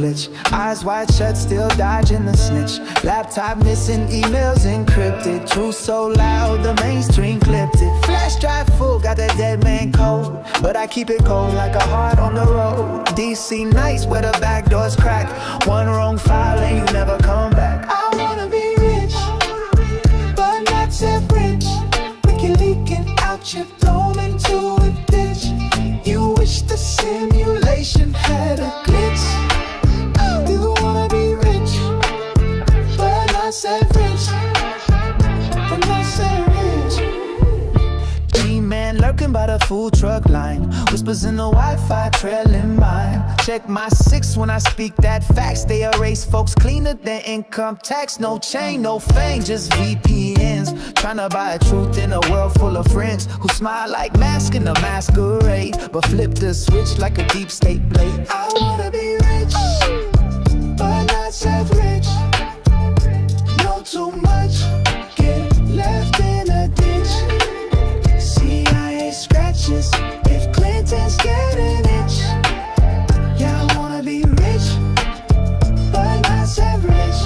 glitch. Eyes wide shut, still dodging the snitch. Laptop missing, emails encrypted. Truth so loud, the mainstream clipped it. Flash drive full, got that dead man code, but I keep it cold like a heart on the road. DC nights where the back doors crack. One wrong file and you never come back. I wanna be rich, but not self-rich. Wiki leaking out your dome into a ditch. You wish the simulation had a glitch. You wanna be rich, but not self-rich. But not self-rich. G-man lurking by the food truck line. Whispers in the Wi-Fi trailing mine. Check my 6 when I speak that facts. They erase folks cleaner than income tax. No chain, no fame, just VPNs. Tryna buy a truth in a world full of friends who smile like masks in a masquerade, but flip the switch like a deep state blade. I wanna be rich, but not self-rich. Know too much, get left in a ditch. CIA scratches if Clinton's getting itch. Yeah, I wanna be rich, but not self-rich.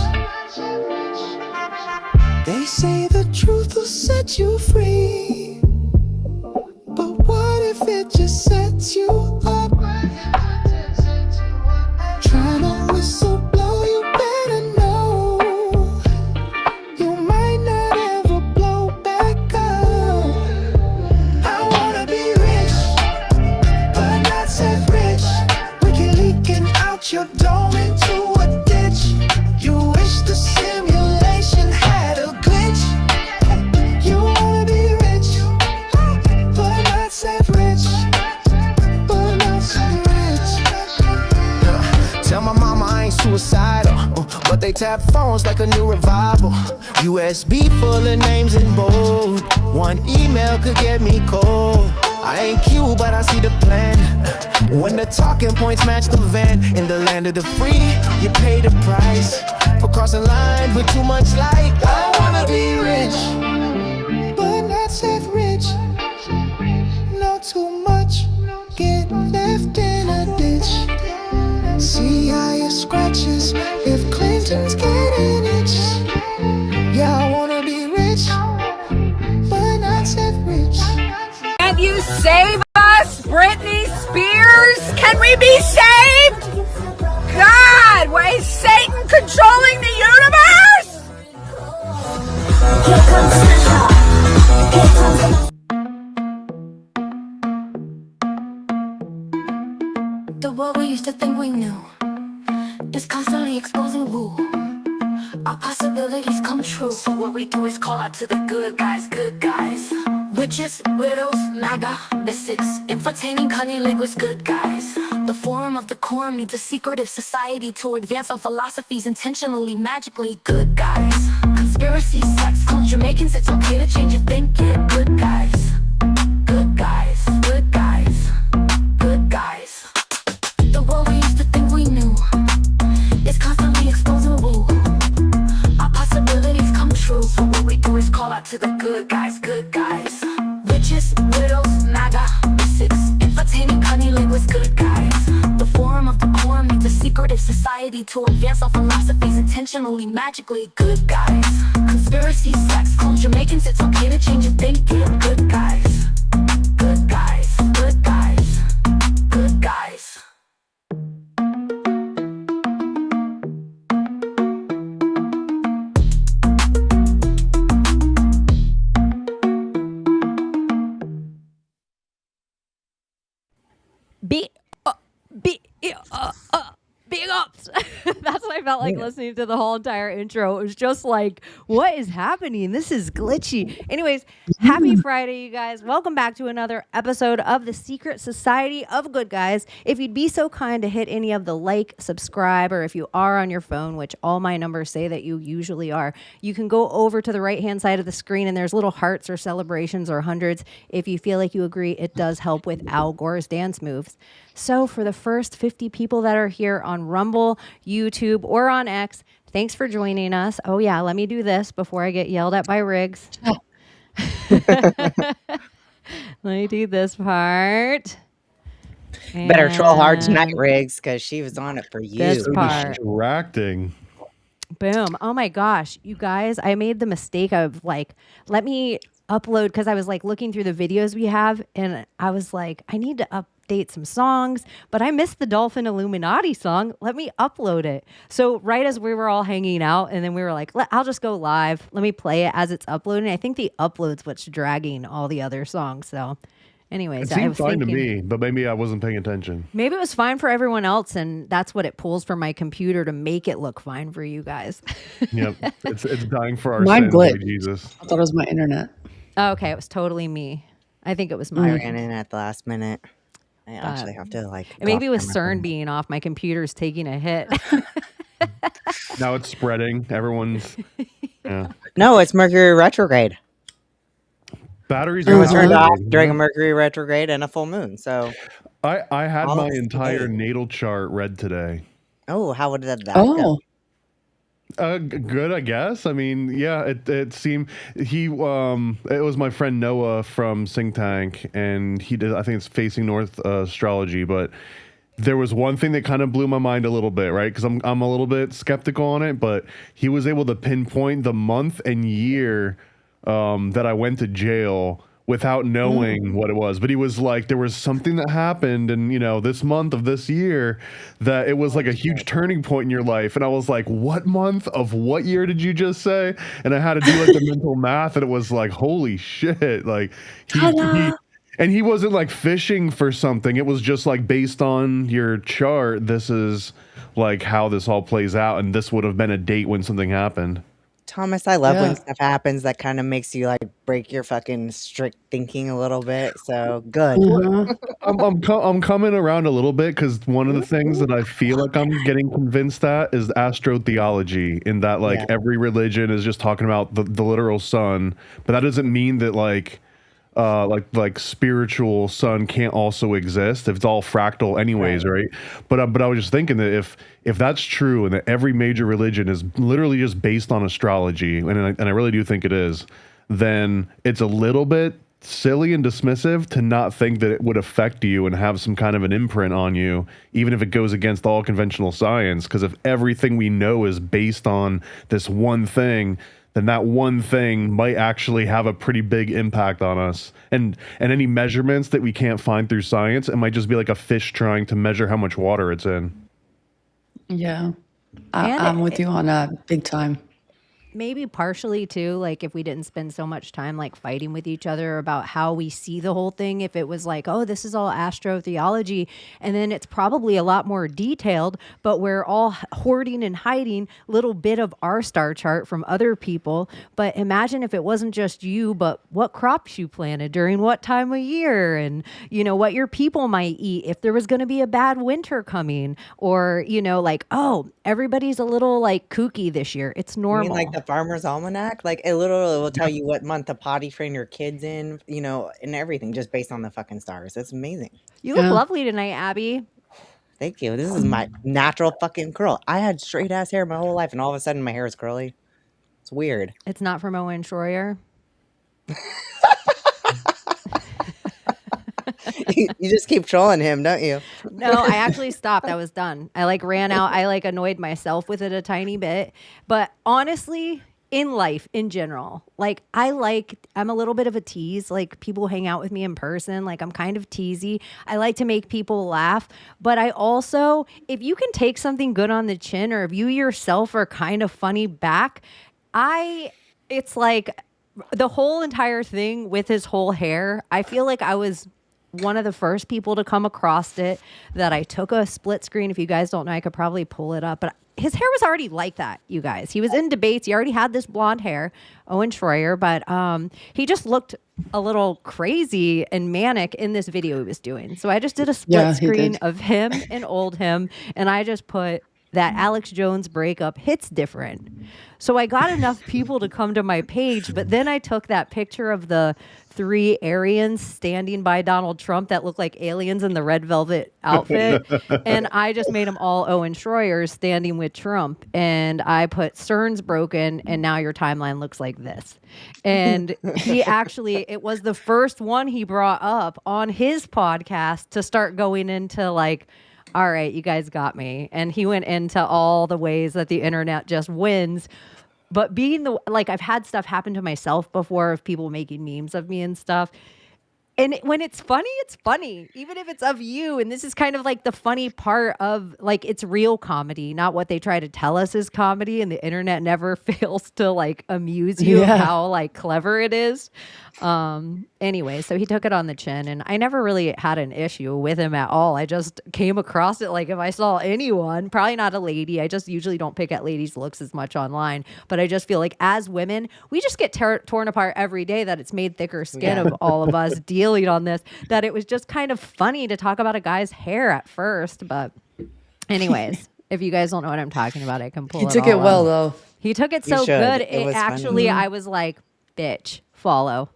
They say the truth will set you free, but what if it just sets you up? Tryna whistle blow, you better know you might not ever blow back up. I wanna be rich, but not self-rich. Wiki leaking out your dome into a ditch. You wish the simulation had a glitch. You wanna be rich, but not self-rich. But not self-rich. Tell my mama I ain't suicidal, but they tap phones like a new revival. USB full of names in bold. One email could get me cold. I ain't cute, but I see the plan. When the talking points match the van. In the land of the free, you pay the price for crossing lines with too much light. I wanna be rich, but not self-rich. Know too much, get left in a ditch. CIA scratches if Clinton's getting itch. Yeah, I wanna be rich, but not self-rich. Can you save us, Britney Spears? Can we be saved? God, why is Satan controlling the universe? The world we used to think we knew is constantly exposing woo. Our possibilities come true. So what we do is call out to the good guys, good guys. Witches, widows, MAGA, mystics, entertaining cunning linguists, good guys. The forum of the quorum needs a secretive society to advance our philosophies intentionally, magically, good guys. Conspiracies, sex, culture, Jamaicans, it's okay to change your thinking, good guys. Good guys, good guys, good guys. The world we used to think we knew is constantly exposing woo. Our possibilities come true. So what we do is call out to the good guys, good guys. Witches, widows, MAGA, mystics, entertaining cunning linguists, good guys. The forum of the quorum needs a secretive society to advance our philosophies intentionally, magically, good guys. Conspiracy, sex, culture, Jamaicans, it's okay to change your thinking, good guys. Good guys, good guys, good guys. Big ups. That's what I felt like listening to the whole entire intro. It was just like, what is happening? This is glitchy. Anyways, happy Friday, you guys. Welcome back to another episode of the Secret Society of Good Guys. If you'd be so kind to hit any of the like, subscribe, or if you are on your phone, which all my numbers say that you usually are, you can go over to the right-hand side of the screen and there's little hearts or celebrations or hundreds. If you feel like you agree, it does help with Al Gore's dance moves. So for the first 50 people that are here on Rumble, YouTube, or on X, thanks for joining us. Oh yeah, let me do this before I get yelled at by Riggs. Let me do this part. Better troll hard tonight, And Riggs, because she was on it for you. This So part. distracting. Boom. Oh my gosh. You guys, I made the mistake of like, let me upload because I was like looking through the videos we have and I was like, I need to update some songs, but I missed the Dolphin Illuminati song. Let me upload it. So right as we were all hanging out and then we were like, I'll just go live. Let me play it as it's uploading. I think the upload's what's dragging all the other songs. So anyways, It I seemed was fine to thinking, me, but maybe I wasn't paying attention. maybe it was fine for everyone else, and that's what it pulls from my computer to make it look fine for you guys. Yep, it's dying for our Mine sins, Lord glitched. Jesus. I thought it was my internet. Okay, it was totally me. I think it was I my ran in at the last minute. I actually have to like. maybe it was document CERN them. being off. My computer's taking a hit. Now it's spreading. Everyone's No, it's Mercury retrograde. batteries It are was turned off retrograde. during a Mercury retrograde and a full moon. So, I had all my of entire today. natal chart read today. Oh, how did that go? Oh, Good, I guess. I mean, yeah, it seemed it was my friend Noah from Think Tank, and he did. I think it's Facing North Astrology, but there was one thing that kind of blew my mind a little bit, right? Because I'm a little bit skeptical on it, but he was able to pinpoint the month and year that I went to jail without knowing what it was. But he was like, there was something that happened, and this month of this year, that it was like a huge turning point in your life. And I was like, what month of what year did you just say? And I had to do like the mental math, and it was like, holy shit! Like and he wasn't like fishing for something. It was just like based on your chart, this is like how this all plays out, and this would have been a date when something happened. Thomas, I love Yeah. when stuff happens that kind of makes you like break your fucking strict thinking a little bit. So good. mhm. I'm coming around a little bit because one of the things that I feel like I'm getting convinced at is astrotheology, in that like Yeah. every religion is just talking about the literal sun, but that doesn't mean that like spiritual sun can't also exist if it's all fractal anyways, right? But I was just thinking that if that's true and that every major religion is literally just based on astrology, and I really do think it is, then it's a little bit silly and dismissive to not think that it would affect you and have some kind of an imprint on you, even if it goes against all conventional science. Because if everything we know is based on this one thing, then that one thing might actually have a pretty big impact on us. And any measurements that we can't find through science, it might just be like a fish trying to measure how much water it's in. Yeah. And I'm with you on that big time. Maybe partially too, like if we didn't spend so much time like fighting with each other about how we see the whole thing, if it was like, oh, this is all astrotheology, and then it's probably a lot more detailed, but we're all hoarding and hiding little bit of our star chart from other people. But imagine if it wasn't just you, but what crops you planted during what time of year, and what your people might eat if there was going to be a bad winter coming, or like, oh, everybody's a little like kooky this year. It's You normal. mean like the Farmer's Almanac? Like it literally will tell you what month to potty train your kids in, and everything just based on the fucking stars. It's amazing. You look Yeah. lovely tonight, Abbie. Thank you. This is my natural fucking curl. I had straight ass hair my whole life, and all of a sudden my hair is curly. It's weird. It's not from Owen Shroyer. You just keep trolling him, don't you? No, I actually stopped. I was done. I like ran out. I like annoyed myself with it a tiny bit. But honestly, in life in general, like I'm a little bit of a tease. Like people hang out with me in person. Like I'm kind of teasy. I like to make people laugh. But I also, if you can take something good on the chin, or if you yourself are kind of funny back, it's like the whole entire thing with his whole hair. I feel like I was one of the first people to come across it, that I took a split screen. If you guys don't know, I could probably pull it up, but his hair was already like that, you guys. He was in debates. He already had this blonde hair, Owen Shroyer, but he just looked a little crazy and manic in this video he was doing. So I just did a split Yeah, he screen did. of him and old him, and I just put that Alex Jones breakup hits different. So I got enough people to come to my page, but then I took that picture of the 3 Aryans standing by Donald Trump that look like aliens in the red velvet outfit. And I just made them all Owen Shroyer standing with Trump. And I put CERN's broken, and now your timeline looks like this. And he actually, it was the first one he brought up on his podcast to start going into like, all right, you guys got me. And he went into all the ways that the internet just wins. But being I've had stuff happen to myself before of people making memes of me and stuff. And when it's funny, even if it's of you. And this is kind of like the funny part of like, it's real comedy, not what they try to tell us is comedy. And the internet never fails to like amuse you of how like clever it is. Anyway, so he took it on the chin, and I never really had an issue with him at all. I just came across it like if I saw anyone, probably not a lady. I just usually don't pick at ladies' looks as much online, but I just feel like as women, we just get torn apart every day that it's made thicker skin of all of us dealing on this, that it was just kind of funny to talk about a guy's hair at first. But anyways, if you guys don't know what I'm talking about, I can pull it He took it all well, up. though. He took it You so should. good. It was Actually, funny. I was like, bitch, follow.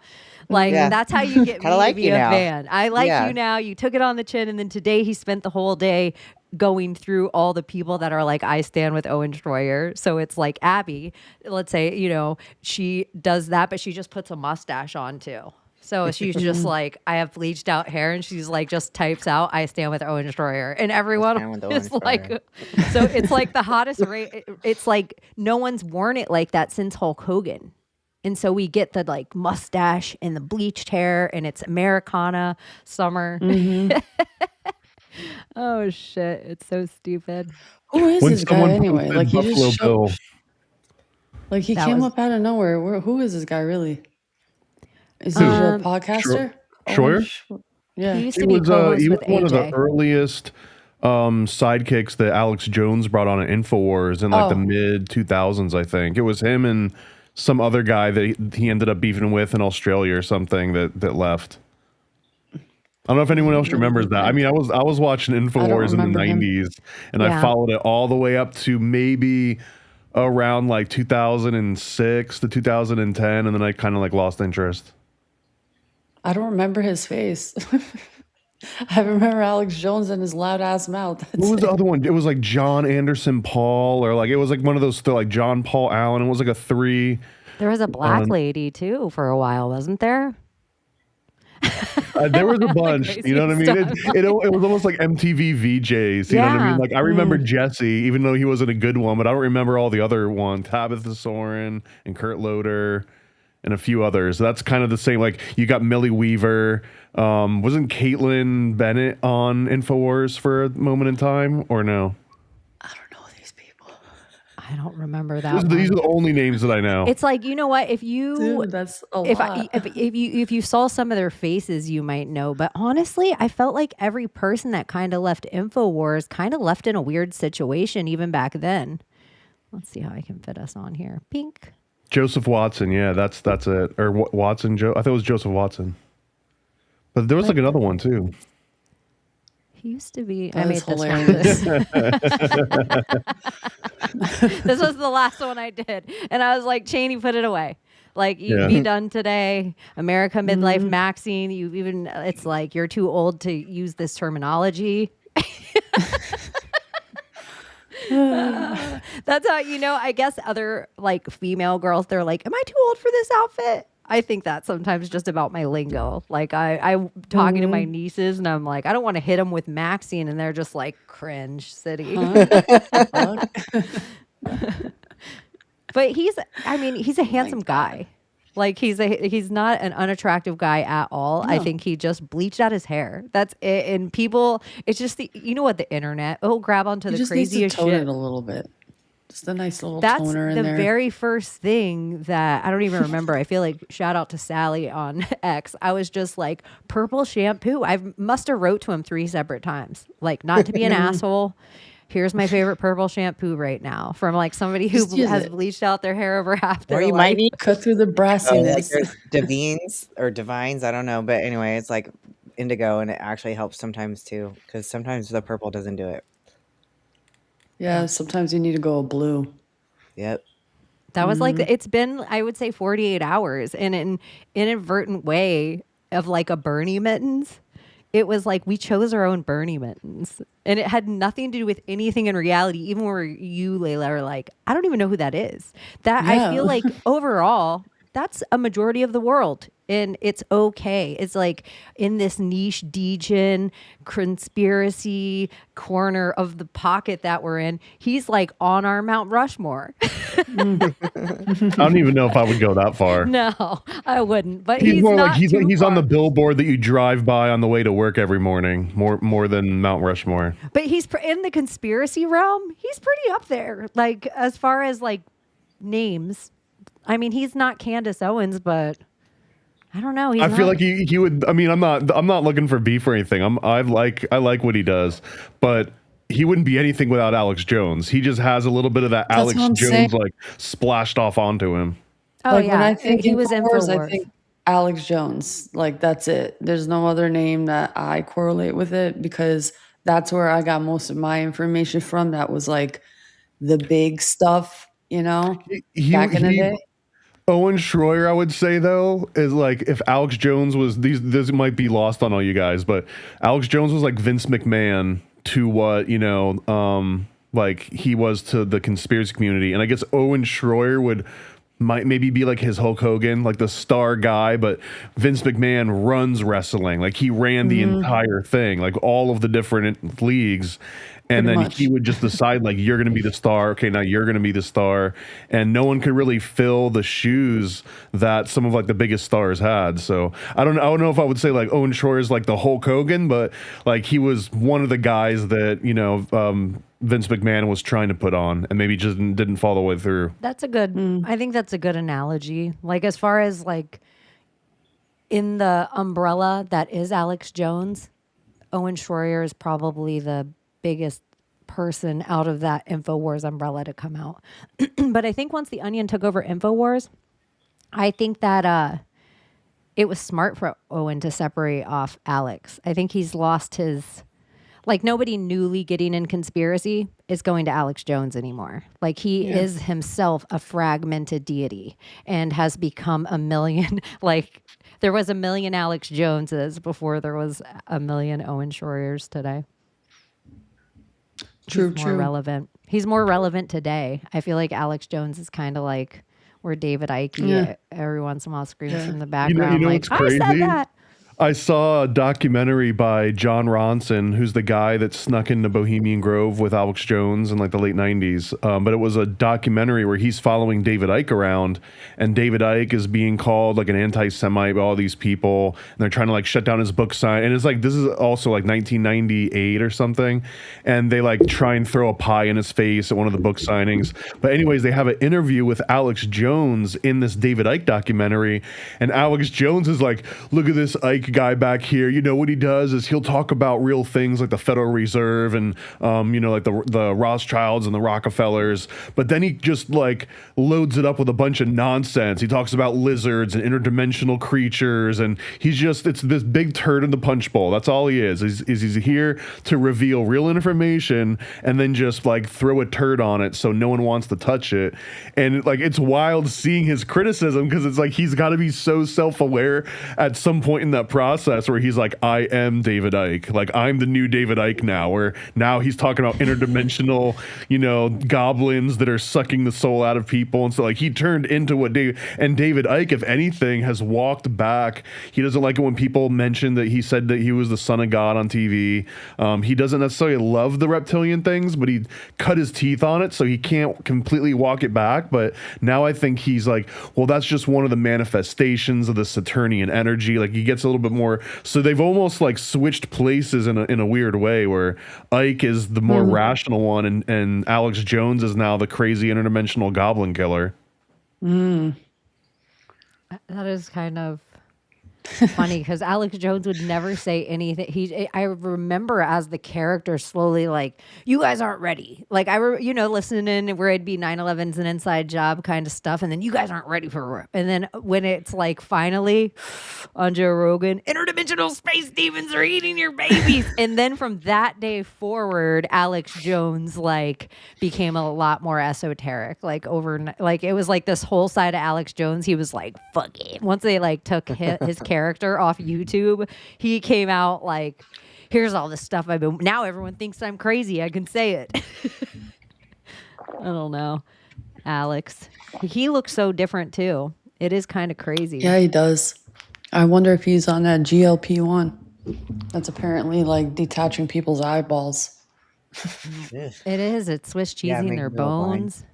Like, Yeah. that's how you get me Kinda like to be you a now. fan. I like Yeah. you now. You took it on the chin. And then today he spent the whole day going through all the people that are like, I stand with Owen Shroyer. So it's like Abbie, let's say, you know, she does that, but she just puts a mustache on too. So she's just like, I have bleached out hair, and she's like, just types out, I stand with Owen Shroyer. And everyone stand with Owen is like, Shroyer. so it's like the hottest rate. It's like no one's worn it like that since Hulk Hogan. And so we get the like mustache and the bleached hair, and it's Americana summer. Oh shit. It's so stupid. Who is When this guy someone anyway? posted Like he Buffalo just Bill. like he That came was- up out of nowhere. Who is this guy really? Is he a podcaster? Shroyer? Yeah. He used He to be was, co-host he was with one of the AJ. earliest sidekicks that Alex Jones brought on at Infowars in like the Oh. mid 2000s, I think. It was him and some other guy that he ended up beefing with in Australia or something that left. I don't know if anyone else remembers that. I mean, I was watching Infowars in the remember him. 90s, and Yeah. I followed it all the way up to maybe around like 2006 to 2010, and then I kind of like lost interest. I don't remember his face. I remember Alex Jones and his loud ass mouth. That's What was the it. other one? It was like John Anderson Paul, or like it was like one of those like John Paul Allen. It was like a 3. There was a black lady too for a while, wasn't there? There was a bunch, Crazy you know what I mean? stuff. It was almost like MTV VJs, you know what I Yeah. mean? Like I remember Jesse, even though he wasn't a good one, but I don't remember all the other ones, Tabitha Soren and Kurt Loder and a few others. That's kind of the same. Like you got Millie Weaver. Wasn't Caitlin Bennett on Infowars for a moment in time, or no? I don't know these people. I don't remember that. These are one. the only names that I know. It's like, you know what? If you Dude, that's a if lot. if you saw some of their faces, you might know. But honestly, I felt like every person that kind of left Infowars kind of left in a weird situation even back then. Let's see how I can fit us on here. Pink. Joseph Watson, yeah, that's it. Or Watson, I thought it was Joseph Watson. But there was like another one too. He used to be. That I made is this one. hilarious. This was the last one I did, and I was like, Chaney, put it away. Like you'd Yeah. be done today. America Midlife Maxine. You even. It's like you're too old to use this terminology. That's how you know. I guess other like female girls, they're like, "Am I too old for this outfit?" I think that sometimes just about my lingo. Like I'm talking to my nieces, and I'm like, I don't want to hit them with Maxine, and they're just like, cringe city. But he's a handsome guy. Like he's not an unattractive guy at all. I think he just bleached out his hair. That's it. And people, it's just you know what, the internet, it'll grab onto He the just needs to craziest tone shit. it a little bit. Just a nice little That's toner in the there. very first thing that I don't even remember. I feel like shout out to Sally on X. I was just like, purple shampoo. I must have wrote to him 3 separate times. Like, not to be an asshole. Here's my favorite purple shampoo right now from like somebody who Just use has it. bleached out their hair over half their Or you life. might need Cut through the like brassiness. there's Divines or Divines, I don't know. But anyway, it's like indigo, and it actually helps sometimes too, because sometimes the purple doesn't do it. Yeah, sometimes you need to go blue. Yep. That was like, it's been, I would say 48 hours in an inadvertent way of like a Bernie mittens. It was like we chose our own Bernie mittens and it had nothing to do with anything in reality, even where you, Layla, are like, I don't even know who that is. That I feel Yeah. like overall, that's a majority of the world. And it's okay. It's like in this niche degen conspiracy corner of the pocket that we're in, he's like on our Mount Rushmore. I don't even know if I would go that far. No, I wouldn't. But He's he's more not like he's too on the far. billboard that you drive by on the way to work every morning. More than Mount Rushmore. But he's in the conspiracy realm. He's pretty up there. Like as far as like names, I mean, he's not Candace Owens, but I don't know. He's I feel not- like he would. I mean, I'm not looking for beef or anything. I like what he does, but he wouldn't be anything without Alex Jones. He just has a little bit of that That's Alex what I'm Jones saying. like splashed off onto him. Oh Like yeah, when I think he was Infowars, I Infowars. think Alex Jones. Like that's it. There's no other name that I correlate with it because that's where I got most of my information from. That was like the big stuff, He, back in the he day. Owen Shroyer, I would say though, is like if Alex Jones was this might be lost on all you guys, but Alex Jones was like Vince McMahon to what like he was to the conspiracy community, and I guess Owen Shroyer might maybe be like his Hulk Hogan, like the star guy, but Vince McMahon runs wrestling, like he ran the entire thing, like all of the different leagues. And Pretty then much. he would just decide like you're going to be the star. Okay, now you're going to be the star, and no one could really fill the shoes that some of like the biggest stars had. So I don't know if I would say like Owen Shroyer is like the Hulk Hogan, but like he was one of the guys that Vince McMahon was trying to put on, and maybe just didn't follow the way through. That's a good. I think that's a good analogy. Like as far as like in the umbrella that is Alex Jones, Owen Shroyer is probably the biggest person out of that Infowars umbrella to come out. But I think once the Onion took over Infowars, I think that it was smart for Owen to separate off Alex. I think he's lost his, like nobody newly getting in conspiracy is going to Alex Jones anymore. Like he is himself a fragmented deity and has become a million. Like there was a million Alex Joneses before there was a million Owen Shroyers today. True, He's more true. relevant. He's more relevant today. I feel like Alex Jones is kind of like where David Icke every once in a while screams from the background, know like, what's I said crazy? that. I saw a documentary by John Ronson, who's the guy that snuck into Bohemian Grove with Alex Jones in like the late 90s. But it was a documentary where he's following David Icke around, and David Icke is being called like an anti-Semite by all these people, and they're trying to like shut down his book sign. And it's like, this is also like 1998 or something. And they like try and throw a pie in his face at one of the book signings. But anyways, they have an interview with Alex Jones in this David Icke documentary. And Alex Jones is like, look at this Icke guy back here. You know what he does is he'll talk about real things like the Federal Reserve and like the Rothschilds and the Rockefellers, but then he just like loads it up with a bunch of nonsense. He talks about lizards and interdimensional creatures, and it's this big turd in the punch bowl. That's all he is. He's here to reveal real information and then just like throw a turd on it so no one wants to touch it. And like it's wild seeing his criticism because it's like he's got to be so self-aware at some point in that process where he's like, I am David Icke. Like I'm the new David Icke now, where now he's talking about interdimensional, goblins that are sucking the soul out of people. And so like he turned into what David Icke, if anything, has walked back. He doesn't like it when people mention that he said that he was the son of God on TV. He doesn't necessarily love the reptilian things, but he cut his teeth on it, so he can't completely walk it back. But now I think he's like, well, that's just one of the manifestations of the Saturnian energy. Like he gets a little bit more. So they've almost like switched places in a weird way, where Icke is the more rational one, and Alex Jones is now the crazy interdimensional goblin killer. That is kind of Funny because Alex Jones would never say anything. I remember as the character slowly like, you guys aren't ready. Like listening where it'd be 9/11's an inside job kind of stuff, and then you guys aren't ready for it. And then when it's like finally on Joe Rogan, interdimensional space demons are eating your babies, and then from that day forward, Alex Jones like became a lot more esoteric. Like overnight, like it was like this whole side of Alex Jones. He was like, fuck it. Once they like took his character off YouTube, he came out like, here's all this stuff now everyone thinks I'm crazy. I can say it. I don't know. Alex. He looks so different too. It is kind of crazy. Yeah, he does. I wonder if he's on that GLP-1. That's apparently like detaching people's eyeballs. It is. It's Swiss cheesing their bones.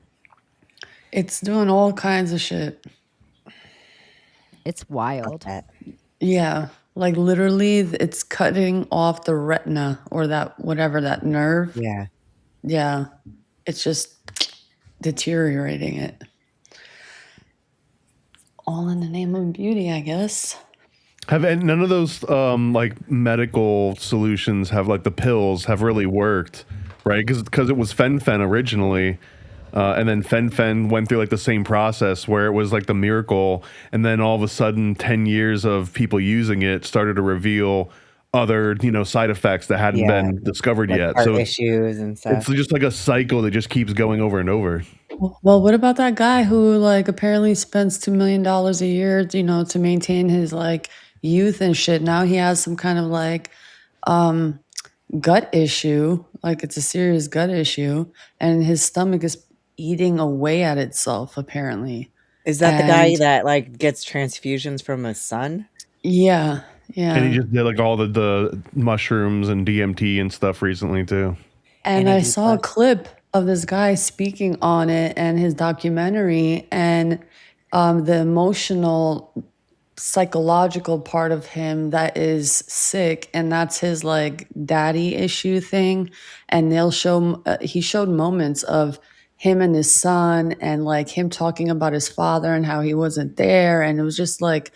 It's doing all kinds of shit. It's wild. Yeah. Like literally it's cutting off the retina or that nerve. Yeah. Yeah. It's just deteriorating it. All in the name of beauty, I guess. And none of those like medical solutions have like the pills have really worked, right? Because it was fen-phen originally. And then fen-phen went through like the same process where it was like the miracle. And then all of a sudden 10 years of people using it started to reveal other, side effects that hadn't been discovered like yet. Heart So issues and stuff. it's just like a cycle that just keeps going over and over. Well, what about that guy who like apparently spends $2 million a year, to maintain his like youth and shit? Now he has some kind of like gut issue, like it's a serious gut issue, and his stomach is eating away at itself apparently. Is that the guy that like gets transfusions from his son? Yeah. And he just did like all the mushrooms and DMT and stuff recently too. And I saw a clip of this guy speaking on it and his documentary, and the emotional psychological part of him that is sick, and that's his like daddy issue thing. And they'll show he showed moments of him and his son and like him talking about his father and how he wasn't there, and it was just like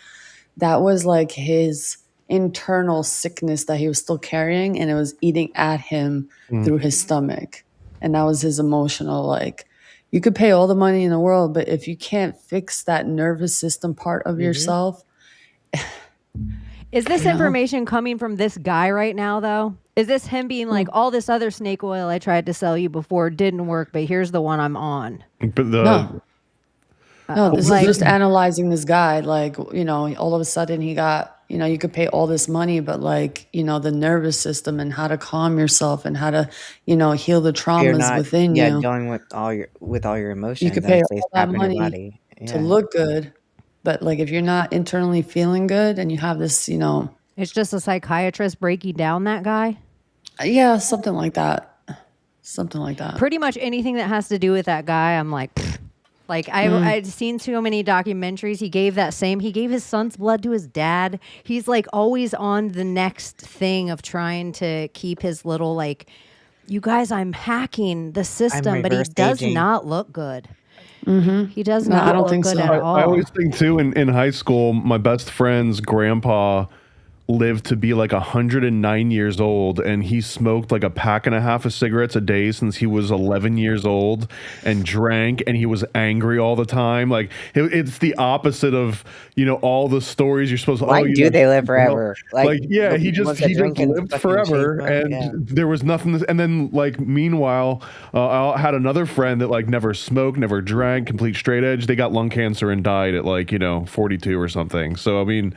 that was like his internal sickness that he was still carrying, and it was eating at him through his stomach. And that was his emotional, like, you could pay all the money in the world, but if you can't fix that nervous system part of yourself. Is this information coming from this guy right now, though? Is this him being like, all this other snake oil I tried to sell you before didn't work, but here's the one I'm on? But No, this is just analyzing this guy. Like, all of a sudden he got, you could pay all this money, but like, the nervous system and how to calm yourself and how to, heal the traumas within you. Yeah, dealing with all your emotions. You could pay all that money to look good. But like, if you're not internally feeling good and you have this, It's just a psychiatrist breaking down that guy? Yeah, something like that. Something like that. Pretty much anything that has to do with that guy, I'm like, pfft. Like I've seen so many documentaries. He gave his son's blood to his dad. He's like always on the next thing of trying to keep his little like, you guys, I'm hacking the system, but he does not look good. Mm-hmm. He does not look good at all. I always think too, in high school, my best friend's grandpa lived to be like 109 years old, and he smoked like a pack and a half of cigarettes a day since he was 11 years old, and drank, and he was angry all the time. Like it's the opposite of all the stories you're supposed to. Why do they live forever? He just lived forever, and there was nothing. And then meanwhile, I had another friend that never smoked, never drank, complete straight edge. They got lung cancer and died at 42 or something. So I mean,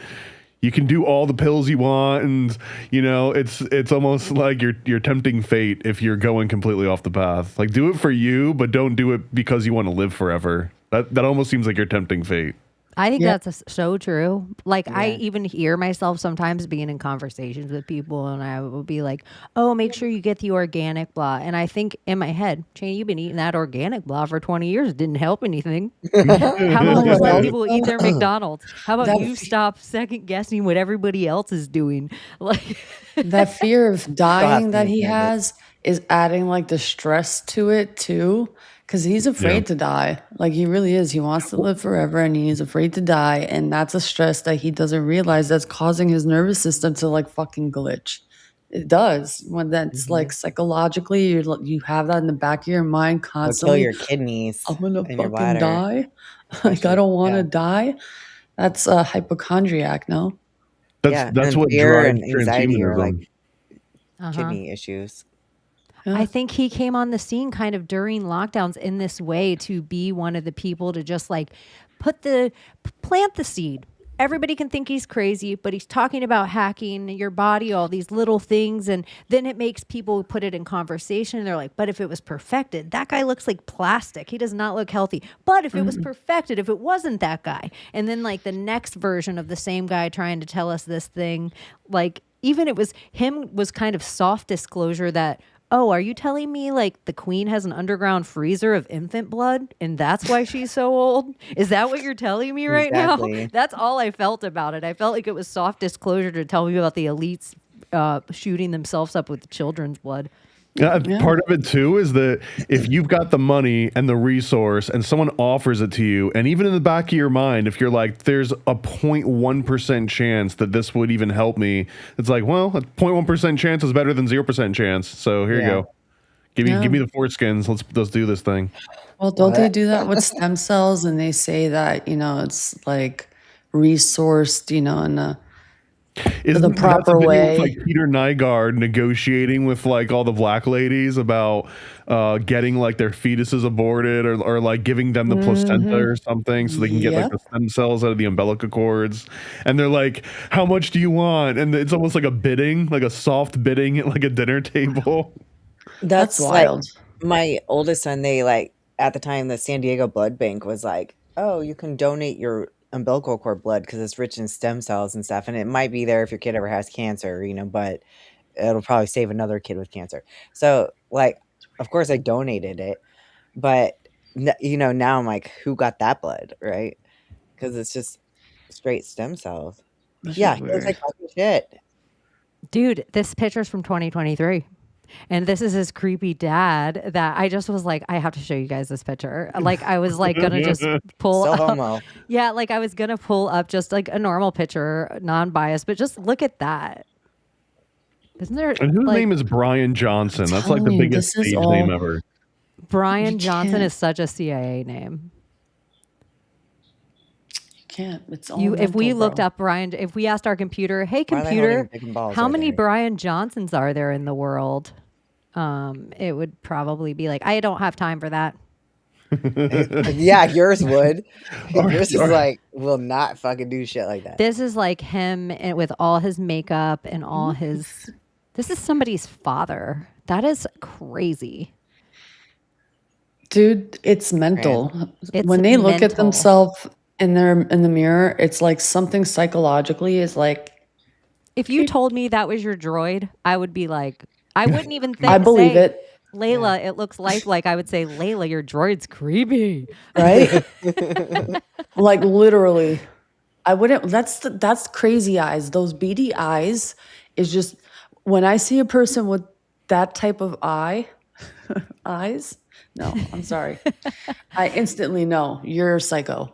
you can do all the pills you want, and it's almost like you're tempting fate if you're going completely off the path. Like, do it for you, but don't do it because you want to live forever. That almost seems like you're tempting fate. I think that's so true. Like, I even hear myself sometimes being in conversations with people, and I will be like, oh, make sure you get the organic blah. And I think in my head, Chaney, you've been eating that organic blah for 20 years. Didn't help anything. How about just let people eat their McDonald's? How about you stop second guessing what everybody else is doing? Like that fear of dying that he has is adding the stress to it too. Because he's afraid to die. Like, he really is. He wants to live forever and he's afraid to die. And that's a stress that he doesn't realize that's causing his nervous system to like fucking glitch. It does. When that's like psychologically, you have that in the back of your mind It'll kill constantly. your kidneys I'm going to and your fucking bladder. die. Like, I don't want to Yeah. die. That's a hypochondriac, no? Yeah, That's and what fear drives and anxiety are like transhumanism. kidney issues. I think he came on the scene kind of during lockdowns in this way to be one of the people to just like plant the seed. Everybody can think he's crazy, but he's talking about hacking your body, all these little things. And then it makes people put it in conversation. They're like, but if it was perfected, that guy looks like plastic. He does not look healthy. But if it was perfected, if it wasn't that guy. And then like the next version of the same guy trying to tell us this thing, like even it was him was kind of soft disclosure that, oh, are you telling me like the queen has an underground freezer of infant blood and that's why she's so old? Is that what you're telling me right now? That's all I felt about it. I felt like it was soft disclosure to tell me about the elites shooting themselves up with children's blood. Part of it too is that if you've got the money and the resource and someone offers it to you, and even in the back of your mind, if you're like, there's a 0.1% chance that this would even help me, it's like, well, a 0.1% chance is better than 0% chance. So here you go. Give me the foreskins. Let's do this thing. Well, don't they do that with stem cells? And they say that, it's like resourced, in the proper way. With, like Peter Nygaard negotiating with like all the black ladies about getting like their fetuses aborted or like giving them the placenta or something so they can get like the stem cells out of the umbilical cords. And they're like, how much do you want? And it's almost like a bidding, like a soft bidding at like a dinner table. That's wild. Like my oldest son, they like at the time the San Diego Blood Bank was like, oh, you can donate your umbilical cord blood because it's rich in stem cells and stuff, and it might be there if your kid ever has cancer, but it'll probably save another kid with cancer. So like, of course I donated it, but now I'm like, who got that blood, right? Because it's just straight stem cells. He looks like fucking shit. Dude, this picture's from 2023. And this is his creepy dad that I just was like, I have to show you guys this picture. Like, I was like, gonna just pull So up. homo. Yeah, like I was gonna pull up just like a normal picture, non-biased, but just look at that. Isn't there? And whose name is Brian Johnson? That's like the biggest stage name ever. Brian Johnson is such a CIA name. Can't. It's all If we looked up Brian, if we asked our computer, hey computer, how many Brian Johnsons are there in the world? It would probably be like, I don't have time for that. Yeah, yours would. Yours is like, will not fucking do shit like that. This is like him and with all his makeup and all his. This is somebody's father. That is crazy. Dude, it's mental. It's when they look at mental. themselves in the mirror, it's like something psychologically is like. If you told me that was your droid, I would be like, I wouldn't even think. I believe it. Layla, it looks lifelike. I would say, Layla, your droid's creepy. Right? Like literally. I wouldn't. That's crazy eyes. Those beady eyes is just when I see a person with that type of eyes. No, I'm sorry. I instantly know you're a psycho.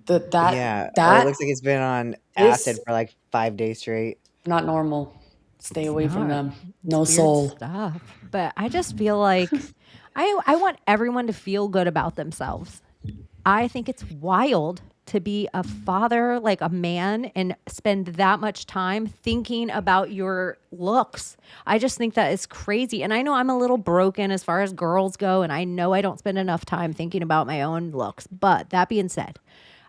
That it looks like it's been on acid for like 5 days straight. Not normal. Stay away from them. No Weird soul. stuff. But I just feel like I want everyone to feel good about themselves. I think it's wild to be a father, like a man, and spend that much time thinking about your looks. I just think that is crazy. And I know I'm a little broken as far as girls go, and I know I don't spend enough time thinking about my own looks. But that being said,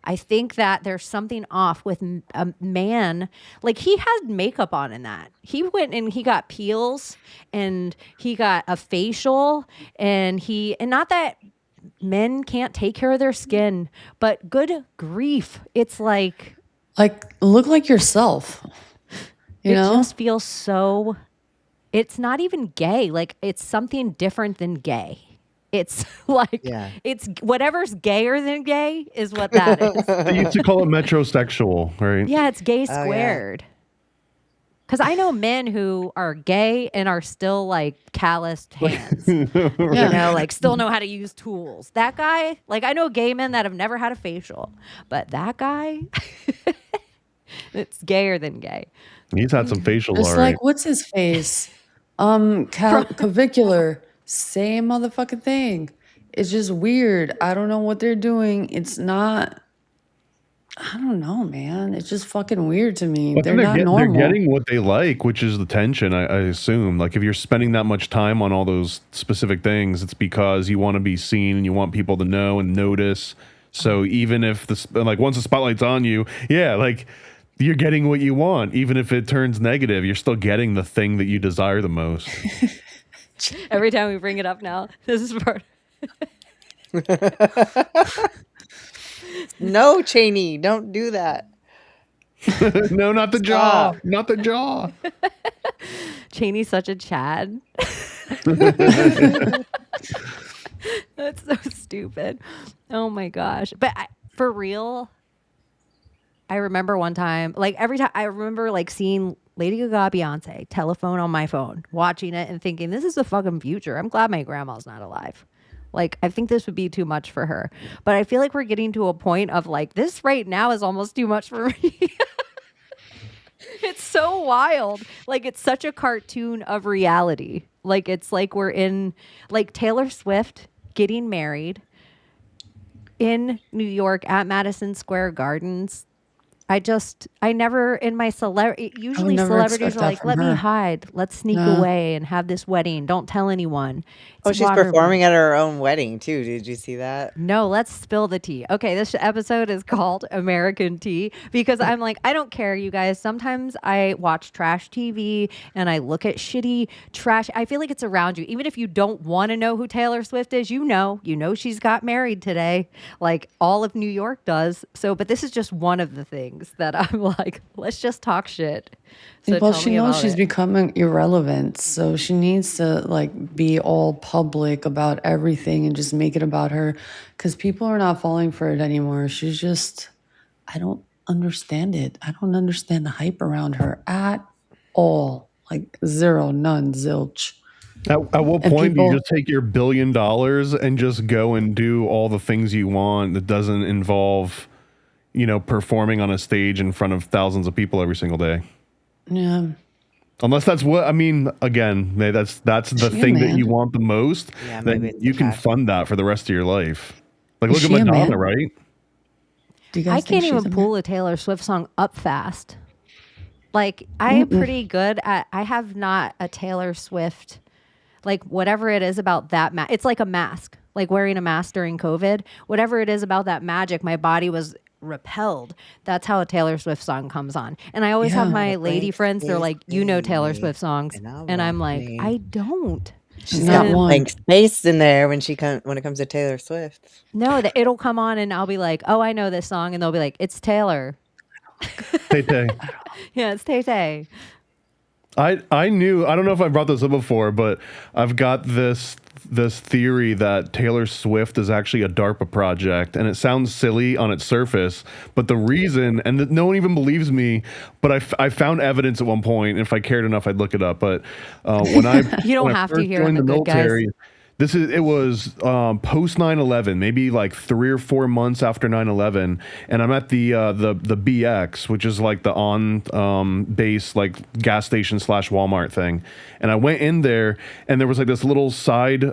I think that there's something off with a man. Like, he had makeup on in that. He went and he got peels and he got a facial and not that men can't take care of their skin, but good grief. It's like look like yourself. You know? It just feels so, it's not even gay. Like, it's something different than gay. It's like, it's whatever's gayer than gay is what that is. They used to call it metrosexual, right? Yeah, it's gay squared. Because I know men who are gay and are still like calloused hands. You know, like still know how to use tools. That guy, like I know gay men that have never had a facial, but that guy, it's gayer than gay. He's had some facials It's already. like, what's his face? Clavicular, same motherfucking thing. It's just weird. I don't know what they're doing. It's not. I don't know, man. It's just fucking weird to me. But They're then not they're normal. getting what they like, which is the tension, I assume. Like if you're spending that much time on all those specific things, it's because you want to be seen and you want people to know and notice. So even if like once the spotlight's on you, yeah, like you're getting what you want. Even if it turns negative, you're still getting the thing that you desire the most. Every time we bring it up now, this is part. No, Chaney, don't do that. No, not the jaw. Not the jaw. Chaney's such a Chad. That's so stupid. Oh my gosh. But for real, I remember one time, like every time I remember like seeing Lady Gaga, Beyonce, telephone on my phone, watching it and thinking, this is the fucking future. I'm glad my grandma's not alive. Like, I think this would be too much for her. But I feel like we're getting to a point of like, this right now is almost too much for me. It's so wild. Like, it's such a cartoon of reality. Like, it's like we're in, like, Taylor Swift getting married in New York at Madison Square Gardens. I never in my celebrity, usually never celebrities expect are that like, from let me her. hide. Let's sneak No. away and have this wedding. Don't tell anyone. Oh, It's she's water- performing at her own wedding too. Did you see that? No, let's spill the tea. Okay, this episode is called American Tea because I'm like, I don't care, you guys. Sometimes I watch trash TV and I look at shitty trash. I feel like it's around you. Even if you don't want to know who Taylor Swift is, you know she's got married today, like all of New York does. So, but this is just one of the things that I'm like, let's just talk shit. So Well, tell she me knows about she's it. becoming irrelevant, so she needs to like be all public about everything and just make it about her, because people are not falling for it anymore. She's just, I don't understand it. I don't understand the hype around her at all. Like zero, none, zilch. At what And point do you people- just take your $1 billion and just go and do all the things you want that doesn't involve, performing on a stage in front of thousands of people every single day? Yeah. Unless that's what I mean. Again, that's the She a thing that man? you want the most. Yeah, then maybe it's you the can passion. fund that for the rest of your life. Like Is look at she a Madonna, man? right? Do you guys I think can't she's even a man? pull a Taylor Swift song up fast. Like I am pretty good at. I have not a Taylor Swift, like whatever it is about that. It's like a mask, like wearing a mask during COVID. Whatever it is about that magic, my body was repelled. That's how a Taylor Swift song comes on. And I always have Yeah. my lady Blank friends. They're like, you know Taylor space Swift songs, and I'll and I'm rock like, me. I don't. She's Not got one. blank space in there when when it comes to Taylor Swift. No, that it'll come on, and I'll be like, oh, I know this song, and they'll be like, it's Taylor. Tay-Tay. Yeah, it's Tay Tay. I knew, I don't know if I brought this up before, but I've got this theory that Taylor Swift is actually a DARPA project, and it sounds silly on its surface, but the reason, and no one even believes me, but I found evidence at one point, and if I cared enough, I'd look it up. But when I You don't when I have to first hear in joined the good guys. it was post 9/11, maybe like 3 or 4 months after 9/11, and I'm at the BX, which is like the on base like gas station / Walmart thing, and I went in there, and there was like this little side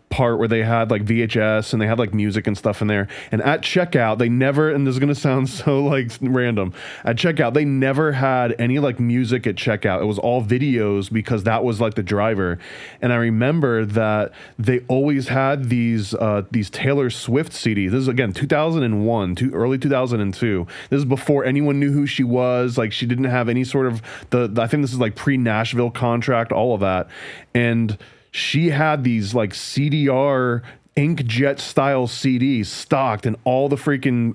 part where they had like VHS and they had like music and stuff in there, and at checkout they never, and this is gonna sound so like random, at checkout they never had any like music at checkout. It was all videos because that was like the driver. And I remember that they always had these Taylor Swift CDs. This is again 2001 to early 2002. This is before anyone knew who she was. Like she didn't have any sort of I think this is like pre-Nashville contract, all of that. And she had these like CDR inkjet style CDs stocked in all the freaking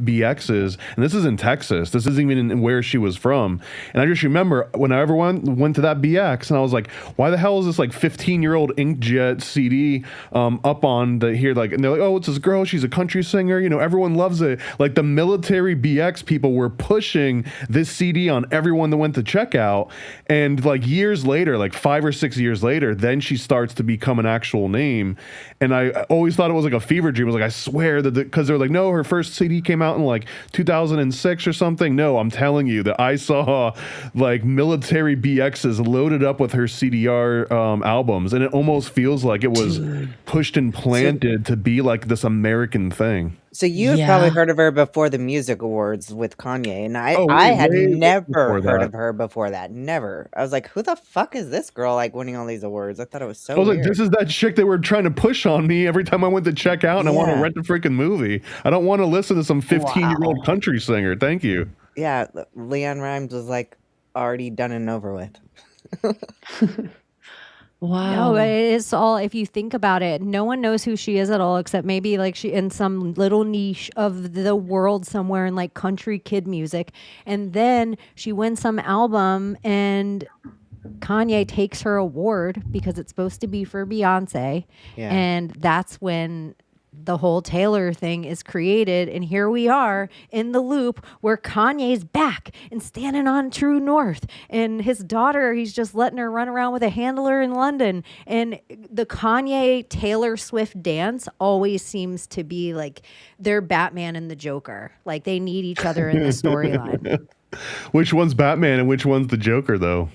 BXs. And this is in Texas. This isn't even in where she was from. And I just remember when I ever went to that BX, and I was like, why the hell is this like 15-year-old inkjet CD up on the here? Like, and they're like, oh, it's this girl. She's a country singer. You know, everyone loves it. Like the military BX people were pushing this CD on everyone that went to checkout. And like years later, like 5 or 6 years later, then she starts to become an actual name. And I always thought it was like a fever dream. I was like, I swear that because they're like, no, her first CD came out in like 2006 or something. No, I'm telling you that I saw like military BXs loaded up with her CDR albums, and it almost feels like it was pushed and planted to be like this American thing. So you had probably heard of her before the music awards with Kanye, and I had never heard of her before that. Never. I was like, who the fuck is this girl like winning all these awards? I thought it was so weird. Like, this is that chick they were trying to push on me every time I went to check out, and I want to rent the freaking movie. I don't want to listen to some 15-year-old country singer. Thank you. Yeah, Leon Rimes was like already done and over with. Wow. No, but it is all, if you think about it, no one knows who she is at all, except maybe like she in some little niche of the world somewhere in like country kid music. And then she wins some album and Kanye takes her award because it's supposed to be for Beyonce. Yeah. And that's when the whole Taylor thing is created, and here we are in the loop where Kanye's back and standing on True North, and his daughter, he's just letting her run around with a handler in London. And the Kanye Taylor Swift dance always seems to be like they're Batman and the Joker, like they need each other in the storyline. Which one's Batman and which one's the Joker, though?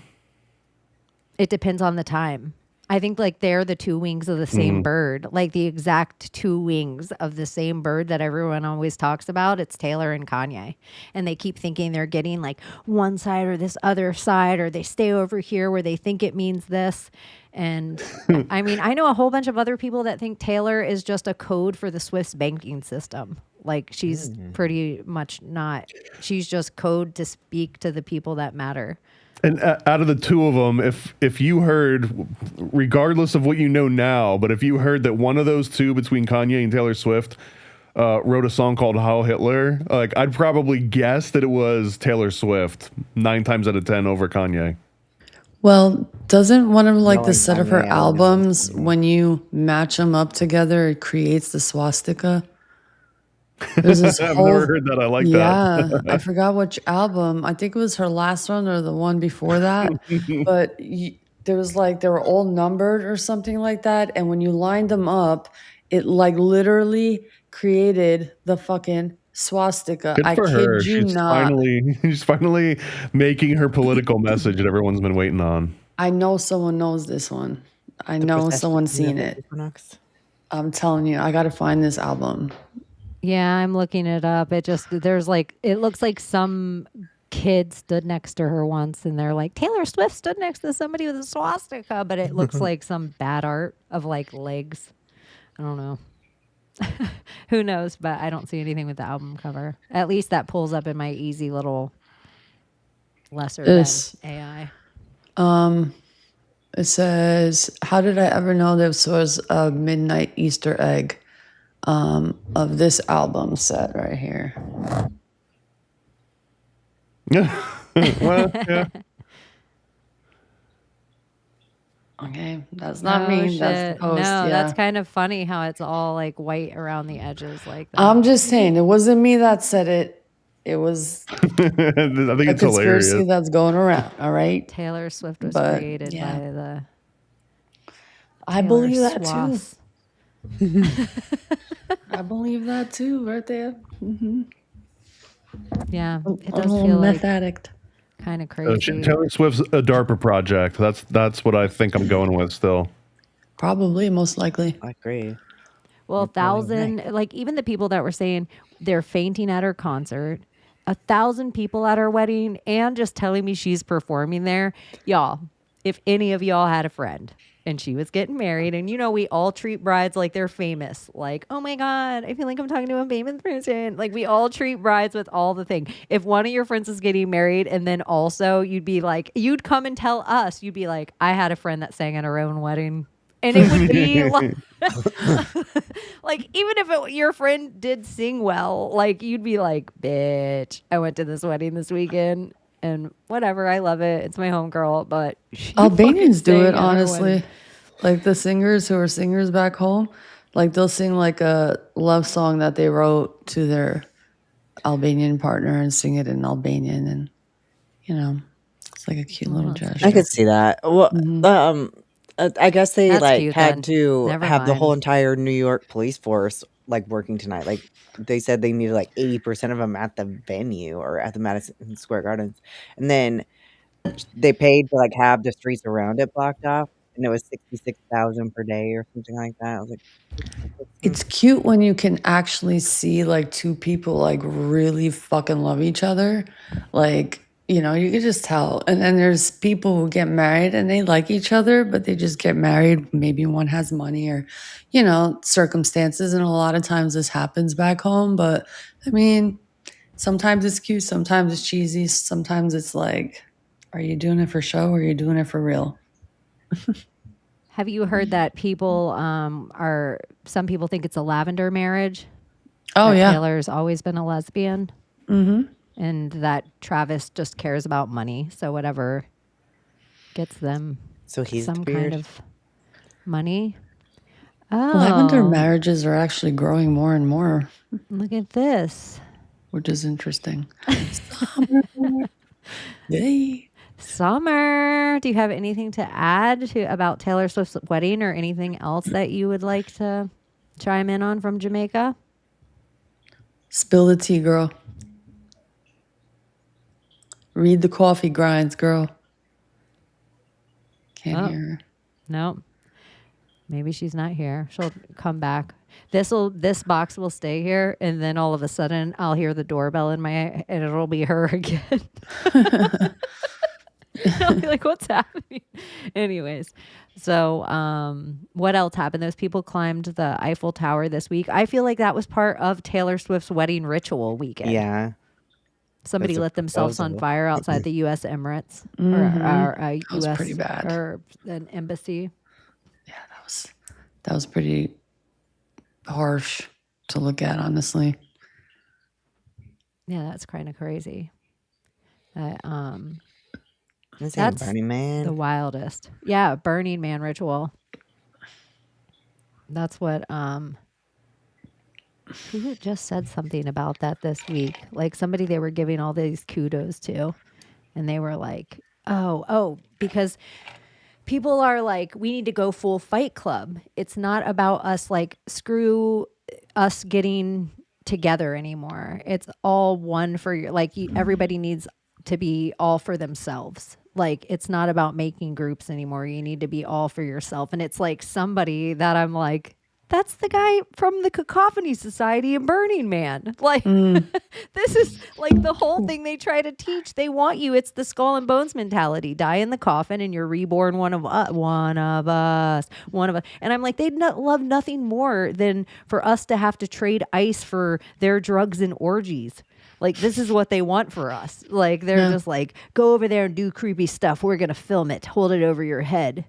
It depends on the time. I think like they're the two wings of the same bird, like the exact two wings of the same bird that everyone always talks about. It's Taylor and Kanye. And they keep thinking they're getting like one side or this other side, or they stay over here where they think it means this. And I mean, I know a whole bunch of other people that think Taylor is just a code for the Swift's banking system. Like she's pretty much not. She's just code to speak to the people that matter. And out of the two of them, if you heard, regardless of what you know now, but if you heard that one of those two between Kanye and Taylor Swift wrote a song called Heil Hitler, like I'd probably guess that it was Taylor Swift 9 times out of 10 over Kanye. Well, doesn't one of like the set of her albums, when you match them up together, it creates the swastika? There's this I've never heard that. I like that. I forgot which album. I think it was her last one or the one before that. But there was like, they were all numbered or something like that. And when you lined them up, it like literally created the fucking swastika. Good for her. Kid you not. She's finally making her political message that everyone's been waiting on. I know someone knows this one. I know someone's seen it. I'm telling you, I got to find this album. Yeah, I'm looking it up. It looks like some kid stood next to her once and they're like, Taylor Swift stood next to somebody with a swastika, but it looks like some bad art of like legs. I don't know. Who knows? But I don't see anything with the album cover. At least that pulls up in my easy little lesser than AI. It says, how did I ever know this was a midnight Easter egg? Of this album set right here. Well, yeah. Okay, that's not me. That's the post. That's kind of funny how it's all like white around the edges like that. I'm just saying, it wasn't me that said it. It was I think a it's hilarious. conspiracy that's going around. All right. Taylor Swift was created by the. I believe that too. I believe that too, right there. Mm-hmm. Yeah, it does feel like kind of crazy. Taylor Swift's a DARPA project. That's what I think I'm going with still. Probably, most likely. I agree. Well, 1,000, like even the people that were saying they're fainting at her concert, 1,000 people at her wedding, and just telling me she's performing there. Y'all, if any of y'all had a friend and she was getting married, and you know, we all treat brides like they're famous. Like, oh my God, I feel like I'm talking to a famous person. Like, we all treat brides with all the thing. If one of your friends is getting married, and then also you'd be like, you'd come and tell us, you'd be like, I had a friend that sang at her own wedding. And it would be like even if your friend did sing well, like you'd be like, bitch, I went to this wedding this weekend and whatever, I love it. It's my homegirl, but she Albanians do sang it, at our wedding. honestly. Like the singers who are singers back home, like they'll sing like a love song that they wrote to their Albanian partner and sing it in Albanian, and it's like a cute little gesture. I could see that. Well, I guess they That's like cute had then. to Never have the whole mind. entire New York police force like working tonight. Like they said they needed like 80% of them at the venue or at the Madison Square Gardens, and then they paid to like have the streets around it blocked off, and it was 66,000 per day or something like that. I was like, It's cute when you can actually see like two people like really fucking love each other. Like, you can just tell. And then there's people who get married and they like each other, but they just get married. Maybe one has money or, circumstances. And a lot of times this happens back home. But I mean, sometimes it's cute, sometimes it's cheesy, sometimes it's like, are you doing it for show or are you doing it for real? Have you heard that people some people think it's a lavender marriage? Oh, that yeah. Taylor's always been a lesbian. Mm-hmm. And that Travis just cares about money. So whatever gets them so he's some weird. kind of money. Lavender Oh, marriages are actually growing more and more, look at this. which is interesting. Summer. Yay. Summer, do you have anything to add about Taylor Swift's wedding or anything else that you would like to chime in on from Jamaica? Spill the tea, girl. Read the coffee grinds, girl. Can't hear her. No. Maybe she's not here. She'll come back. This box will stay here, and then all of a sudden I'll hear the doorbell and it'll be her again. I'll be like, what's happening? Anyways, so what else happened? Those people climbed the Eiffel Tower this week. I feel like that was part of Taylor Swift's wedding ritual weekend. Yeah. Somebody lit themselves on fire outside the U.S. Emirates or That was U.S. pretty bad. or an embassy. Yeah, that was pretty harsh to look at, honestly. Yeah, that's kind of crazy. That's That's Burning Man. the wildest. Yeah, Burning Man ritual. That's what who just said something about that this week? Like somebody they were giving all these kudos to, and they were like, oh, because people are like, we need to go full Fight Club. It's not about us like screw us getting together anymore. It's all one for your everybody needs to be all for themselves. Like it's not about making groups anymore. You need to be all for yourself. And it's like somebody that I'm like, that's the guy from the Cacophony Society and Burning Man. Like this is like the whole thing they try to teach. They want you. It's the skull and bones mentality. Die in the coffin and you're reborn one of us. And I'm like, they'd love nothing more than for us to have to trade ice for their drugs and orgies. Like, this is what they want for us. Like, they're just like, go over there and do creepy stuff. We're going to film it. Hold it over your head.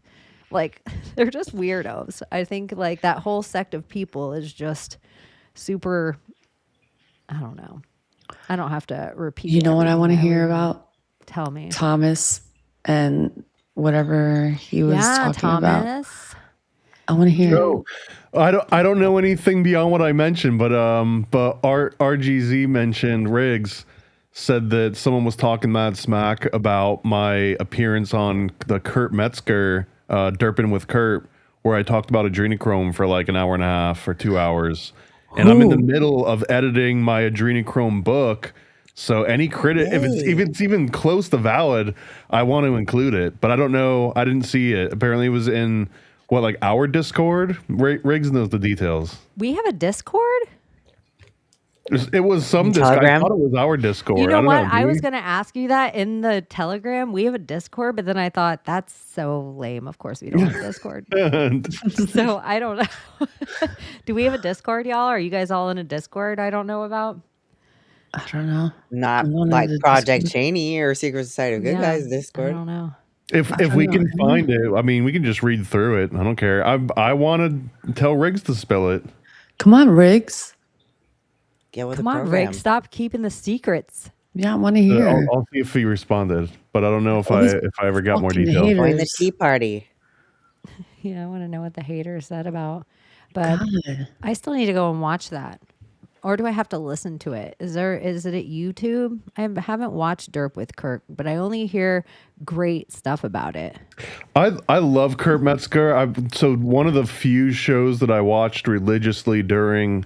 Like, they're just weirdos. I think, like, that whole sect of people is just super, I don't know. I don't have to repeat. You know what I want to hear about? Tell me. Thomas and whatever he was talking about. Thomas. I want to hear. No, I don't know anything beyond what I mentioned, but RGZ mentioned Riggs said that someone was talking mad smack about my appearance on the Kurt Metzger Derping with Kurt, where I talked about adrenochrome for like an hour and a half or 2 hours, and I'm in the middle of editing my adrenochrome book. So any credit, if it's even close to valid, I want to include it. But I don't know. I didn't see it. Apparently, it was in our Discord. Riggs knows the details. We have a Discord? It was some Discord. I thought it was our Discord. You know what? I was going going to ask you that in the Telegram. We have a Discord, but then I thought that's so lame. Of course, we don't have a Discord. So I don't know. Do we have a Discord, y'all? Are you guys all in a Discord I don't know about? I don't know. Not like Project Chaney or Secret Society of Good Guys Discord. I don't know. If we can find it, I mean, we can just read through it. I don't care. I want to tell Riggs to spill it. Come on, Riggs. Get with Come the on, program. Rick, stop keeping the secrets. Yeah, I want to hear. I'll see if he responded, but I don't know if All I these ever got more fucking details. haters. Join the tea party. Yeah, I want to know what the haters said about. But God. I still need to go and watch that. Or do I have to listen to it? Is it at YouTube? I haven't watched Derp with Kirk, but I only hear great stuff about it. I love Kurt Metzger. So one of the few shows that I watched religiously during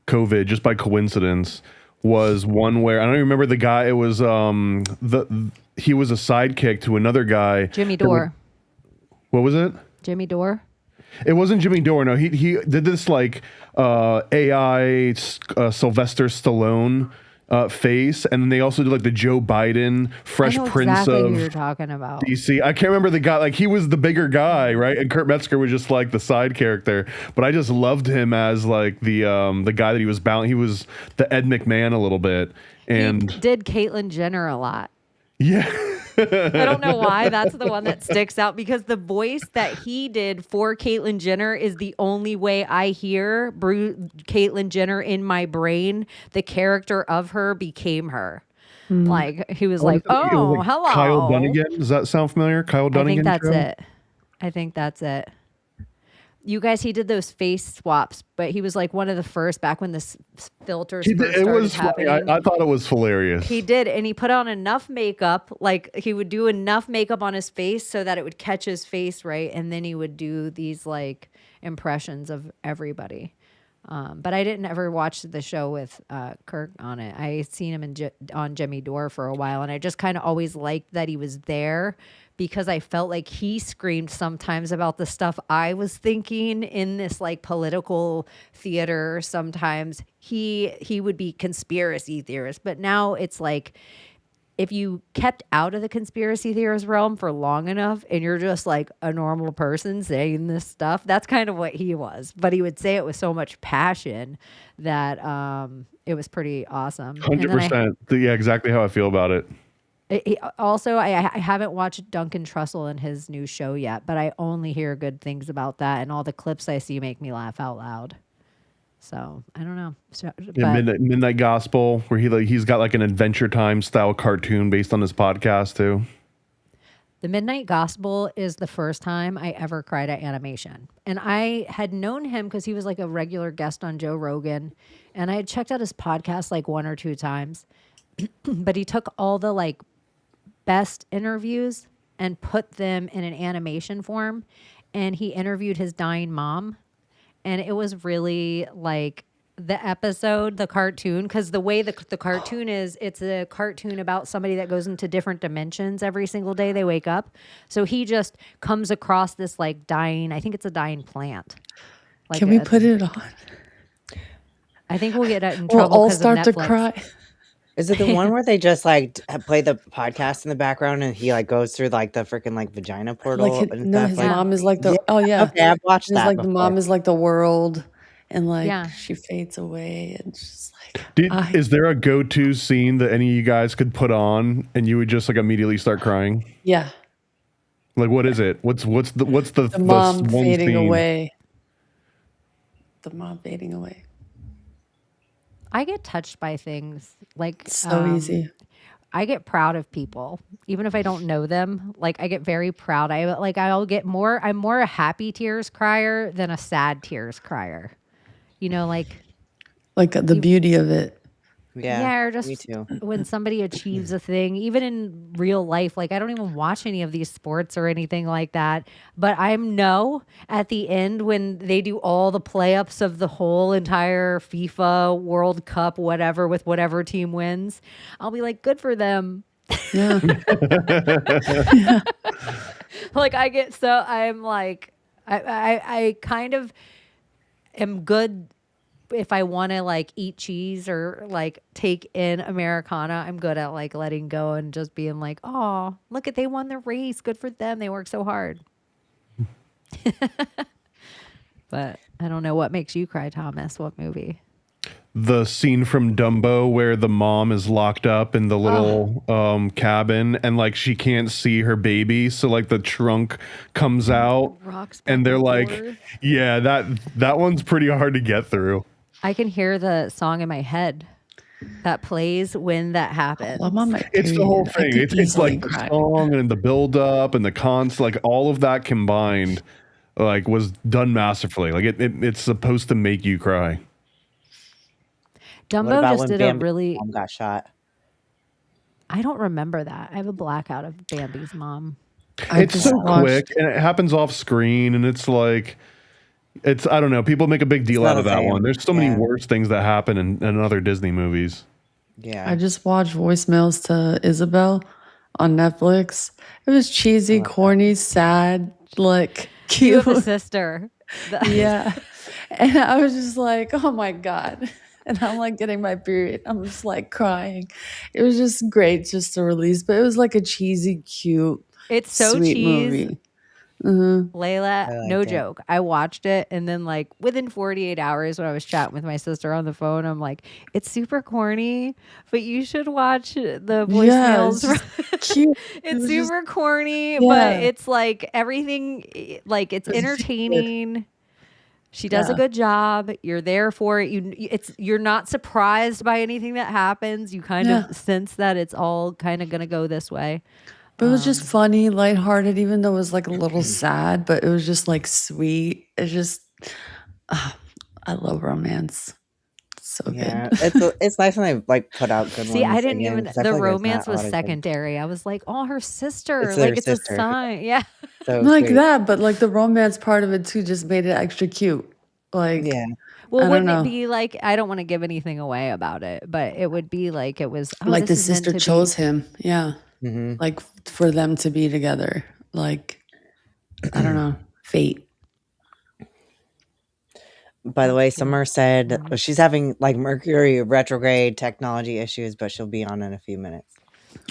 COVID, just by coincidence, was one where I don't even remember the guy. It was he was a sidekick to another guy. Jimmy Dore. What was it? Jimmy Dore. It wasn't Jimmy Dore. No, he did this like AI Sylvester Stallone face, and then they also did like the Joe Biden Fresh I know Prince exactly of who you're talking about. DC. I can't remember the guy. Like he was the bigger guy, right? And Kurt Metzger was just like the side character. But I just loved him as like the guy that he was bound. He was the Ed McMahon a little bit, and He did Caitlyn Jenner a lot. yeah. I don't know why. That's the one that sticks out because the voice that he did for Caitlyn Jenner is the only way I hear Caitlyn Jenner in my brain. The character of her became her. Like he was like, "Oh, hello, Kyle Dunnigan." Does that sound familiar? Kyle Dunnigan. I think that's it. You guys, he did those face swaps, but he was like one of the first back when this filters first It started was happening. funny. I thought it was hilarious. He did, and he put on enough makeup, like he would do enough makeup on his face so that it would catch his face right, and then he would do these like impressions of everybody. But I didn't ever watch the show with Kirk on it. I seen him on Jimmy Dore for a while, and I just kind of always liked that he was there because I felt like he screamed sometimes about the stuff I was thinking in this like political theater. Sometimes he would be conspiracy theorist, but now it's like if you kept out of the conspiracy theorist realm for long enough and you're just like a normal person saying this stuff, that's kind of what he was. But he would say it with so much passion that it was pretty awesome. 100%. Yeah, exactly how I feel about it. Also, I haven't watched Duncan Trussell in his new show yet, but I only hear good things about that, and all the clips I see make me laugh out loud. So I don't know. Yeah, Midnight Gospel, where he's got like an Adventure Time style cartoon based on his podcast too. The Midnight Gospel is the first time I ever cried at animation. And I had known him because he was like a regular guest on Joe Rogan. And I had checked out his podcast like 1 or 2 times. But he took all the like best interviews and put them in an animation form. And he interviewed his dying mom. And it was really like the episode, the cartoon, because the way the cartoon is, it's a cartoon about somebody that goes into different dimensions every single day they wake up. So he just comes across this like dying, I think it's a dying plant. Like Can we put it on? I think we'll get in We'll trouble. all 'cause of start to Netflix. cry. Is it the one where they just like play the podcast in the background and he like goes through like the freaking like vagina portal? Like and no, stuff? his Like, mom is like the Okay, I've watched It's that. like the before. mom is like the world, and like Yeah. she fades away, and just like Is there a go-to scene that any of you guys could put on and you would just like immediately start crying? yeah, Like what is it? What's the the mom one fading scene? away. The mom fading away. I get touched by things like So easy. I get proud of people, even if I don't know them. Like I get very proud. I'm more a happy tears crier than a sad tears crier. You know, like The beauty of it. Yeah, or just me too. when somebody achieves a thing, even in real life. Like I don't even watch any of these sports or anything like that. But I know at the end when they do all the play-ups of the whole entire FIFA World Cup, whatever, with whatever team wins, I'll be like, good for them. Yeah. Like I'm like, I kind of am good if I want to like eat cheese or like take in Americana. I'm good at like letting go and just being like, oh, look they won the race. Good for them. They worked so hard. But I don't know what makes you cry, Thomas. What movie? the scene from Dumbo where the mom is locked up in the little cabin and like she can't see her baby, so like the trunk comes out Rocks back and they're and like, forth. yeah, that one's pretty hard to get through. I can hear the song in my head that plays when that happens. Well, I'm on my It's the whole period. I thing. could It's easily like the cry. song and the build up and the cons, like all of that combined, like was done masterfully. Like it's supposed to make you cry. What Dumbo about just when did a Bambi's really. mom got shot? I don't remember that. I have a blackout of Bambi's mom. It's so quick and it happens off screen and it's like I don't know, people make a big deal not out of the that same. one. There's so many Yeah. worse things that happen in other Disney movies. Yeah. I just watched Voicemails to Isabel on Netflix. It was cheesy, corny, sad, like You cute. have a sister. Yeah. And I was just like, oh my God. And I'm like getting my period. I'm just like crying. It was just great just to release, but it was like a cheesy, cute, It's so sweet cheese. movie. Mhm. Layla, I no liked it. joke. I watched it and then like within 48 hours when I was chatting with my sister on the phone, I'm like, it's super corny, but you should watch the Yeah, voicemails. it's just cute. It's was just- super corny, Yeah. but it's like everything, like it's It's good. entertaining. She does a Yeah. good job. You're there for it. You're not surprised by anything that happens. You kind Yeah. of sense that it's all kind of gonna go this way. But it was just funny, lighthearted, even though it was like a little sad, but it was just like sweet. It's just, I love romance. It's so Yeah, good. it's nice when they like put out good ones. See, I didn't again, even. 'cause I The feel like there's romance not a was lot of good- secondary. I was like, oh, her sister. It's Like their it's sister. a sign. Yeah. So it's Like great. that, but like the romance part of it too just made it extra cute. Like, Yeah, Well, I don't wouldn't know. it be like? I don't want to give anything away about it, but it would be like it was. Oh, like the this is meant sister to be- chose him. Yeah. hmm Like for them to be together. Like, I don't know, fate. By the way, Summer said Mm-hmm. she's having like Mercury retrograde technology issues, but she'll be on in a few minutes.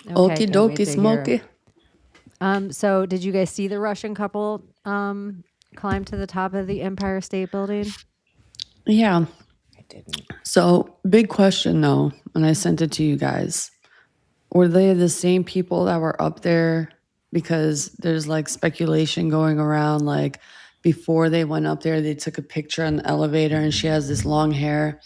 Okay, Okie can't wait dokie, to hear. smoky. So did you guys see the Russian couple climb to the top of the Empire State Building? Yeah. I didn't. So, big question though, and I sent it to you guys. Were they the same people that were up there? Because there's like speculation going around, like before they went up there, they took a picture on the elevator and she has this long hair.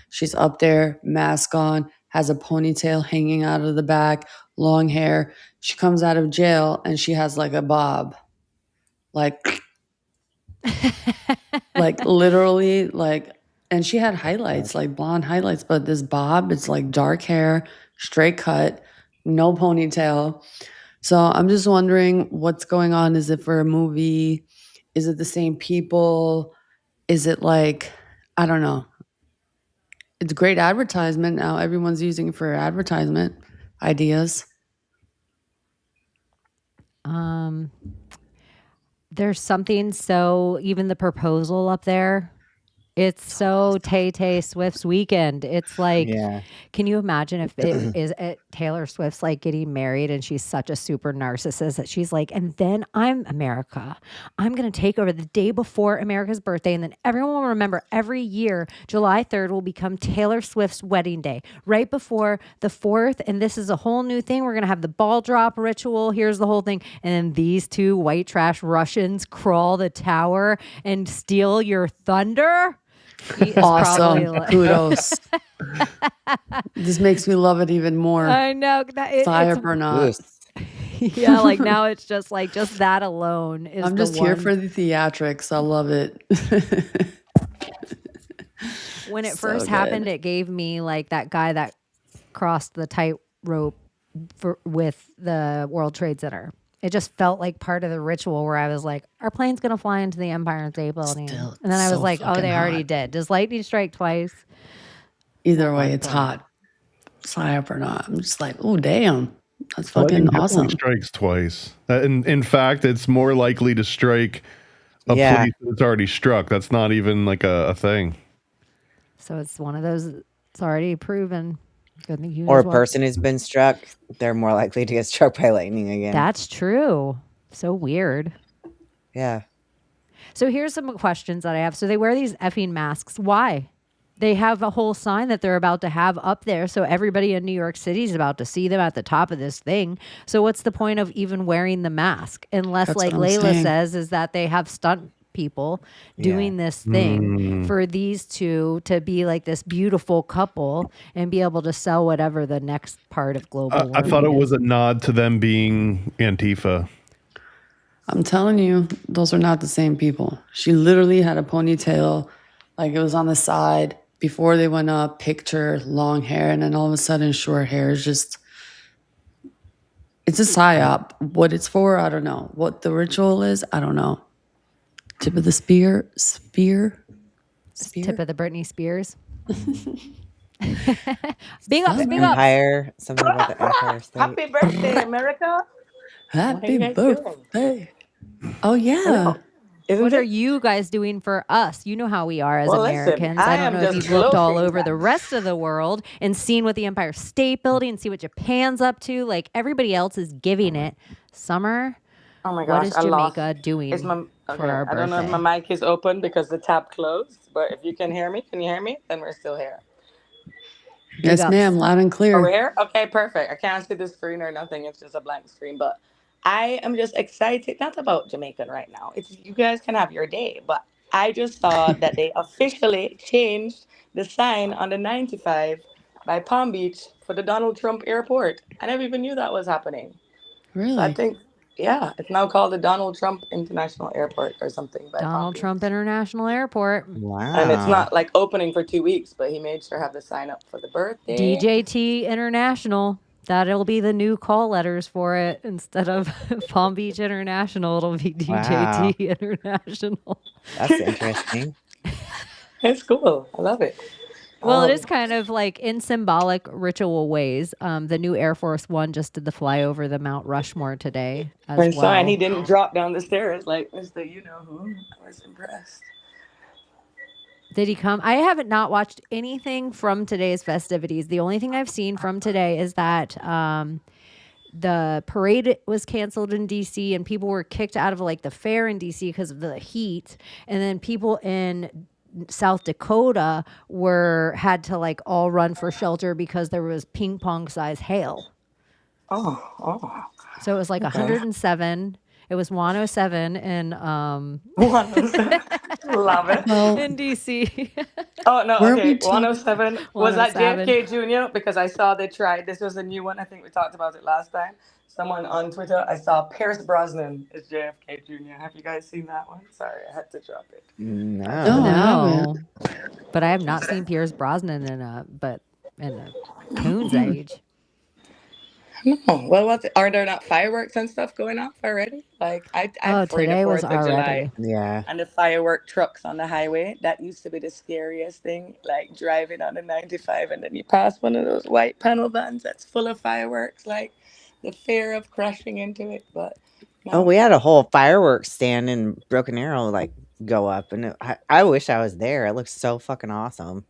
She's up there, mask on, has a ponytail hanging out of the back, long hair. She comes out of jail and she has like a bob. Like, like literally, like, and she had highlights, like blonde highlights, but this bob, it's like dark hair, straight cut, no ponytail. So I'm just wondering what's going on. Is it for a movie? Is it the same people? Is it like, I don't know. It's great advertisement now. Everyone's using it for advertisement ideas. There's something so even the proposal up there, it's so Tay Swift's weekend. It's like, Yeah. can you imagine if it is Taylor Swift's like getting married and she's such a super narcissist that she's like, and then I'm America. I'm going to take over the day before America's birthday. And then everyone will remember every year, July 3rd will become Taylor Swift's wedding day right before the 4th. And this is a whole new thing. We're going to have the ball drop ritual. Here's the whole thing. And then these two white trash Russians crawl the tower and steal your thunder. He is probably Awesome. like- Kudos. This makes me love it even more. I know that Fire or not. Oof. yeah, like now it's just like just that alone is. I'm the just here one- for the theatrics. I love it. when it so first good. happened. It gave me like that guy that crossed the tightrope with the World Trade Center. It just felt like part of the ritual where I was like, our plane's gonna fly into the Empire State Building, Still and then I was so like, oh, fucking they already hot. did. Does lightning strike twice? Either way, it's hot. Psyop or not. I'm just like, oh, damn. That's Lightning fucking definitely awesome. strikes twice. In fact, it's more likely to strike a Yeah. place that's already struck. That's not even like a thing. So it's one of those. It's already proven. Good thing you Or as a well. person who's been struck, they're more likely to get struck by lightning again. That's true. So weird. Yeah. So here's some questions that I have. So they wear these effing masks. Why? They have a whole sign that they're about to have up there. So everybody in New York City is about to see them at the top of this thing. So what's the point of even wearing the mask? Unless, That's like what I'm Layla saying. says, is that they have stunt people doing this thing for these two to be like this beautiful couple and be able to sell whatever the next part of global I thought warming it was is. a nod to them being Antifa. I'm telling you, those are not the same people. She literally had a ponytail, like it was on the side before they went up, picture, long hair, and then all of a sudden short hair is just, it's a psyop. What it's for, I don't know. What the ritual is, I don't know. Tip of the spear? Tip of the Britney Spears. Big ups, big ups. Empire, something about the Empire State. Happy birthday, America. Happy you guys doing? birthday. Oh, yeah. Isn't What it? are you guys doing for us? You know how we are as Well, listen, Americans. I I don't am know if just you've looked all gloating over the that- rest of the world and seen what the Empire State Building and see what Japan's up to. Like everybody else is giving it. Summer, Oh my what gosh, is I lost. Jamaica doing Is my for okay? our I don't know if birthday? my mic is open because the tab closed. But if you can hear me, can you hear me? Then we're still here. Yes, ups. ma'am. Loud and Are we clear. here? Okay, perfect. I can't see the screen or nothing. It's just a blank screen. But I am just excited, not about Jamaican right now. It's you guys can have your day, but I just saw that they officially changed the sign on the 95 by Palm Beach for the Donald Trump airport. I never even knew that was happening. So I Really? think, yeah, it's now called the Donald Trump International Airport or something by Palm Donald Beach. Trump International Airport. Wow. And it's not like opening for 2 weeks, but he made sure to have the sign up for the birthday. DJT International. That'll be the new call letters for it. Instead of Palm Beach International, it'll be DJT International. That's interesting. It's cool. I love it. Well, it is kind of like in symbolic ritual ways. The new Air Force One just did the flyover the Mount Rushmore today as And well. so, and he didn't drop down the stairs like Mr. You Know Who. I was impressed. Did he come? I haven't not watched anything from today's festivities. The only thing I've seen from today is that the parade was canceled in DC and people were kicked out of like the fair in DC because of the heat. And then people in South Dakota had to like all run for shelter because there was ping pong size hail. Oh. So it was like 107. It was 107 in Love it. Well, in DC. Oh, no, Where are okay. we talking- 107. Was that 107. JFK Jr.? Because I saw they tried. This was a new one. I think we talked about it last time. Someone on Twitter, I saw Pierce Brosnan is JFK Jr. Have you guys seen that one? Sorry, I had to drop it. No. No. I No, but I have not seen Pierce Brosnan in a coon's age. No. Well, are there not fireworks and stuff going off already? Like, I'm afraid Today of was 4th of already. July. Yeah. And the firework trucks on the highway, that used to be the scariest thing, like driving on the 95 and then you pass one of those white panel vans that's full of fireworks, like the fear of crashing into it. But Oh, we had a whole fireworks stand in Broken Arrow like go up, and I wish I was there. It looks so fucking awesome.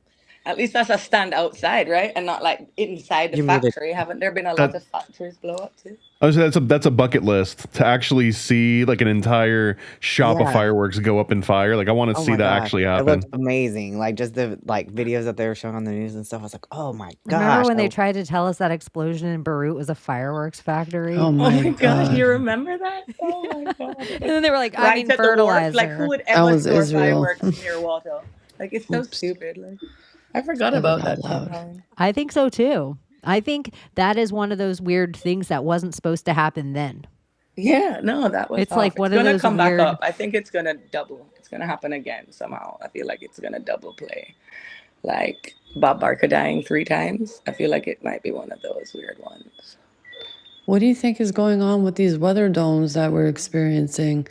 at least that's a stand outside, right? And not like inside the You mean the- factory. Haven't there been a lot of factories blow up too? I was that's a bucket list to actually see like an entire shop of Yeah. fireworks go up in fire. Like I want to Oh see my that gosh, actually It happen. looked amazing. Like just the videos that they were showing on the news and stuff. I was like, oh my gosh. Remember when I- they tried to tell us that explosion in Beirut was a fireworks factory? Oh Oh my my gosh, god. you remember that? Oh my god. And then they were like, I Right mean at the wharf. fertilizer. Like who would That ever was store Israel. fireworks near water? Like it's so Oops. stupid. Like I forgot Never about got that. loud. Somehow. I think so too. I think that is one of those weird things that wasn't supposed to happen then. Yeah, no, that was. It's like off. one It's of gonna those come weird- back up. I think it's gonna double. It's gonna happen again somehow. I feel like it's gonna double play. Like Bob Barker dying 3 times. I feel like it might be one of those weird ones. What do you think is going on with these weather domes that we're experiencing?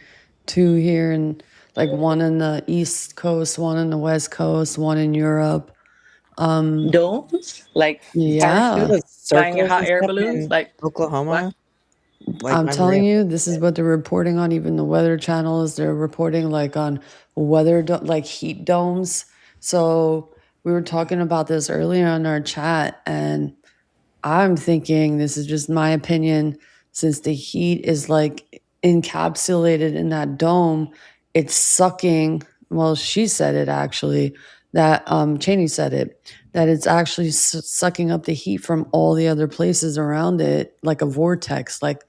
2 here and like one in the East Coast, one in the West Coast, one in Europe. Domes, like Yeah. parachutes, flying Circles hot and air stuff balloons, in like Oklahoma. Like, I'm I'm telling real- you, this is what they're reporting on. Even the weather channels, they're reporting like on like heat domes. So we were talking about this earlier in our chat, and I'm thinking this is just my opinion. Since the heat is like encapsulated in that dome, it's sucking. Well, she said it actually, that Chaney said it, that it's actually sucking up the heat from all the other places around it, like a vortex, like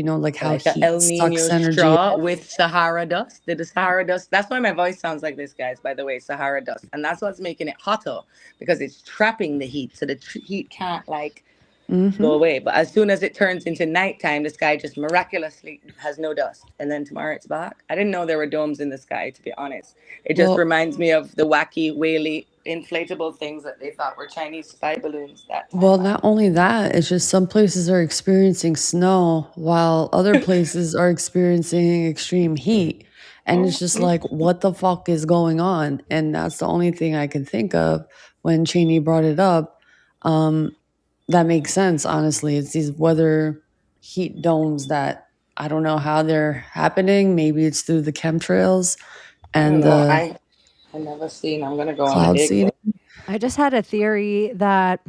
like how Like a heat El Nino sucks energy. straw with Sahara dust. Did the Sahara dust? That's why my voice sounds like this, guys. By the way, Sahara dust, and that's what's making it hotter because it's trapping the heat, so the heat can't like go away. But as soon as it turns into nighttime, the sky just miraculously has no dust, and then tomorrow it's back. I didn't know there were domes in the sky, to be honest. It just Well, reminds me of the wacky, whaley, inflatable things that they thought were Chinese spy balloons that time. well, not only that, it's just some places are experiencing snow while other places are experiencing extreme heat. And it's just like, what the fuck is going on? And that's the only thing I can think of when Chaney brought it up. That makes sense, honestly. It's these weather heat domes that I don't know how they're happening. Maybe it's through the chemtrails I don't and know. the I never seen. I'm gonna go on a cloud dig. seeding. I just had a theory that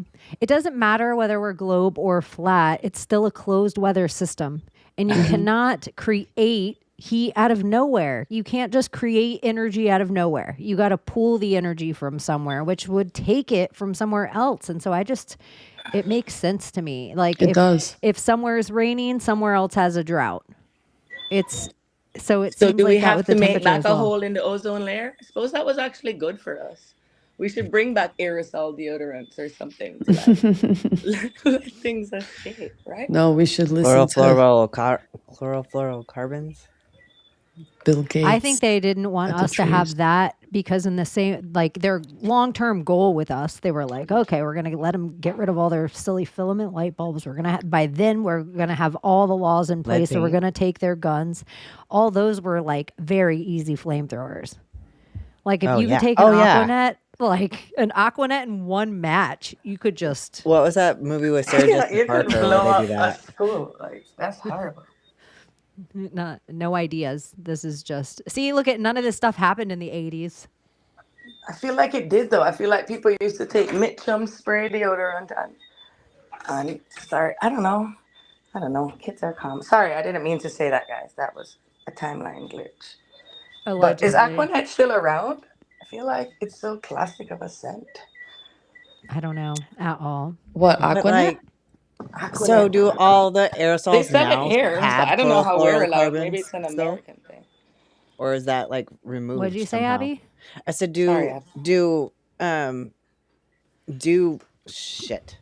it doesn't matter whether we're globe or flat, it's still a closed weather system. And you cannot create heat out of nowhere. You can't just create energy out of nowhere. You got to pull the energy from somewhere, which would take it from somewhere else. And so it makes sense to me. Like It does. if somewhere is raining, somewhere else has a drought. It So seems do we like that have with to the make temperature back as a well. hole in the ozone layer? I suppose that was actually good for us. We should bring back aerosol deodorants or something to let things escape, right? No, we should listen to Chlorofluorocarbons. Bill Gates. I think they didn't want at the us to have trees. that because in the same, like their long-term goal with us, they were like, okay, we're going to let them get rid of all their silly filament light bulbs. We're going to by then we're going to have all the laws in place. So we're paint. going to take their guns. All those were like very easy flamethrowers. Like if Oh, you yeah. could take an Oh, yeah. Aquanet, like an Aquanet in one match, you could just What was that movie with Sarah Yeah, Jessica you could Parker blow where they up do a that? school. Like that's horrible. no ideas. This is just see, look at none of this stuff happened in the 80s. I feel like it did though. I feel like people used to take Mitchum spray deodorant and sorry, I don't know. Kids are calm. Sorry, I didn't mean to say that, guys. That was a timeline glitch. But is Allegedly. Aquanet still around? I feel like it's so classic of a scent. I don't know at all. What, But Aquanet? so Aquanet. do all the They aerosols sell it now here, but have I don't know how we're allowed. Maybe chlorofluorocarbons it's an still, American thing. or is that like removed? What'd you say, somehow? Abbie? I said Sorry, Abby. do shit.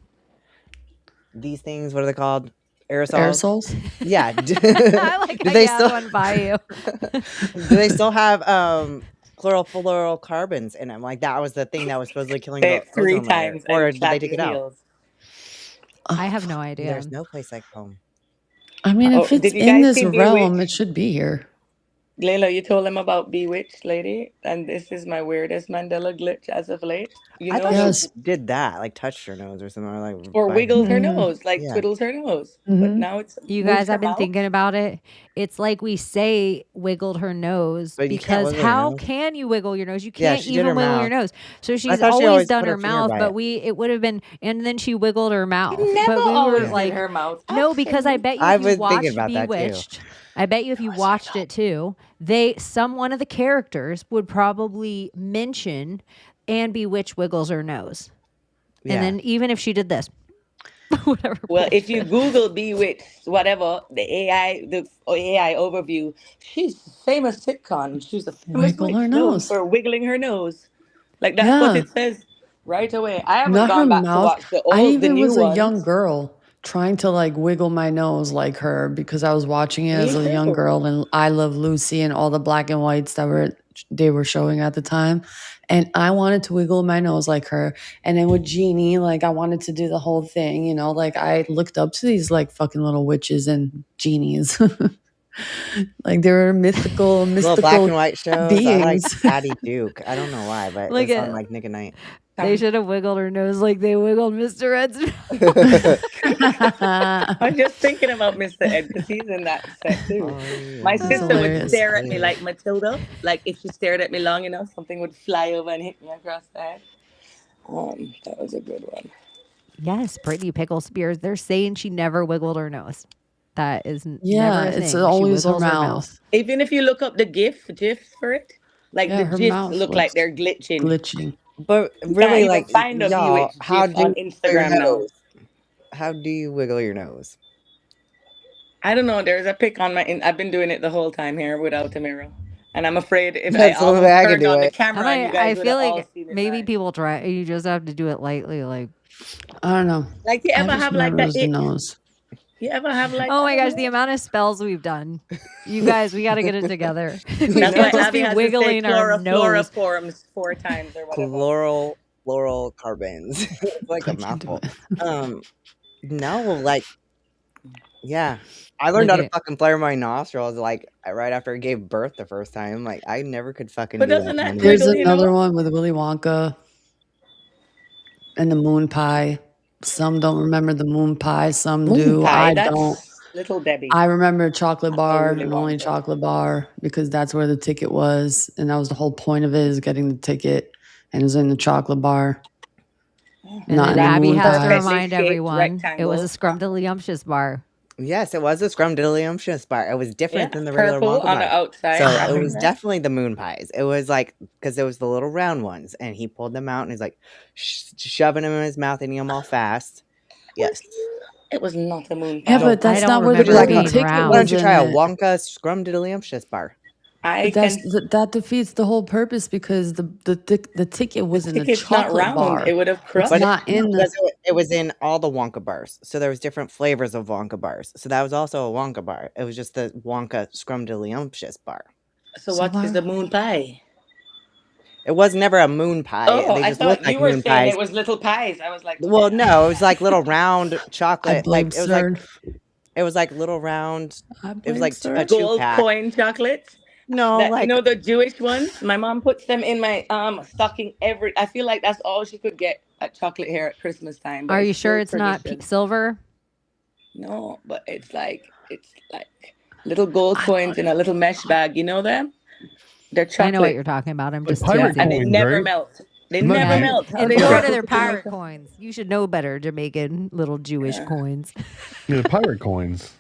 These things, what are they called? Aerosols? Yeah. I like Do how they you had still one by you. do they still have chlorofluorocarbons in them? Like that was the thing that was supposedly killing Say the it 3 ozone layer, times or and did clap they take your it out? heels. I have no idea. There's no place like home. I mean, if it's Did you in guys this see realm, Bewitched? it should be here. Layla, you told them about Bewitched, lady, and this is my weirdest Mandela glitch as of late. You I know, thought Yes. she did that, like touched her nose or something, or like or by wiggled her Mhm. nose, like Yeah. twiddles her nose. But Mhm. now it's You moves guys, her I've been mouth. thinking about it. It's like we say wiggled her nose But you can't because wiggle your how nose. can you wiggle your nose? You Yeah, can't she did even her wiggle your mouth. nose. So she's thought she always always done put her her finger mouth, by but it. it would have been, and then she wiggled her mouth. Never But we were always did like, her mouth. no, because I bet you I if you was thinking watched about that too. Bewitched, I bet you if you was her watched it too, one of the characters would probably mention and Bewitched wiggles her nose. Yeah. And then even if she did this, whatever. Well, if you bullshit. Google Bewitched, whatever the AI overview, she's a famous sitcom. She's a famous Wiggle her witch known nose. for wiggling her nose. Like that's what Yeah. it says right away. I haven't Not her gone back to mouth. watch the I even new was a young ones. girl trying to like wiggle my nose like her because I was watching it Me as a young too. girl and I Love Lucy and all the black and whites that they were showing at the time. And I wanted to wiggle my nose like her. And then with Jeannie, like I wanted to do the whole thing, like I looked up to these like fucking little witches and genies. Like they were Little black and white shows. I like beings. Patty Duke. I don't know why, but Look it's at- on like Nick at Night. They should have wiggled her nose like they wiggled Mr. Ed's. I'm just thinking about Mr. Ed because he's in that set too. My That's sister would hilarious. stare at me like Matilda. Like if she stared at me long enough, something would fly over and hit me across the head. That was a good one. Yes, Britney Pickle Spears. They're saying she never wiggled her nose. That is Yeah, never a it's thing. She always her wiggles mouth. Even if you look up the GIFs for it, Like Yeah, the her GIFs mouth look like was they're glitching. glitching. But You can't really, even like, find a y'all, bewitched how GIF do you on wiggle your Instagram now. nose? How do you wiggle your nose? I don't know. There's a pic on I've been doing it the whole time here without a mirror. And I'm afraid if I That's the only way almost I can turned do on the it. camera and you guys I would feel have all like seen it maybe live. people try. You just have to do it lightly, like. I don't know. Like, you I ever just have like remember it a was the itch? nose. You ever have like Oh I my don't gosh, the know. amount of spells we've done. You guys, we got to get it together. we That's can't why just Abbie be has to say wiggling our nose. chloroforms 4 times or whatever. Fluorocarbons. It's like a I can't do mouthful. it. No, like, yeah. I learned Look how to at fucking flare my nostrils like right after I gave birth the first time. Like, I never could fucking But do that doesn't that anymore. There's wiggle, you another know? one with Willy Wonka and the moon pie. Some don't remember the moon pie, some Moon do. pie, I don't. that's Little Debbie. I remember chocolate Not no bar Willy and only Wonka. chocolate bar because that's where the ticket was. And that was the whole point of it, is getting the ticket. And it was in the chocolate bar, And not then in the Abbie moon has to pie. Perfectly remind shaped everyone it was a rectangles. scrumdiddlyumptious bar. Yes, it was a scrumdiddlyumptious bar. It was Yeah, different than the regular purple Wonka on the bar. outside, So it wrapping was red. definitely the moon pies. It was like, because it was the little round ones, and he pulled them out and he's like shoving them in his mouth, eating them all fast. Yes. It was not a moon Yeah, pie. but I that's don't not where the Would you like remember golden being a, ticket why don't was you in try a it. Wonka scrumdiddlyumptious bar? I That's can. that defeats the whole purpose because the ticket was The in the ticket's not chocolate round. bar. It would have It's crushed. But not in the. it was in all the Wonka bars. So there was different flavors of Wonka bars. So that was also a Wonka bar. It was just the Wonka scrumdiddlyumptious bar. So So what is why? the moon pie? It was never a moon pie. Oh, They I just looked thought like you were moon saying pies. it was little pies. I was like, Well, what? no, it was like little round I chocolate. blame Like it was like CERN. little round. I It was blame like a CERN. Gold 2-pack. coin chocolates. No, That, you like know, the Jewish ones. My mom puts them in my stocking I feel like that's all she could get at chocolate here at Christmas time. But Are it's you sure still it's not tradition. silver? No, but it's like little gold coins in a little mesh bag. You know them? They're I know what chocolate. you're talking about. I'm Like just pirate teasing. And they coins, never right? melt. They Not never Yeah. melt. How In they Florida, melt they're in pirate Jamaica? coins. You should know better, Jamaican little Jewish coins. Yeah, pirate coins.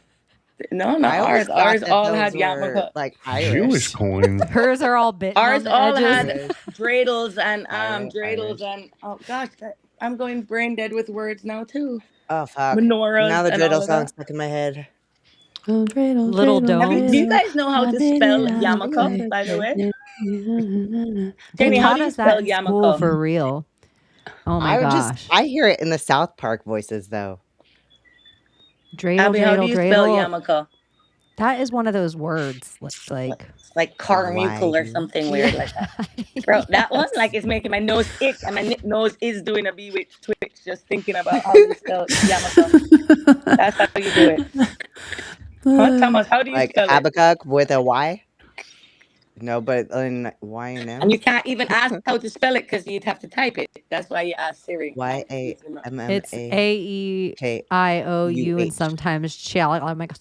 No, not I always ours. thought Ours that all those had were yarmulke. like Jewish Irish. coins. Hers are all bitten Ours on the all edges. had dreidels and Irish. and oh gosh, I'm going brain dead with words now too. Oh fuck! Menorahs Now the and all dreidel of song's that. stuck in my head. Oh, dreidel, Little dreidel, Do you domes. guys know how I to did spell it out of yarmulke, sight. by the way? They Chaney, how taught do you us that spell in school yarmulke? for real. Oh my gosh. I hear it in the South Park voices though. Dreidel, Abbie, how do dreidel, you spell dreidel. yarmulke? That is one of those words. Like Like carmucle or Why? something weird like that. Bro, that one like is making my nose itch and my nose is doing a bewitched twitch just thinking about how you spell yarmulke. That's how you do it. Huh, Thomas, how do you Like spell it? Habakkuk with a Y? No, but in Y and And you M. can't even ask how to spell it because you'd have to type it. That's why you ask Siri. it's YAMMAKUH. AEIOU and sometimes challenges.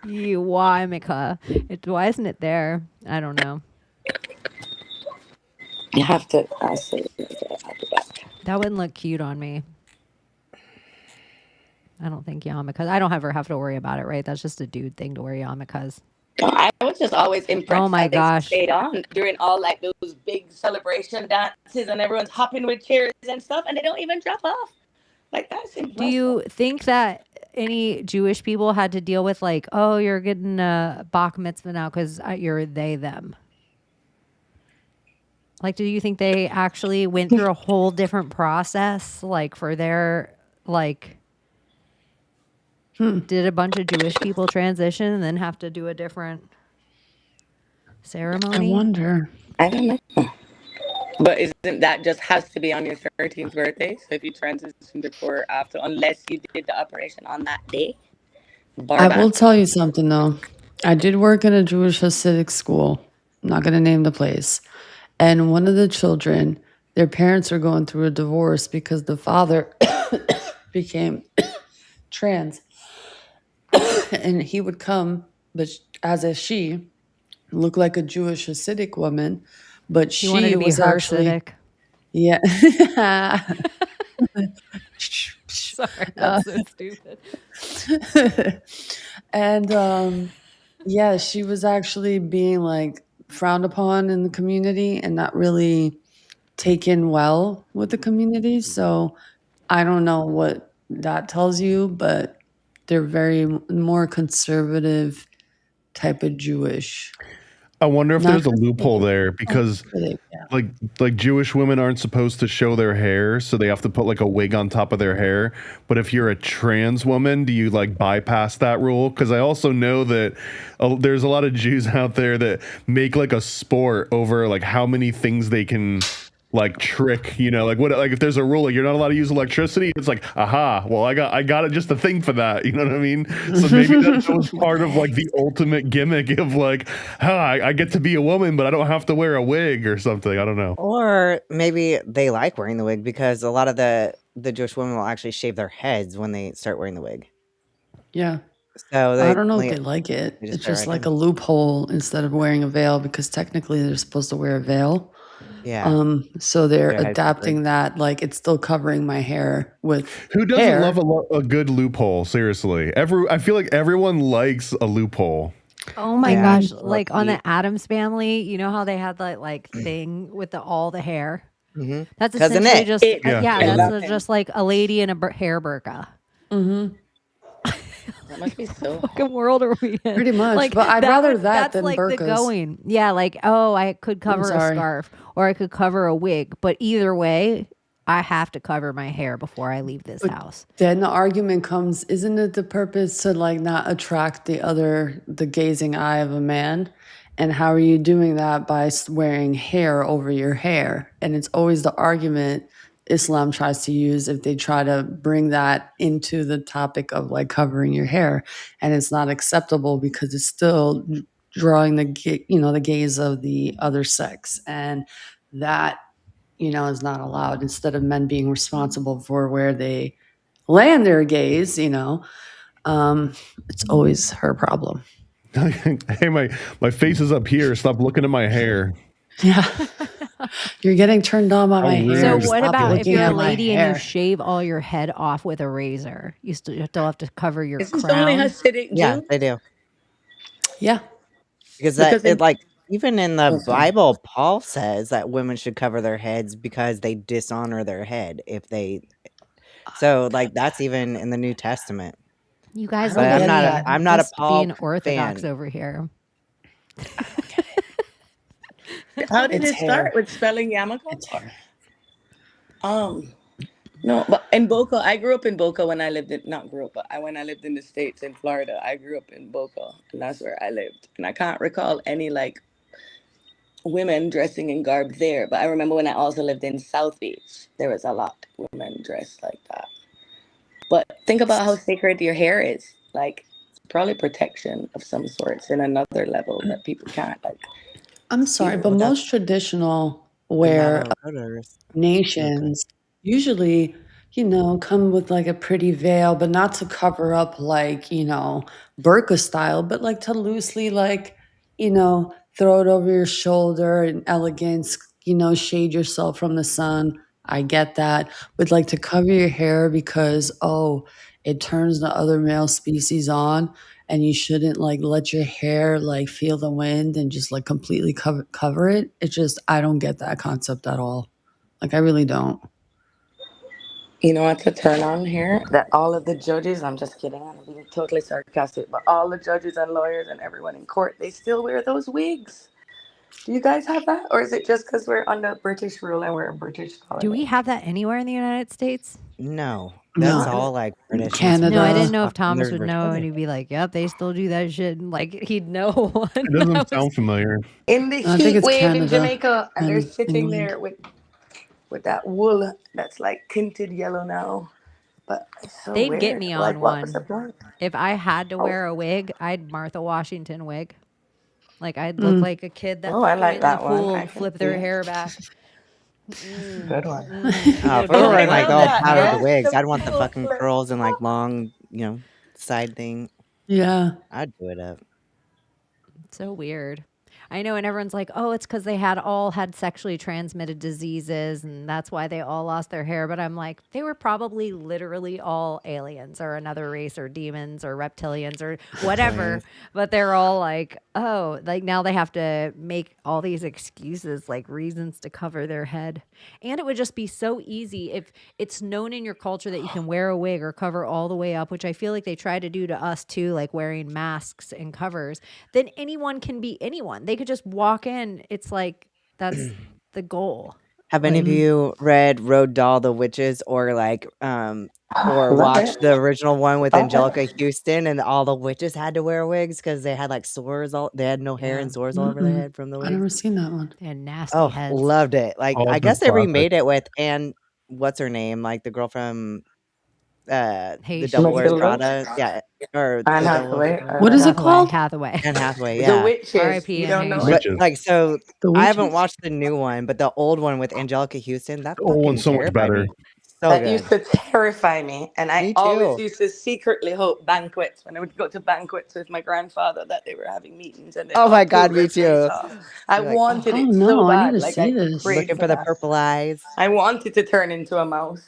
You why Mika? Why isn't it there? I don't know. You have to ask Siri. That wouldn't look cute on me. I don't think yarmulkes. I don't ever have to worry about it, right? That's just a dude thing to wear yarmulkes. I was just always impressed. Oh my that they gosh. stayed on during all like those big celebration dances and everyone's hopping with chairs and stuff, and they don't even drop off. Like that's impressive. Do you think that any Jewish people had to deal with like, oh, you're getting a Bach mitzvah now because you're they them? Like, do you think they actually went through a whole different process, like for their like? Did a bunch of Jewish people transition and then have to do a different ceremony? I wonder. I don't know. But isn't that just has to be on your 13th birthday? So if you transition before or after, unless you did the operation on that day. I will tell you something though. I did work in a Jewish Hasidic school. I'm not going to name the place. And one of the children, their parents are going through a divorce because the father became trans. And he would come, but as a she, look like a Jewish Hasidic woman, but She wanted she to be was actually Hasidic. yeah. Sorry, that's so stupid. And yeah, she was actually being like frowned upon in the community and not really taken well with the community. So I don't know what that tells you, but they're very more conservative type of Jewish. I wonder if Not there's a loophole there because yeah. like Jewish women aren't supposed to show their hair, so they have to put like a wig on top of their hair. But if you're a trans woman, do you like bypass that rule? Because I also know that there's a lot of Jews out there that make like a sport over like how many things they can like trick, like what, like if there's a rule like you're not allowed to use electricity, it's like, aha, well I got it, just a thing for that, you know what I mean? So maybe that was part of like the ultimate gimmick of like, I get to be a woman but I don't have to wear a wig or something. I don't know. Or maybe they like wearing the wig because a lot of the Jewish women will actually shave their heads when they start wearing the wig. Yeah. So I don't know if they like it. they It's start just like writing. a loophole instead of wearing a veil because technically they're supposed to wear a veil. Yeah. So they're Their head's adapting covered. that like it's still covering my hair with Who doesn't hair. love a good loophole? Seriously, I feel like everyone likes a loophole. Oh my Yeah. gosh! Like on the Addams Family, you know how they had that like thing with all the hair. Mm-hmm. That's Cousin essentially Nick. just Yeah. I love that's him. just like a lady in a hair burqa. Mm-hmm. That must be so hot. Fucking world are we in? Pretty much, Like but I'd rather that that's than like the burqas. going. Yeah, like I could cover a sorry. scarf or I could cover a wig, but either way, I have to cover my hair before I leave this house. Then the argument comes, isn't it the purpose to like not attract the gazing eye of a man? And how are you doing that by wearing hair over your hair? And it's always the argument Islam tries to use if they try to bring that into the topic of like covering your hair, and it's not acceptable because it's still drawing the gaze of the other sex, and that is not allowed. Instead of men being responsible for where they land their gaze, it's always her problem. Hey, my face is up here. Stop looking at my hair. Yeah. You're getting turned on by my hair. So weird. what Stop about if looking you're a at my lady and hair. you shave all your head off with a razor? You still have to cover your Is this only crown. Hasidic Yeah, Jew? they do. Yeah. Because Because in even in the Okay. Bible, Paul says that women should cover their heads because they dishonor their head if they. So like that's even in the New Testament. You guys I But don't look get at that. I'm not a just Paul being orthodox fan. over here. How did It's it start hair. with spelling yarmulke? It's hair. No, but in Boca, I grew up in Boca when I lived in, not grew up, but when I lived in the States in Florida, I grew up in Boca, and that's where I lived. And I can't recall any like women dressing in garb there, but I remember when I also lived in South Beach, there was a lot of women dressed like that. But think about how sacred your hair is. Like, it's probably protection of some sorts in another level that people can't like. I'm sorry, but Well, that's most traditional the wear Navajo nations usually, come with like a pretty veil, but not to cover up like, burqa style, but like to loosely like, throw it over your shoulder in elegance, shade yourself from the sun. I get that. But like to cover your hair because, it turns the other male species on and you shouldn't like let your hair like feel the wind and just like completely cover it. It's just, I don't get that concept at all. Like I really don't. You know what's a turn on here? That all of the judges, I'm just kidding, I'm being totally sarcastic, but all the judges and lawyers and everyone in court, they still wear those wigs. Do you guys have that? Or is it just because we're under British rule and we're a British colony? Do we have that anywhere in the United States? No, that's No. all like British. Canada. No, I Uh, didn't know if There's Thomas would know, Virginia. and he'd be like, "Yep, they still do that shit." And like he'd know. It doesn't sound familiar. In the I think heat it's wave in Canada Jamaica, and they're and sitting England. there with that wool that's like tinted yellow now. But it's so They'd weird. get me Like, on what was the one. point? If I had to Oh, wear a wig, I'd Martha Washington wig. Like I'd look Mm. like a kid that oh, I threw like in the that one. pool I and can flip see their it. hair back. Good one. Oh, if You'd we be were Oh, wearing I like love all that. powdered Yes, wigs, the I'd want the pool fucking flip. curls and like long, side thing. Yeah. I'd do it up. So weird. I know, and everyone's like, oh, it's because they all had sexually transmitted diseases, and that's why they all lost their hair. But I'm like, they were probably literally all aliens or another race or demons or reptilians or whatever. But they're all like, oh, like now they have to make all these excuses, like reasons to cover their head. And it would just be so easy if it's known in your culture that you can wear a wig or cover all the way up, which I feel like they try to do to us too, like wearing masks and covers. Then anyone can be anyone. They could just walk in. It's like that's the goal. Have any of you read Roald Dahl, The Witches, or like or watched the original one with Angelica Houston, and all the witches had to wear wigs because they had like sores they had no hair and sores all over their head from the I wigs. never seen that one. They had nasty heads. Loved it. Like Oh, I it's guess a they classic. remade it with what's her name? Like the girl from the Hey, Devil Wears Matilda? Prada. Yeah. Or Anne the Devil Wears Hathaway. Prada. What is it called? Hathaway. Anne Hathaway, The yeah. Witches. R.I.P. You Anne don't know Hathaway. it? Witches. Like so The I haven't Witches? watched the new one, but the old one with Angelica Houston, that The old fucking one's so much terrified better. me. So That good. used to terrify me. And I Me always too. used to secretly hope banquets, when I would go to banquets with my grandfather, that they were having meetings and they Oh all my pulled God, their me face too. off. I You're like, wanted Oh it so no, I need bad. to Like see I this. prayed looking for for the that. purple eyes. I wanted to turn into a mouse.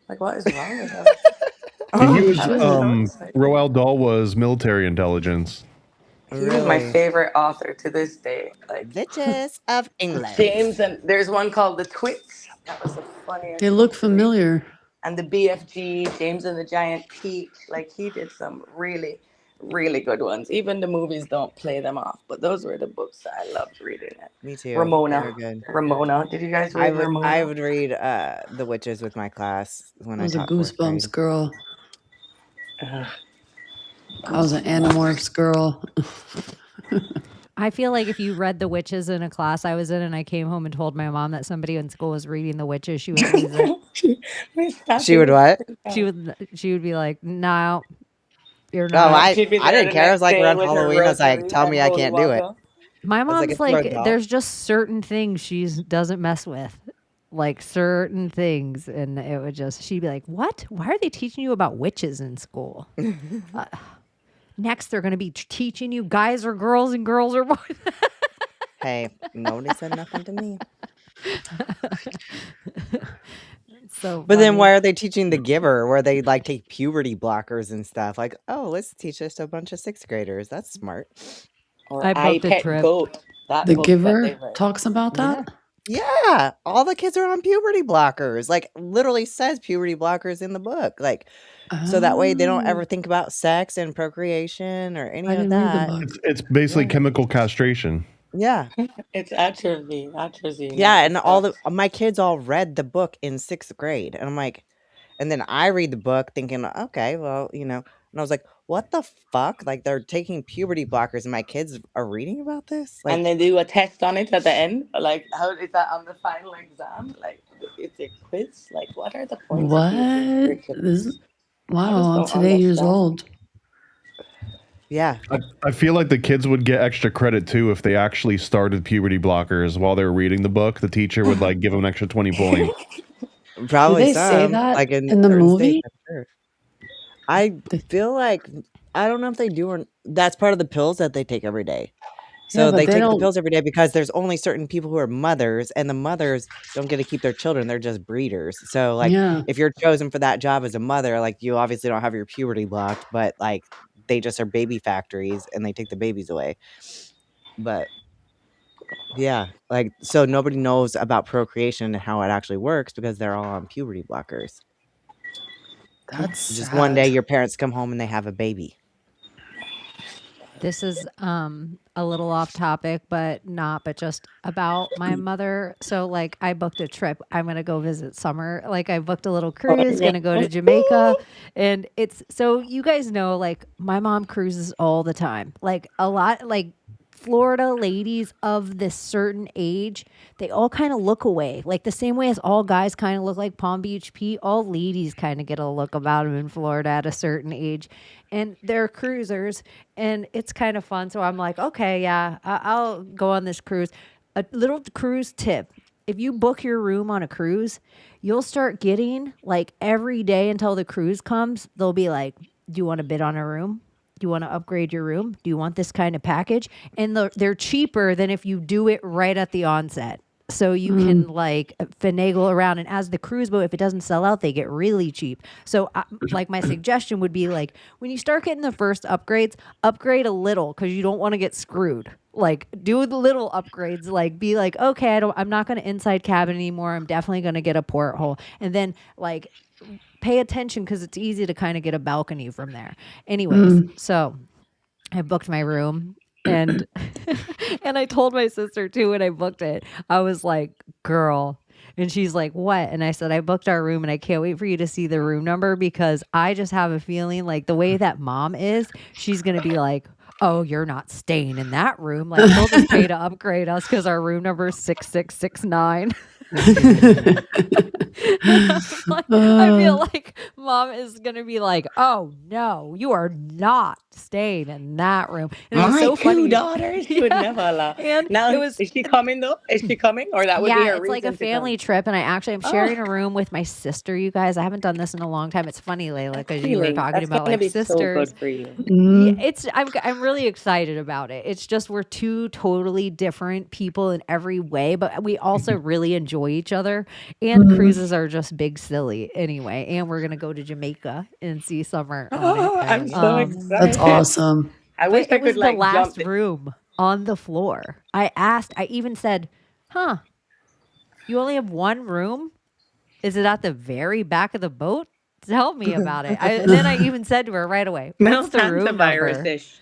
Like, what is wrong with her? He was That was so exciting. Roald Dahl was military intelligence. He was my Really? favorite author to this day. Like Witches of England. James, and there's one called The Twits. That was the funniest. They look book to read. familiar. And the BFG, James and the Giant Peach. Like he did some really, really good ones. Even the movies don't play them off, but those were the books that I loved reading. It. Me too. Ramona. They're good. Ramona. Did you guys I read would Ramona? read The Witches with my class when I I was a taught fourth grade. Goosebumps girl. Ugh. I was an Animorphs girl. I feel like if you read The Witches in a class I was in and I came home and told my mom that somebody in school was reading The Witches, she would lose it. She would what? She would be like, no, you're Oh, not. She'd be I there didn't the care. It was next like day around with her Halloween. I was like, rosary tell and me I holy can't do it. water. My was like, mom's it's like, Roald Dahl. there's just certain things she doesn't mess with. Like certain things. And it would just, she'd be like, what? Why are they teaching you about witches in school? Next, they're going to be teaching you guys or girls and girls or boys. Hey, nobody said nothing to me. So But then funny. why are they teaching The Giver, where they like take puberty blockers and stuff? Like, oh, let's teach this to a bunch of sixth graders. That's smart. Or I I booked a Pet trip. Goat. That The book that they Giver read. talks about Yeah. that. Yeah. All the kids are on puberty blockers. Like, literally says puberty blockers in the book. Like, so that way they don't ever think about sex and procreation or any I of didn't read the that. book. It's basically Yeah. chemical castration. Yeah. It's atrazine. Atrazine. Yeah. is And the all the stuff. my kids all read the book in sixth grade. And I'm like, and then I read the book thinking, okay, well, you know, and I was like, what the fuck? Like they're taking puberty blockers and my kids are reading about this? Like, And they do a test on it at the end. Like, how is that on the final exam? Like, it's a quiz. Like, what are the points of these What? restrictions? I Wow, just I'm don't today years understand. old. yeah. I feel like the kids would get extra credit too if they actually started puberty blockers while they were reading the book. The teacher would like give them an extra 20 points. Probably they say some. that Like in the certain movie? states, I'm sure. I They- feel like I don't know if they do or that's part of the pills that they take every day. Yeah, So but they they take the don't. pills every day because there's only certain people who are mothers, and the mothers don't get to keep their children. They're just breeders. So like Yeah. if you're chosen for that job as a mother, like you obviously don't have your puberty blocked, but like they just are baby factories and they take the babies away. But yeah, like so nobody knows about procreation and how it actually works because they're all on puberty blockers. That's Just one day sad. your parents come home and they have a baby. This is a little off topic, but just about my mother. So like I booked a trip. I'm gonna go visit Summer. Like I booked a little cruise, gonna go to Jamaica. And it's so you guys know, like my mom cruises all the time. Like a lot like Florida ladies of this certain age, they all kind of look away. Like the same way as all guys kind of look like Palm Beach Pete, all ladies kind of get a look about them in Florida at a certain age. And they're cruisers, and it's kind of fun. So I'm like, okay, yeah, I'll go on this cruise. A little cruise tip. If you book your room on a cruise, you'll start getting like every day until the cruise comes, they'll be like, do you want to bid on a room? Do you want to upgrade your room? Do you want this kind of package? And they're cheaper than if you do it right at the onset. So you can like finagle around, and as the cruise boat, if it doesn't sell out, they get really cheap. So like my suggestion would be like, when you start getting the first upgrades, upgrade a little because you don't want to get screwed. Like do the little upgrades, like be like, okay, I'm not going to inside cabin anymore. I'm definitely going to get a porthole. And then like pay attention because it's easy to kind of get a balcony from there. Anyways, so I booked my room. And and I told my sister too when I booked it, I was like, girl. And she's like, what? And I said, I booked our room and I can't wait for you to see the room number because I just have a feeling like the way that mom is, she's going to be like, oh, you're not staying in that room. Like she'll just pay to upgrade us because our room number is 6669. I feel like mom is gonna be like, "Oh no, you are not staying in that room." And it was so funny. Daughters would never allow. And Now, it was is she coming though? Is she coming, or that would be her it's like a reason to come? family trip, and I'm sharing a room with my sister. You guys, I haven't done this in a long time. It's funny, Layla, because you were Feeling. talking That's about gonna like be sisters. so good for you. Yeah, I'm really excited about it. It's just we're two totally different people in every way, but we also really enjoy each other. And cruises are just big silly anyway. And we're gonna go to Jamaica and see summer on it. I'm so excited. That's awesome. I wish But I it was could like the last jump. room on the floor. I even said, "Huh, you only have one room? Is it at the very back of the boat? Tell me about it." Then I even said to her right away, "What's the room number?" Virus-ish.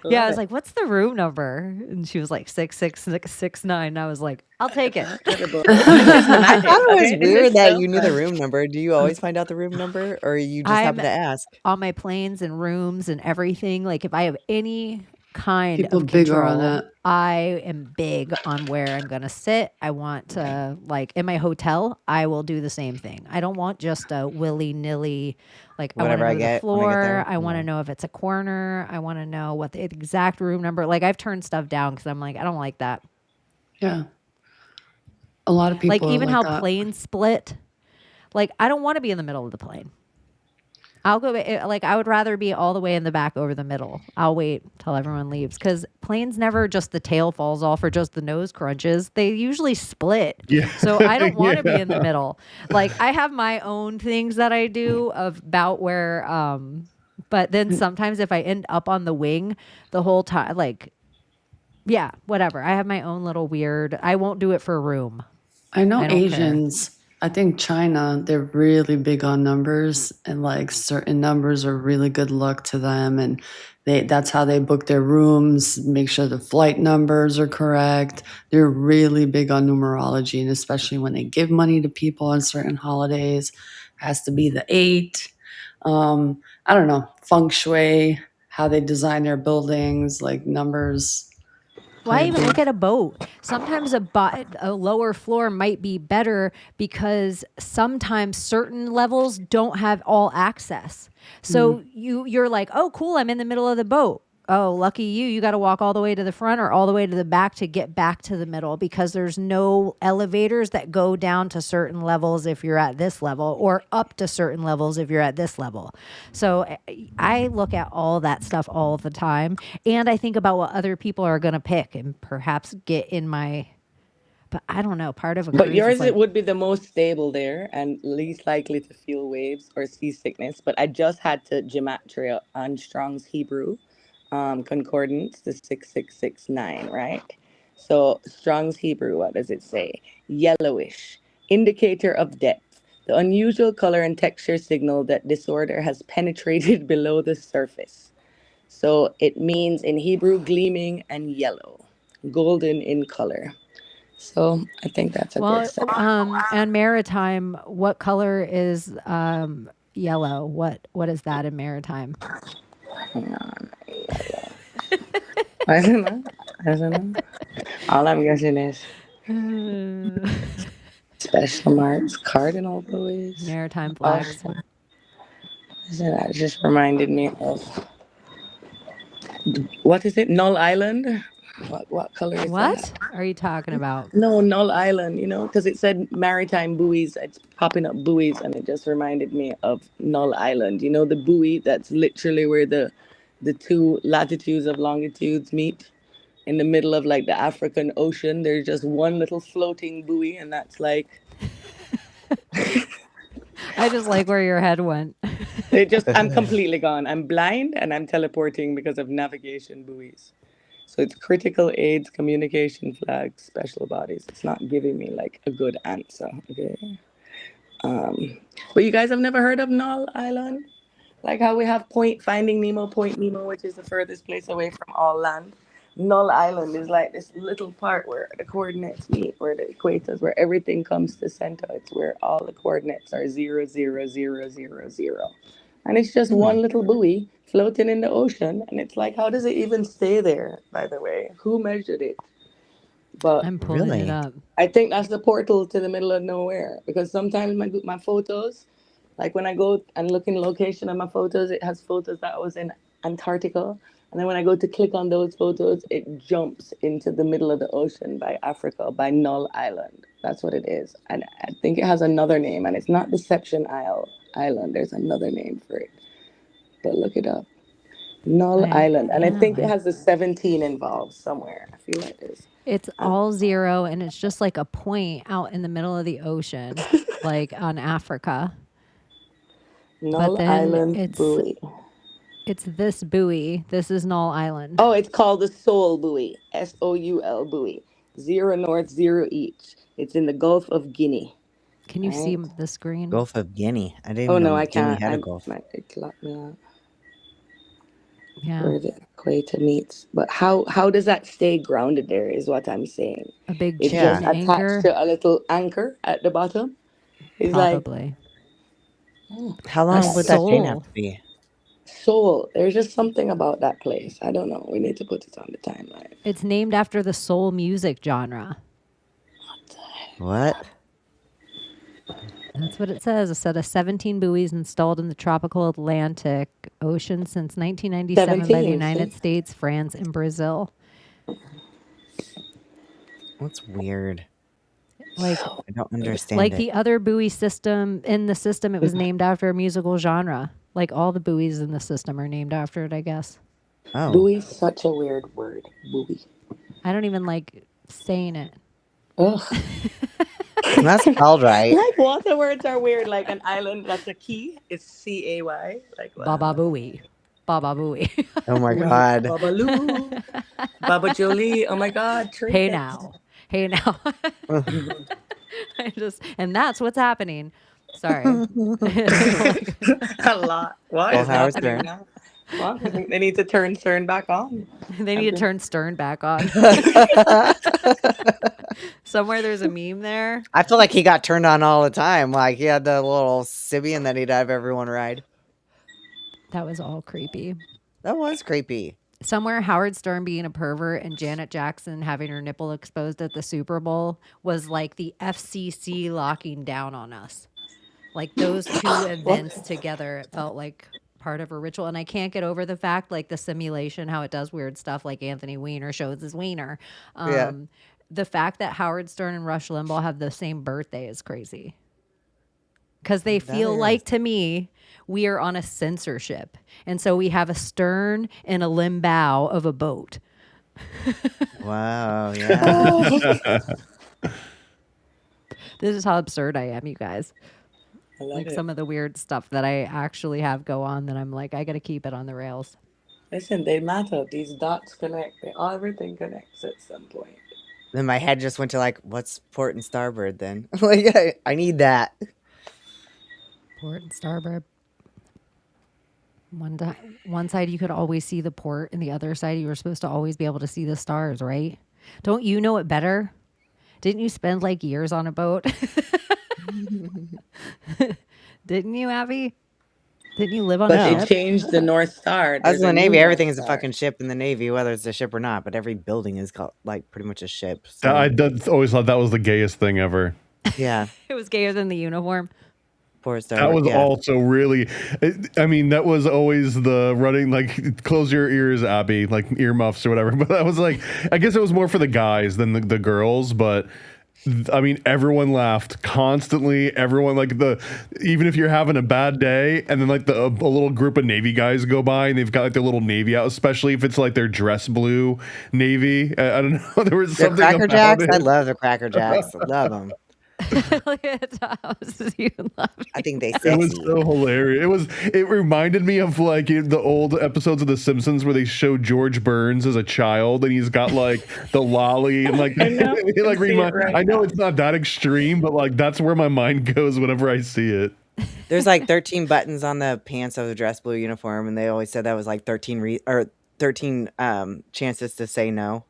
Yeah, I was like, "What's the room number?" And she was like 66669. I was like, "I'll take it." I thought it was weird that you knew the room number. Do you always find out the room number, or you just happen to ask? On my planes and rooms and everything, like if I have any kind People of bigger on control, that. I am big on where I'm gonna sit. I want to like in my hotel, I will do the same thing. I don't want just a willy-nilly like Whatever I I want to know the get when I get floor. there. I want to know if it's a corner. I want to know what the exact room number. Like I've turned stuff down because I'm like, I don't like that. Yeah. A lot of people Like are even like how that. planes split. Like I don't want to be in the middle of the plane. I'll go like I would rather be all the way in the back over the middle. I'll wait till everyone leaves because planes never just the tail falls off or just the nose crunches. They usually split. Yeah. So I don't want to be in the middle. Like I have my own things that I do about where but then sometimes if I end up on the wing the whole time, like yeah, whatever. I have my own little weird. I won't do it for room. I know I don't care. Asians, I think China, they're really big on numbers, and like certain numbers are really good luck to them, and that's how they book their rooms, make sure the flight numbers are correct. They're really big on numerology, and especially when they give money to people on certain holidays, has to be the 8. I don't know, feng shui, how they design their buildings, like numbers. Why even look at a boat? Sometimes a lower floor might be better because sometimes certain levels don't have all access. So you're like, oh, cool, I'm in the middle of the boat. Oh, lucky you. You got to walk all the way to the front or all the way to the back to get back to the middle because there's no elevators that go down to certain levels if you're at this level or up to certain levels if you're at this level. So I look at all that stuff all the time. And I think about what other people are going to pick and perhaps get in my... But I don't know. Part of a But cruise yours is like, it would be the most stable there and least likely to feel waves or seasickness. But I just had to gematria on Strong's Hebrew concordance, the 6669, right? So Strong's Hebrew, what does it say? Yellowish, indicator of depth. The unusual color and texture signal that disorder has penetrated below the surface. So it means in Hebrew gleaming and yellow, golden in color. So I think that's a good sign. and Maritime, what color is yellow? What is that in Maritime? Hang on. I don't know. All I'm guessing is special marks, cardinal buoys. Maritime flags. That just reminded me of what is it? Null Island. What color is What that? are you talking about? No, Null Island. You know, because it said maritime buoys. It's popping up buoys, and it just reminded me of Null Island. You know, the buoy that's literally where the the two latitudes of longitudes meet in the middle of like the African Ocean. There's just one little floating buoy, and that's like I just like where your head went. I'm completely gone. I'm blind and I'm teleporting because of navigation buoys. So it's critical aids, communication flags, special bodies. It's not giving me like a good answer. Okay. But you guys have never heard of Null Island? Like how we have Point Nemo, which is the furthest place away from all land. Null Island is like this little part where the coordinates meet, where the equators, where everything comes to center. It's where all the coordinates are 0, 0, 0, 0, 0. And it's just one little buoy floating in the ocean. And it's like, how does it even stay there, by the way? Who measured it? But I'm pulling it Really? up. I think that's the portal to the middle of nowhere. Because sometimes my photos, like when I go and look in location on my photos, it has photos that I was in Antarctica. And then when I go to click on those photos, it jumps into the middle of the ocean by Africa, by Null Island. That's what it is. And I think it has another name, and it's not Deception Island. There's another name for it. But look it up. Null Island. And I think it has the 17 involved somewhere. I feel like this. It's all 0, and it's just like a point out in the middle of the ocean, like on Africa. Null then Island buoy. It's this buoy. This is Null Island. Oh, it's called the Soul Buoy. Soul buoy. 0 north, 0 east. It's in the Gulf of Guinea. Can you see the screen? Gulf of Guinea. I didn't Oh even no, know I Guinea can't. had a Gulf. It locked me out. Yeah. Where the equator meets. But how does that stay grounded there is what I'm saying. A big It's giant just anchor. attached to a little anchor at the bottom. It's Probably. How long A would that chain soul. have to be? like soul. There's just something about that place. I don't know. We need to put it on the timeline. It's named after the soul music genre. What? That's what it says. A set of 17 buoys installed in the tropical Atlantic Ocean since 1997 by the 17, United see? States, France, and Brazil. What's weird? Like, I don't understand like it. the other buoy system in the system, it was named after a musical genre. Like all the buoys in the system are named after it, I guess. Oh, Buoy's such a weird word. Buoy. I don't even like saying it. Ugh. that's spelled right. Like water words are weird. Like an island that's a key. It's CAY. Like wow. Baba buoy. Baba buoy. Oh my god. Babaloo. Baba Jolie. Oh my god. Hey Trinket. now. Hey now. And that's what's happening. Sorry. A lot. What Well, is how's happening that? now? Well, I think they need to turn CERN back on. They need to turn Stern back on. Somewhere there's a meme there. I feel like he got turned on all the time. Like he had the little Sibian that he'd have everyone ride. That was all creepy. That was creepy. Somewhere Howard Stern being a pervert and Janet Jackson having her nipple exposed at the Super Bowl was like the FCC locking down on us. Like those two events together, it felt like part of a ritual. And I can't get over the fact, like the simulation, how it does weird stuff, like Anthony Weiner shows his wiener. Yeah. The fact that Howard Stern and Rush Limbaugh have the same birthday is crazy. Because they feel like, to me, we are on a censorship. And so we have a stern and a limbow of a boat. Wow. Yeah. This is how absurd I am, you guys. I love Like it. some of the weird stuff that I actually have go on that I'm like, I got to keep it on the rails. Listen, they matter. These dots connect. Everything connects at some point. Then my head just went to like, what's port and starboard then? Like I need that. Port and starboard. One side you could always see the port, and the other side you were supposed to always be able to see the stars, right? Don't you know it better? Didn't you spend like years on a boat? Didn't you, Abbie? Didn't you live on But a they ship? changed the North Star. As There's in the a new Navy, North everything is a Star. fucking ship in the Navy, whether it's a ship or not. But every building is called like pretty much a ship. So, I always thought that was the gayest thing ever. yeah, It was gayer than the uniform. port That starboard. was yeah. also really, I mean, that was always the running, like, close your ears, Abbie, like earmuffs or whatever. But that was like, I guess it was more for the guys than the girls. But I mean, everyone laughed constantly. Everyone, like, even if you're having a bad day, and then like a little group of Navy guys go by and they've got like their little Navy out, especially if it's like their dress blue Navy. I don't know. There was They're something Cracker about Jacks. it. I love the Cracker Jacks. I love them. Look at Thomas. You love I think they It was sexy. so hilarious. It reminded me of like the old episodes of The Simpsons where they show George Burns as a child and he's got like the lolly and like I know. it, like I see it right I know now. it's not that extreme, but like that's where my mind goes whenever I see it. There's like 13 buttons on the pants of the dress blue uniform, and they always said that was like 13 chances to say no.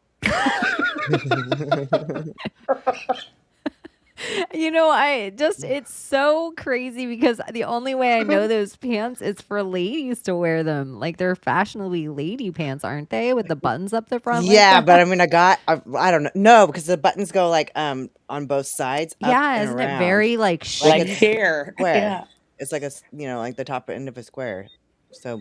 You know, it's so crazy because the only way I know those pants is for ladies to wear them. Like they're fashionably lady pants, aren't they? With the buttons up the front. Yeah, like but I mean, I don't know. No, because the buttons go like on both sides. Up yeah, and isn't around. it very like Like it's here. square. Yeah. It's like like the top end of a square. So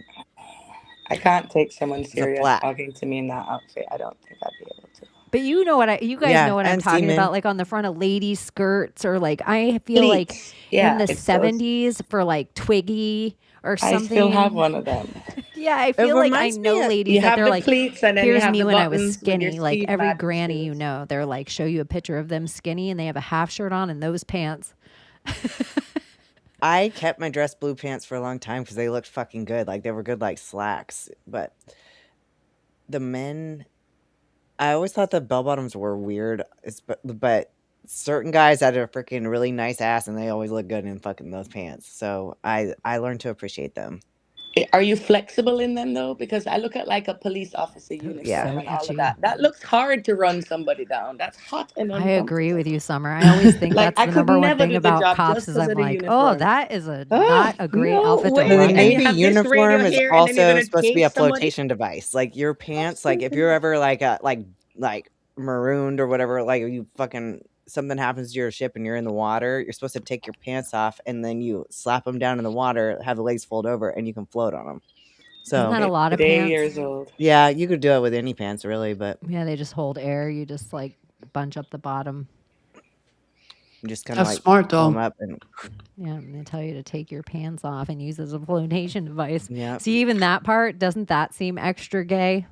I can't take someone a serious flat. talking to me in that outfit. I don't think I'd be able to. But you know what you guys Yeah, know what I'm and talking semen. about, like on the front of lady skirts, or like I feel like Pleats. Yeah, in the it's those- 70s for like Twiggy or I something. still have one of them. Yeah, I feel like I reminds me know of- ladies You that have they're the like, pleats and then you here's have me the when I buttons was with your skinny. Like Steve every Madden granny you shoes. know, they're like show you a picture of them skinny and they have a half shirt on and those pants. I kept my dress blue pants for a long time because they looked fucking good. Like they were good like slacks. But the men, I always thought the bell bottoms were weird. But certain guys had a freaking really nice ass and they always look good in fucking those pants. So I learned to appreciate them. Are you flexible in them though? Because I look at like a police officer uniform Yeah. and all itchy. of that. That looks hard to run somebody down. That's hot and I uncomfortable. agree with you, Summer. I always think Like, that's I the could number one never thing do the about job cops just is 'cause I'm of the like, oh, uniform. that is not a great no outfit to way. So the run And in. you Navy have this radio uniform is here, and then you're also gonna supposed to be a chase somebody? flotation device. Like your pants, like if you're ever like marooned or whatever, like you fucking something happens to your ship and you're in the water, you're supposed to take your pants off and then you slap them down in the water, have the legs fold over, and you can float on them. Isn't that So a lot of Today pants? years old. yeah, you could do it with any pants really, but Yeah, they just hold air. You just like bunch up the bottom. you just kind of That's like smart pull 'em though. up and Yeah, and they tell you to take your pants off and use it as a flotation device. yeah. See, even that part, doesn't that seem extra gay?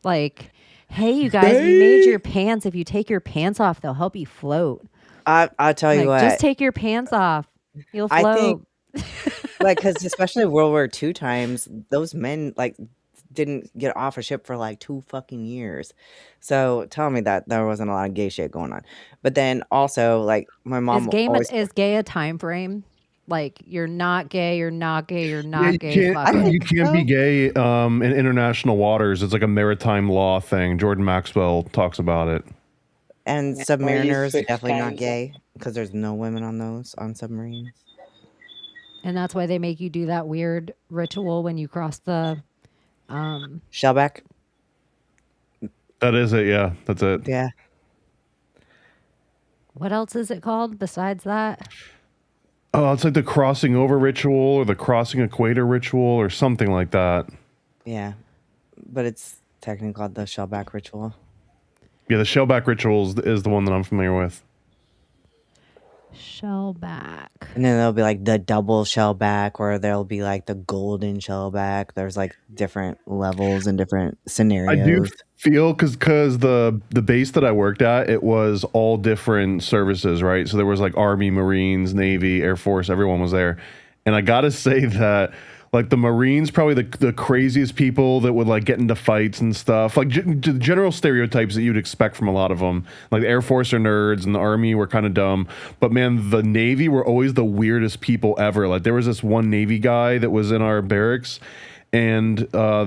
Like, hey, you guys, we made your pants. If you take your pants off, they'll help you float. I'll tell you Like, what. just take your pants off. You'll float. I think like because especially World War II times, those men like didn't get off a ship for like 2 fucking years. So tell me that there wasn't a lot of gay shit going on. But then also like my mom always Is gay a time frame? Like, you're not gay, you're not gay, you're Yeah, not you gay. can't Fuck it. you can't be gay in international waters. It's like a maritime law thing. Jordan Maxwell talks about it. and Yeah, or you submariners switch definitely not kinds of- gay because there's no women on submarines. And that's why they make you do that weird ritual when you cross the Shellback, That is it. Yeah, that's it. yeah. what else is it called besides that? Oh, it's like the crossing over ritual or the crossing equator ritual or something like that. Yeah, but it's technically called the shellback ritual. Yeah, the shellback ritual is the one that I'm familiar with. Shellback. And then there'll be like the double shellback, or there'll be like the golden shellback. There's like different levels and different I scenarios. do feel because the base that I worked at, it was all different services, right? So there was like Army, Marines, Navy, Air Force, everyone was there. And I gotta say that like the Marines, probably the craziest people that would like get into fights and stuff, like the general stereotypes that you'd expect from a lot of them. Like the Air Force are nerds and the Army were kind of dumb. But man, the Navy were always the weirdest people ever. Like there was this one Navy guy that was in our barracks, and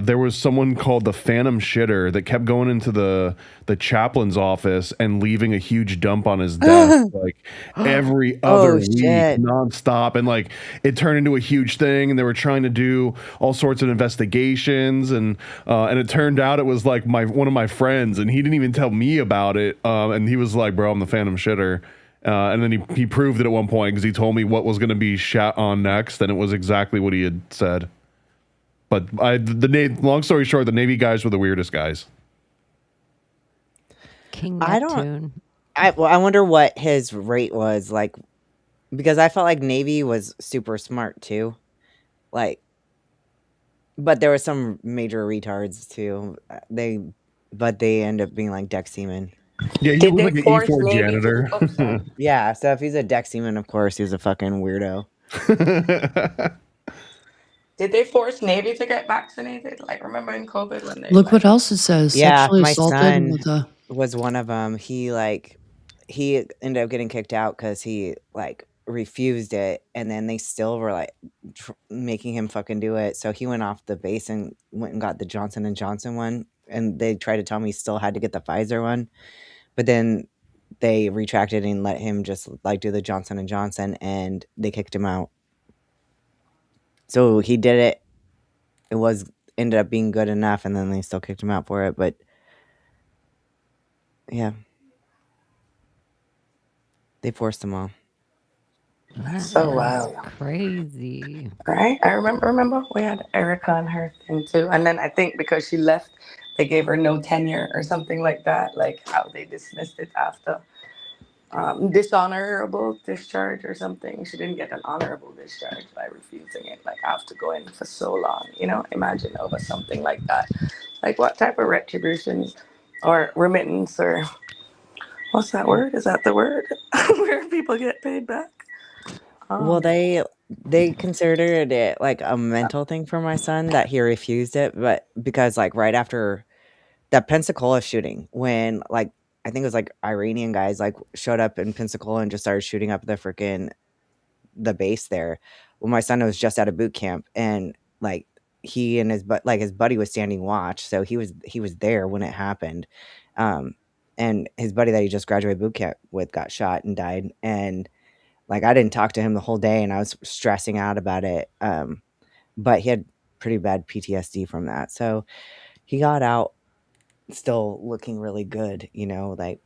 there was someone called the Phantom Shitter that kept going into the chaplain's office and leaving a huge dump on his desk like every other week, shit. nonstop. And like it turned into a huge thing, and they were trying to do all sorts of investigations, and it turned out it was like one of my friends, and he didn't even tell me about it. And he was like, "Bro, I'm the Phantom Shitter." And then he proved it at one point because he told me what was going to be shot on next, and it was exactly what he had said. But long story short, the Navy guys were the weirdest guys. King I don't- Neptune. I wonder what his rate was like, because I felt like Navy was super smart too. Like, but there were some major retards too. But they end up being like deck seamen. Yeah, he Did was they like an force E4 Navy to do? janitor. Oh, sorry. Yeah, so if he's a deck seaman, of course he's a fucking weirdo. Did they force Navy to get vaccinated? Like, remember in COVID when they Look what like? else it says. Yeah, Sexually my assaulted son with a. was one of them. He ended up getting kicked out because he like refused it, and then they still were like making him fucking do it. So he went off the base and went and got the Johnson & Johnson one, and they tried to tell me he still had to get the Pfizer one, but then they retracted and let him just like do the Johnson & Johnson, and they kicked him out. So he did it. It was ended up being good enough, and then they still kicked him out for it. But yeah, they forced him all. So wild. Crazy. Right? I remember we had Erica on her thing too. And then I think because she left, they gave her no tenure or something like that, like how they dismissed it after dishonorable discharge or something. She didn't get an honorable discharge by refusing it, like after going for so long. Imagine over something like that. Like what type of retribution or remittance or what's that word? Is that the word? Where people get paid back? Well, they considered it like a mental thing for my son that he refused it, but because like right after that Pensacola shooting, when like I think it was like Iranian guys like showed up in Pensacola and just started shooting up the base there. Well, my son was just out of boot camp, and like he and his buddy was standing watch, so he was there when it happened. And his buddy that he just graduated boot camp with got shot and died, and like I didn't talk to him the whole day, and I was stressing out about it. But he had pretty bad PTSD from that, so he got out still looking really good. Like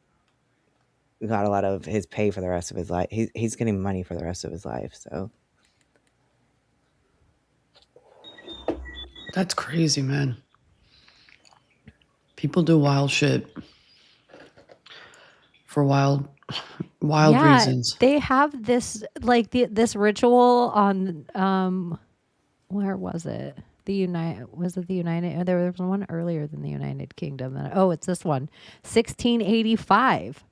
got a lot of his pay for the rest of his life. He's getting money for the rest of his life. So That's crazy, man. People do wild shit for wild reasons. They have this like this ritual on where was it? The United? There was one earlier than the United Kingdom. It's this one, 1685,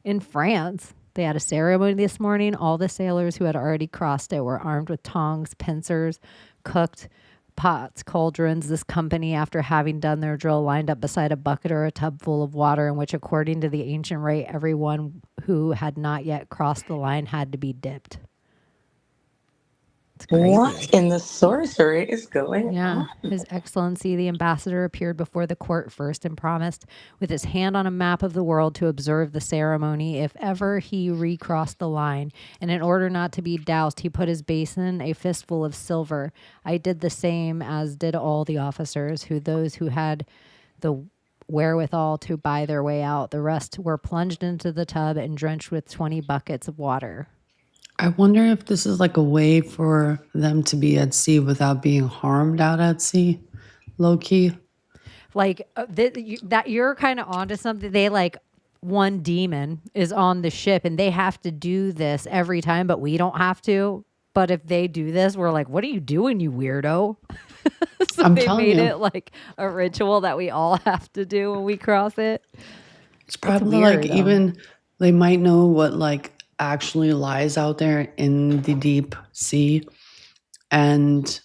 in France. They had a ceremony this morning. All the sailors who had already crossed it were armed with tongs, pincers, cooked pots, cauldrons. This company, after having done their drill, lined up beside a bucket or a tub full of water in which, according to the ancient rite, everyone who had not yet crossed the line had to be dipped. It's crazy. What in the sorcery is going Yeah. on? His Excellency, the ambassador, appeared before the court first and promised, with his hand on a map of the world, to observe the ceremony if ever he recrossed the line. And in order not to be doused, he put his basin, a fistful of silver. I did the same, as did all the officers, those who had the wherewithal to buy their way out. The rest were plunged into the tub and drenched with 20 buckets of water. I wonder if this is like a way for them to be at sea without being harmed out at sea, low key. Like that you're kind of onto something. They like one demon is on the ship and they have to do this every time, but we don't have to. But if they do this, we're like, what are you doing, you weirdo? So they made it like a ritual that we all have to do when we cross it. It's probably like even they might know what like actually lies out there in the deep sea, and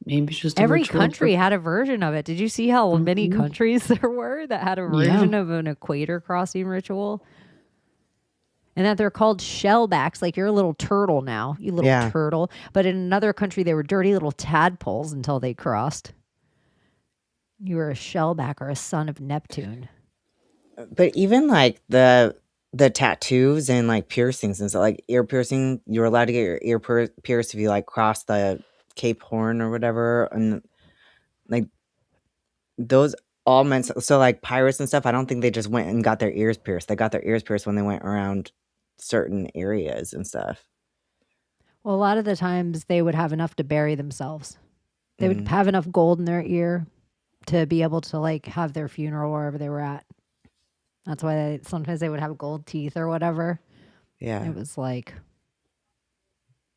maybe just every country had a version of it. Did you see how many countries there were that had a version of an equator crossing ritual? And that they're called shellbacks, like you're a little turtle now, you little turtle. But in another country, they were dirty little tadpoles until they crossed. You were a shellback or a son of Neptune. But even like the tattoos and like piercings and stuff, like ear piercing, you're allowed to get your ear pierced if you like cross the Cape Horn or whatever, and like those all meant so like pirates and stuff. I don't think they just went and got their ears pierced. They got their ears pierced when they went around certain areas and stuff. Well, a lot of the times they would have enough to bury themselves. They would have enough gold in their ear to be able to like have their funeral wherever they were at. That's why sometimes they would have gold teeth or whatever. Yeah. It was like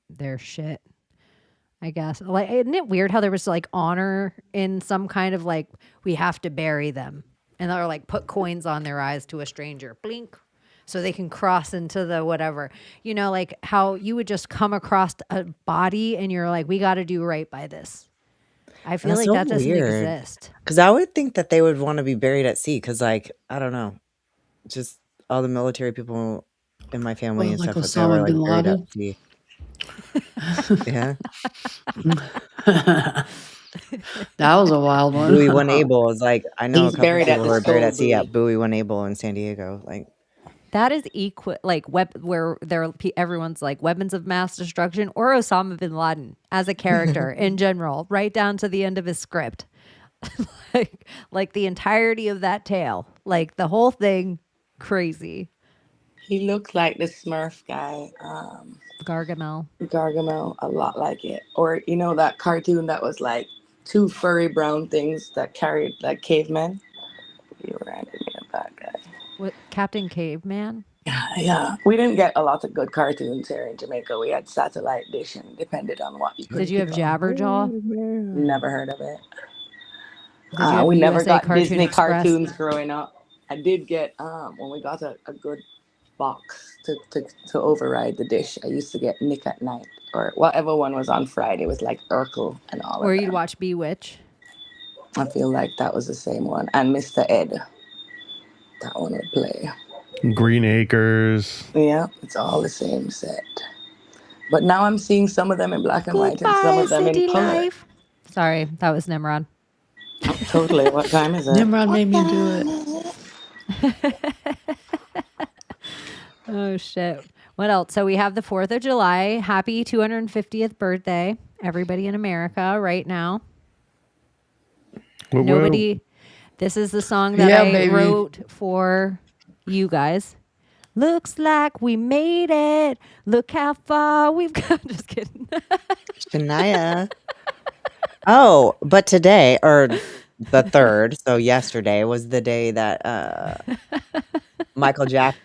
their shit, I guess. Like, isn't it weird how there was like honor in some kind of like, we have to bury them, and they're like put coins on their eyes to a stranger, blink, so they can cross into the whatever. You know, like how you would just come across a body and you're like, we got to do right by this. I feel That's like so that doesn't weird. exist. Because I would think that they would want to be buried at sea. Because, like, I don't know, just all the military people in my family Well, and like stuff like that were Osama like bin buried at Laden. sea. Yeah. That was a wild one. Buoy One Able is like, I know a He's couple buried at people the who are buried Soul at sea at Buoy. Buoy One Able in San Diego. Like, That is like where everyone's like weapons of mass destruction or Osama bin Laden as a character in general, right down to the end of his script. like the entirety of that tale, like the whole thing, crazy. He looks like the Smurf guy, Gargamel. Gargamel, a lot like it. Or you know that cartoon that was like two furry brown things that carried like cavemen. You reminded me of that guy. What, Captain Caveman? Yeah, we didn't get a lot of good cartoons here in Jamaica. We had satellite dish and depended on what you could. Did you have pick up. Jabberjaw? Never heard of it. Did you have We never USA got Cartoon Disney Express? cartoons growing up. I did get when we got a good box to override the dish. I used to get Nick at Night or whatever one was on Friday. It was like Urkel and all Or of you'd that. watch Bewitch. I feel like that was the same one. And Mr. Ed. That one would play. Green Acres. Yeah, it's all the same set. But now I'm seeing some of them in black and white and some of them in color. Sorry, that was Nimrod. Totally. What time is it? Nimrod made me do it. Oh shit. What else? So we have the 4th of July. Happy 250th birthday, everybody in America right now. Whoa, Nobody. This is the song that Yeah, I baby. wrote for you guys. Looks like we made it. Look how far we've got. Just kidding. Shania. Oh, but today, or the 3rd, so yesterday, was the day that Michael Jackson's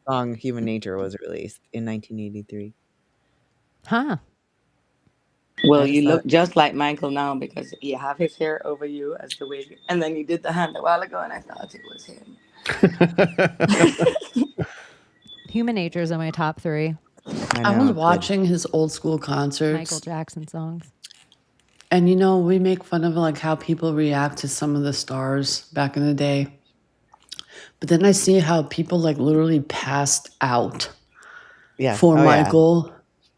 song Human Nature was released in 1983. Huh. Well, I you just look just like Michael now because you have his hair over you as the wig. And then you did the hand a while ago and I thought it was him. Human Nature is in my top 3 I was watching his old school concerts. Michael Jackson songs. And you know, we make fun of like how people react to some of the stars back in the day. But then I see how people like literally passed out for Michael.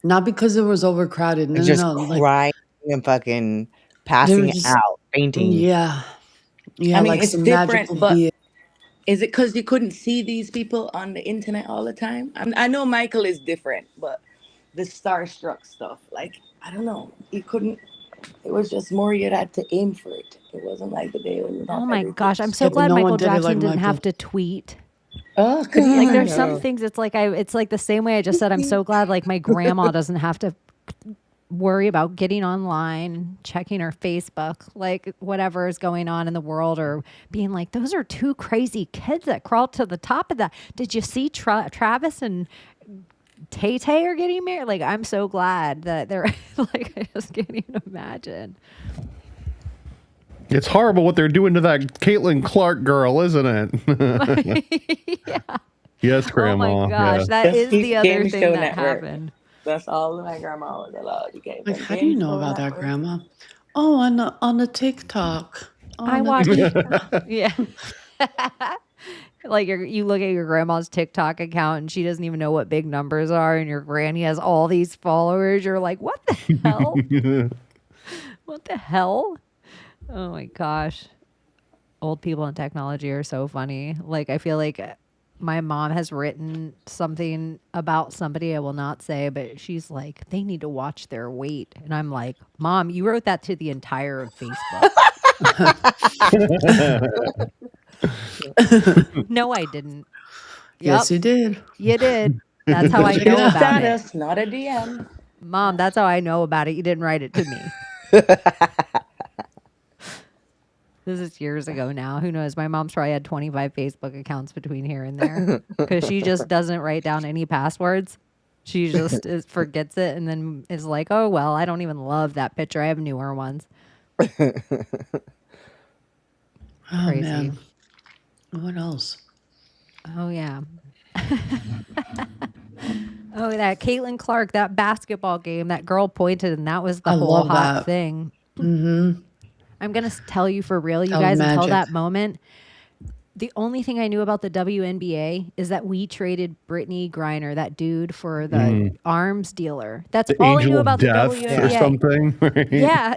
Not because it was overcrowded. No, just no, no. crying and fucking passing out, fainting. Yeah. Yeah, I mean, like it's some different, magical but being. is it because you couldn't see these people on the internet all the time? I know Michael is different, but the starstruck stuff, like, I don't know. You couldn't, it was just more you had to aim for it. It wasn't like the day when you Oh my gosh, I'm so Yeah, but glad no one Michael did it Jackson like didn't Michael. have to tweet. Oh, Like there's some things it's like it's like the same way I just said I'm so glad like my grandma doesn't have to worry about getting online, checking her Facebook, like whatever is going on in the world, or being like, those are two crazy kids that crawled to the top of that. Did you see Travis and Tay Tay are getting married? Like, I'm so glad that they're like, I just can't even imagine. It's horrible what they're doing to that Caitlin Clark girl, isn't it? Yeah. Yes, Grandma. Oh my gosh, Yeah. that Just is keep the other Game thing Show that Network. happened. That's all my grandma was allowed to get. Like, how do you know about that, Grandma? Oh, on the TikTok. I watched yeah. Like you look at your grandma's TikTok account and she doesn't even know what big numbers are, and your granny has all these followers. You're like, what the hell? What the hell? Oh my gosh. Old people in technology are so funny. Like, I feel like my mom has written something about somebody I will not say, but she's like, they need to watch their weight. And I'm like, Mom, you wrote that to the entire of Facebook. No, I didn't. Yes, you did. You did. That's how I It's know a about it. status, not a DM. Mom, that's how I know about it. You didn't write it to me. This is years ago now. Who knows? My mom's probably had 25 Facebook accounts between here and there because she just doesn't write down any passwords. She just forgets it and then is like, oh, well, I don't even love that picture. I have newer ones. Oh, Crazy. man. What else? Oh, yeah. Oh, that Caitlin Clark, that basketball game, that girl pointed and that was the whole love hot that. thing. Mm-hmm. I'm going to tell you for real, you That was guys, until magic. that moment, the only thing I knew about the WNBA is that we traded Brittany Griner, that dude, for the arms dealer. That's The all I angel knew of about the death WNBA. or something. Right?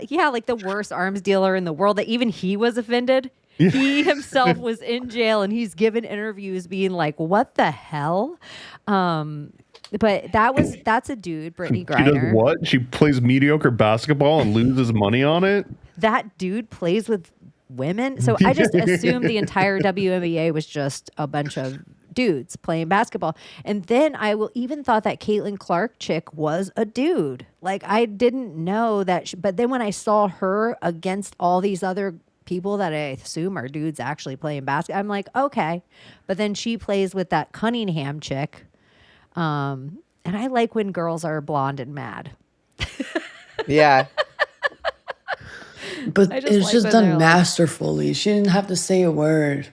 Yeah, like the worst arms dealer in the world that even he was offended. He himself was in jail and he's given interviews being like, what the hell? But that's a dude, Brittany She does Griner. what? She plays mediocre basketball and loses money on it? That dude plays with women. So I just assumed the entire WNBA was just a bunch of dudes playing basketball. And then I even thought that Caitlin Clark chick was a dude. Like I didn't know that. But then when I saw her against all these other people that I assume are dudes actually playing basketball, I'm like, okay. But then she plays with that Cunningham chick. And I like when girls are blonde and mad. Yeah. But I just it's like just when they're done like- masterfully. She didn't have to say a word.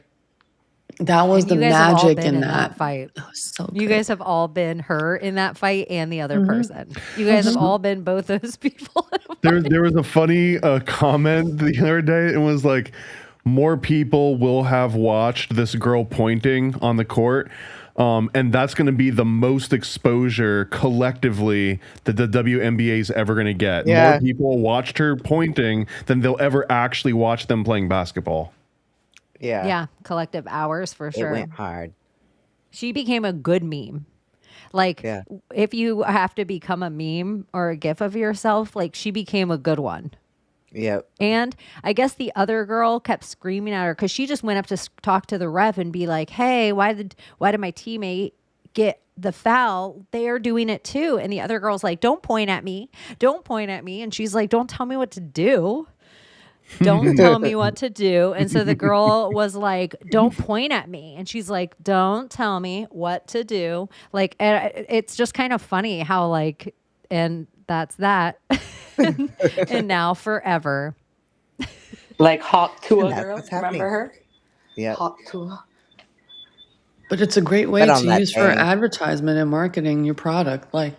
That was And the you guys have all magic been in that that. fight. That was so You good. guys have all been her in that fight and the other person. You guys have all been both those people. There was a funny comment the other day. It was like, more people will have watched this girl pointing on the court. And that's going to be the most exposure collectively that the WNBA is ever going to get. Yeah. More people watched her pointing than they'll ever actually watch them playing basketball. Yeah. Yeah, collective hours for It sure. went hard. She became a good meme. Like, Yeah. if you have to become a meme or a gif of yourself, like, she became a good one. Yep. And I guess the other girl kept screaming at her because she just went up to talk to the ref and be like, hey, why did my teammate get the foul? They're doing it too. And the other girl's like, don't point at me. Don't point at me. And she's like, don't tell me what to do. Don't tell me what to do. And so the girl was like, don't point at me. And she's like, don't tell me what to do. Like, it's just kind of funny how like, and that's that. And now forever. Like Hawk Tour That's girl. what's happening. Remember her? Yep. Hawk Tour. But it's a great way Bet on to that use for thing. advertisement and marketing your product. Like,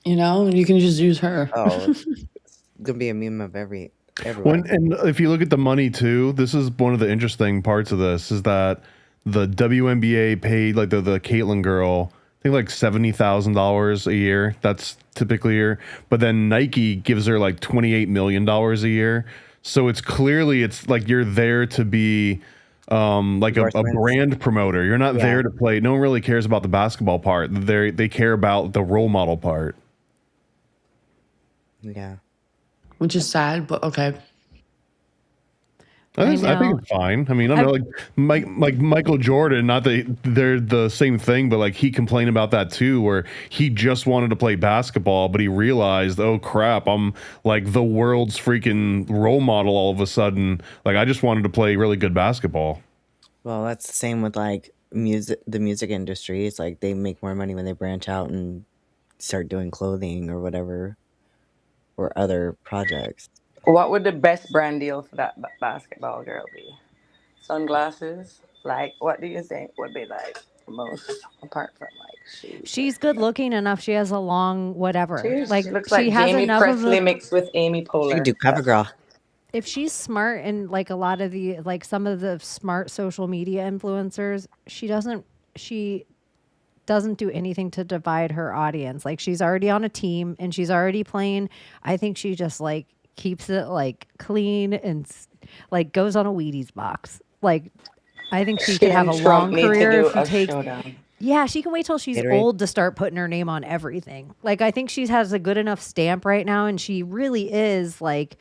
you know, you can just use her. Oh, it's gonna be a meme of everyone. And if you look at the money too, this is one of the interesting parts of this is that the WNBA paid like the Caitlyn girl, I think like $70,000 a year. That's typically here. But then Nike gives her like $28 million a year. So it's like you're there to be like a Endorsements. brand promoter. You're not Yeah. there to play. No one really cares about the basketball part. They care about the role model part. Yeah. Which is sad, but okay. I think know. it's fine. I mean, I don't know, like Michael Jordan, not that they're the same thing, but like he complained about that too, where he just wanted to play basketball, but he realized, oh crap, I'm like the world's freaking role model all of a sudden. Like I just wanted to play really good basketball. Well, that's the same with like the music industry. It's like they make more money when they branch out and start doing clothing or whatever, or other projects. What would the best brand deal for that basketball girl be? Sunglasses? Like, what do you think would be like the most, apart from like shoes? She's good looking enough. She has a long whatever. She looks she like has Jamie enough of Presley a, mixed with Amy You Poehler. could do CoverGirl. if she's smart and like a lot of the like some of the smart social media influencers, she doesn't do anything to divide her audience. Like she's already on a team and she's already playing. I think she just like keeps it like clean and like goes on a Wheaties box. Like I think she could have a and Trump long need to career do if you a take. showdown. Yeah, she can wait till she's Gatorade. old to start putting her name on everything. Like I think she has a good enough stamp right now, and she really is like.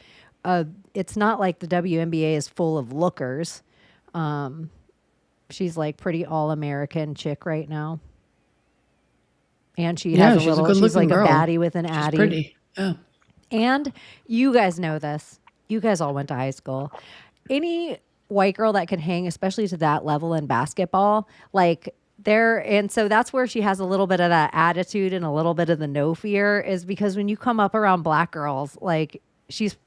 It's not like the WNBA is full of lookers. She's like pretty all American chick right now. And she Yeah, has she's a she's like good-looking girl. a baddie with an She's addy. pretty. Yeah. And you guys know this. You guys all went to high school. Any white girl that can hang, especially to that level in basketball, like there, and so that's where she has a little bit of that attitude and a little bit of the no fear, is because when you come up around black girls, like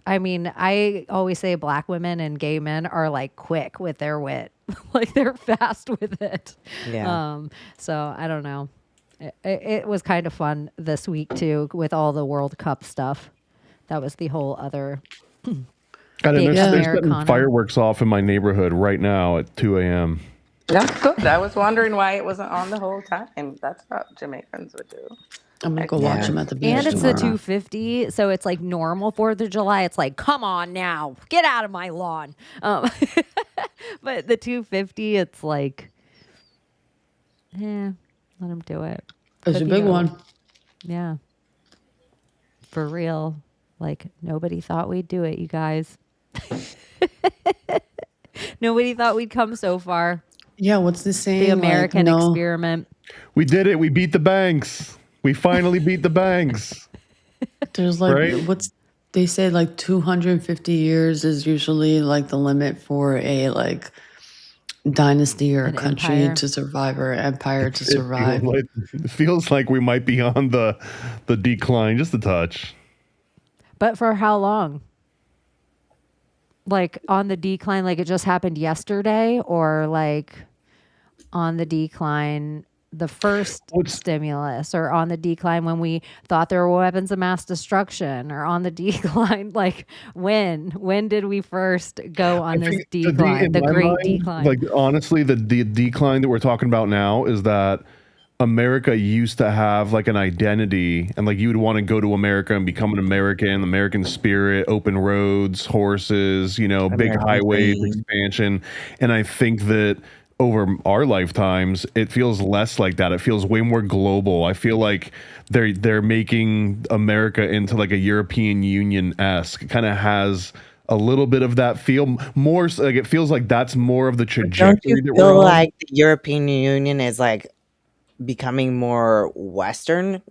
I always say black women and gay men are like quick with their wit. Like they're fast with it. Yeah. So I don't know. It was kind of fun this week too with all the World Cup stuff. That was the whole other God, and big they're setting Americana. fireworks off in my neighborhood right now at 2 a.m. That's good. I was wondering why it wasn't on the whole time. That's what Jamaicans would do. I'm gonna go watch them at the beach And it's the tomorrow. 250, so it's like normal 4th of July. It's like, come on now, get out of my lawn. But the 250, it's like, let them do it. It's a Could big be one. Yeah. For real. Like, nobody thought we'd do it, you guys. Nobody thought we'd come so far. Yeah, what's the saying? The American like, no, experiment. We did it. We beat the banks. We finally beat the banks. There's like Right? what's they say like 250 years is usually like the limit for a like dynasty or a An country empire. to survive or empire to It survive. feels like we might be on the decline just a touch. But for how long? Like on the decline, like it just happened yesterday, or like on the decline, the first stimulus, or on the decline when we thought there were weapons of mass destruction, or on the decline, like when did we first go on this decline, the in my great mind, decline? Like honestly, the decline that we're talking about now is that America used to have like an identity, and like you would want to go to America and become an American spirit, open roads, horses, big American highways, dream. expansion. And I think that over our lifetimes, it feels less like that. It feels way more global. I feel like they're making America into like a European Union-esque. It kind of has a little bit of that feel. More like it feels like that's more of the Don't trajectory you that we're feel on. like the European Union is like becoming more westernized?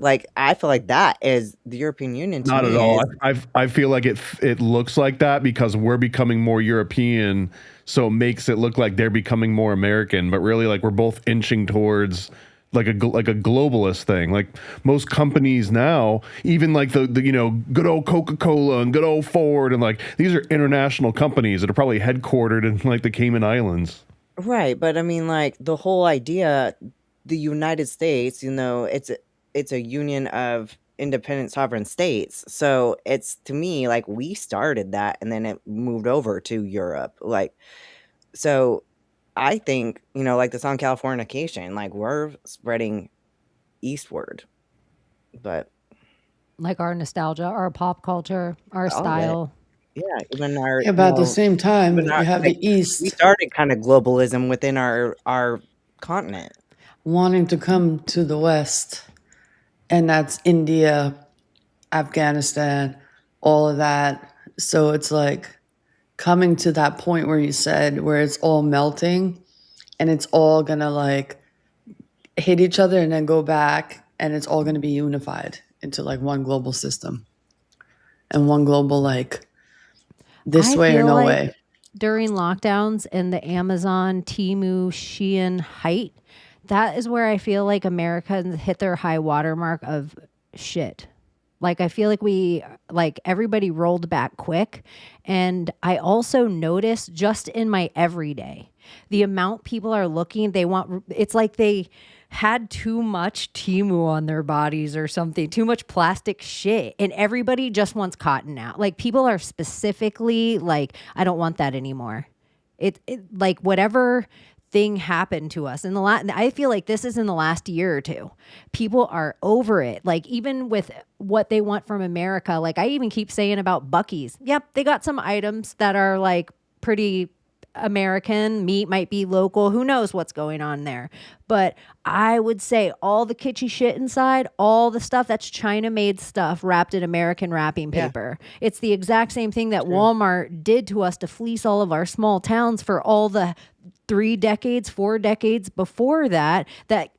Like I feel like that is the European Union to Not me at all. is I feel like it looks like that because we're becoming more European, so it makes it look like they're becoming more American. But really, like we're both inching towards like a globalist thing. Like most companies now, even like the good old Coca-Cola and good old Ford, and like these are international companies that are probably headquartered in like the Cayman Islands. right. But I mean, like the whole idea, the United States, it's a union of independent sovereign states. So it's to me like we started that and then it moved over to Europe. Like so I think, like the song Californication, like we're spreading eastward. But Like our nostalgia, our pop culture, our all of it. style. Yeah, even our Yeah, but at the same time, even you our, have like, the we East started kind of globalism within our continent. wanting to come to the West, and that's India, Afghanistan, all of that. So it's like coming to that point where you said where it's all melting and it's all gonna like hit each other and then go back and it's all gonna be unified into like one global system and one global like this I way or feel no like way. during lockdowns and the Amazon, Temu, Shein height, that is where I feel like America hit their high watermark of shit. Like I feel like everybody rolled back quick. And I also noticed just in my everyday, the amount people are looking, it's like they had too much Temu on their bodies or something, too much plastic shit. And everybody just wants cotton now. Like people are specifically like, I don't want that anymore. It like whatever thing happened to us in the last, I feel like this is in the last year or two. People are over it. Like even with what they want from America, like I even keep saying about Buc-ee's. Yep, they got some items that are like pretty American. Meat might be local. Who knows what's going on there? But I would say all the kitschy shit inside, all the stuff that's China-made stuff wrapped in American wrapping paper. It's the exact same thing that Walmart did to us to fleece all of our small towns for all the 4 decades before that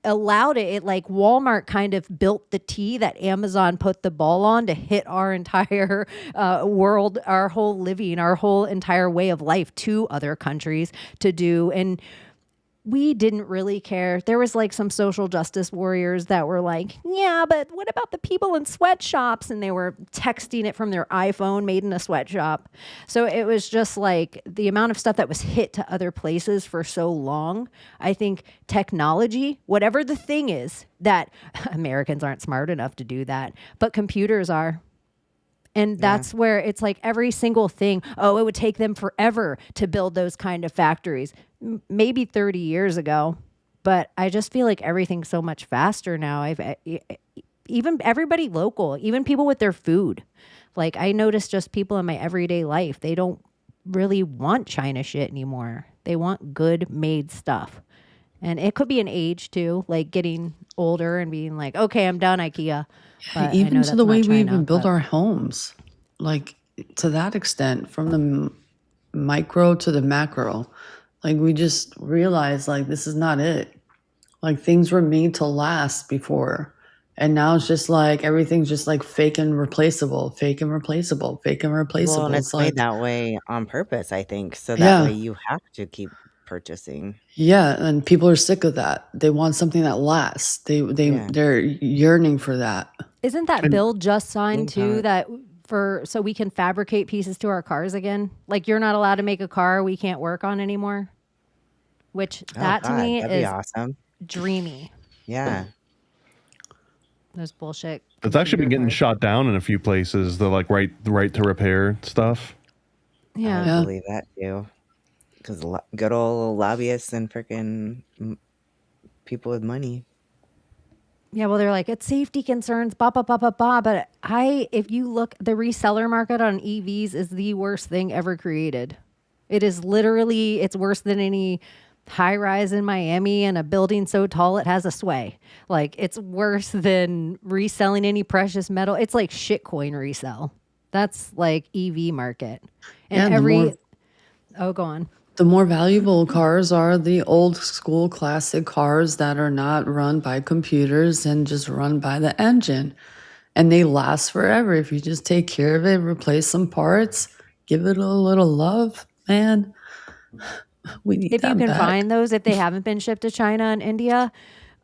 allowed it. Like Walmart kind of built the T that Amazon put the ball on to hit our entire world, our whole living, our whole entire way of life to other countries to do. And we didn't really care. There was like some social justice warriors that were like, yeah, but what about the people in sweatshops? And they were texting it from their iPhone made in a sweatshop. So it was just like the amount of stuff that was hit to other places for so long. I think technology, whatever the thing is, that Americans aren't smart enough to do that, but computers are. And that's where it's like every single thing, it would take them forever to build those kind of factories. Maybe 30 years ago. But I just feel like everything's so much faster now. Even everybody local, even people with their food. Like I notice just people in my everyday life, they don't really want China shit anymore. They want good made stuff. And it could be an age too, like getting older and being like, okay, I'm done IKEA. But even to the way we even build our homes, like to that extent, from the micro to the macro, like we just realized like this is not it. Like things were made to last before, and now it's just like everything's just like fake and replaceable, fake and replaceable, fake and replaceable. Well, and it's like made that way on purpose, I think, so that way you have to keep purchasing. Yeah, and people are sick of that. They want something that lasts. They're yearning for that. Isn't that bill just signed too, that so we can fabricate pieces to our cars again? Like you're not allowed to make a car we can't work on anymore. Which to me is awesome. Dreamy. Yeah. Those bullshit. It's actually been getting shot down in a few places. The like right to repair stuff. I believe that too. Because good old lobbyists and freaking people with money. Yeah, well, they're like, it's safety concerns, blah, blah, blah, blah, blah. But if you look, the reseller market on EVs is the worst thing ever created. It is literally, it's worse than any high rise in Miami and a building so tall it has a sway. Like, it's worse than reselling any precious metal. It's like shitcoin resell. That's like EV market. And go on. The more valuable cars are the old school classic cars that are not run by computers and just run by the engine. And they last forever. If you just take care of it, replace some parts, give it a little love, man, we need if you can back. find those, if they haven't been shipped to China and India,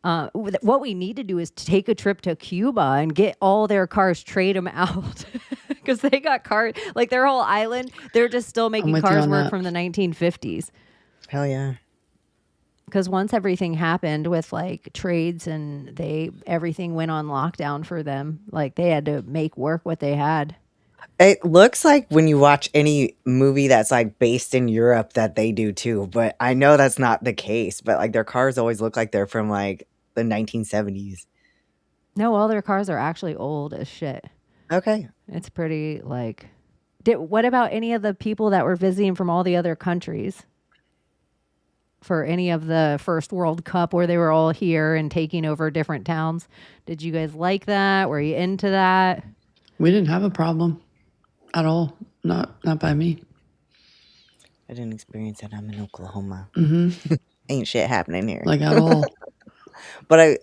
what we need to do is to take a trip to Cuba and get all their cars, trade them out. Because they got cars, like their whole island, they're just still making cars work from the 1950s. Hell yeah. Because once everything happened with like trades and everything went on lockdown for them, like they had to make work what they had. It looks like when you watch any movie that's like based in Europe that they do too, but I know that's not the case. But like their cars always look like they're from like the 1970s. No, all their cars are actually old as shit. Okay. It's pretty like... What about any of the people that were visiting from all the other countries? For any of the first World Cup where they were all here and taking over different towns. Did you guys like that? Were you into that? We didn't have a problem at all. Not by me. I didn't experience it. I'm in Oklahoma. Mm-hmm. Ain't shit happening here. Like at all. But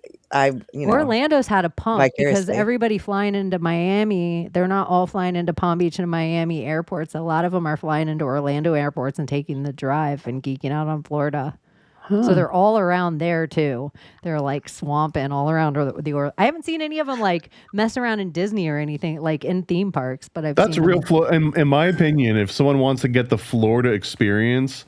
Orlando's had a pump because vicariously. everybody flying into Miami, they're not all flying into Palm Beach and Miami airports. A lot of them are flying into Orlando airports and taking the drive and geeking out on Florida. So they're all around there too. They're like swamping all around I haven't seen any of them like mess around in Disney or anything like in theme parks, but That's a real in my opinion. If someone wants to get the Florida experience,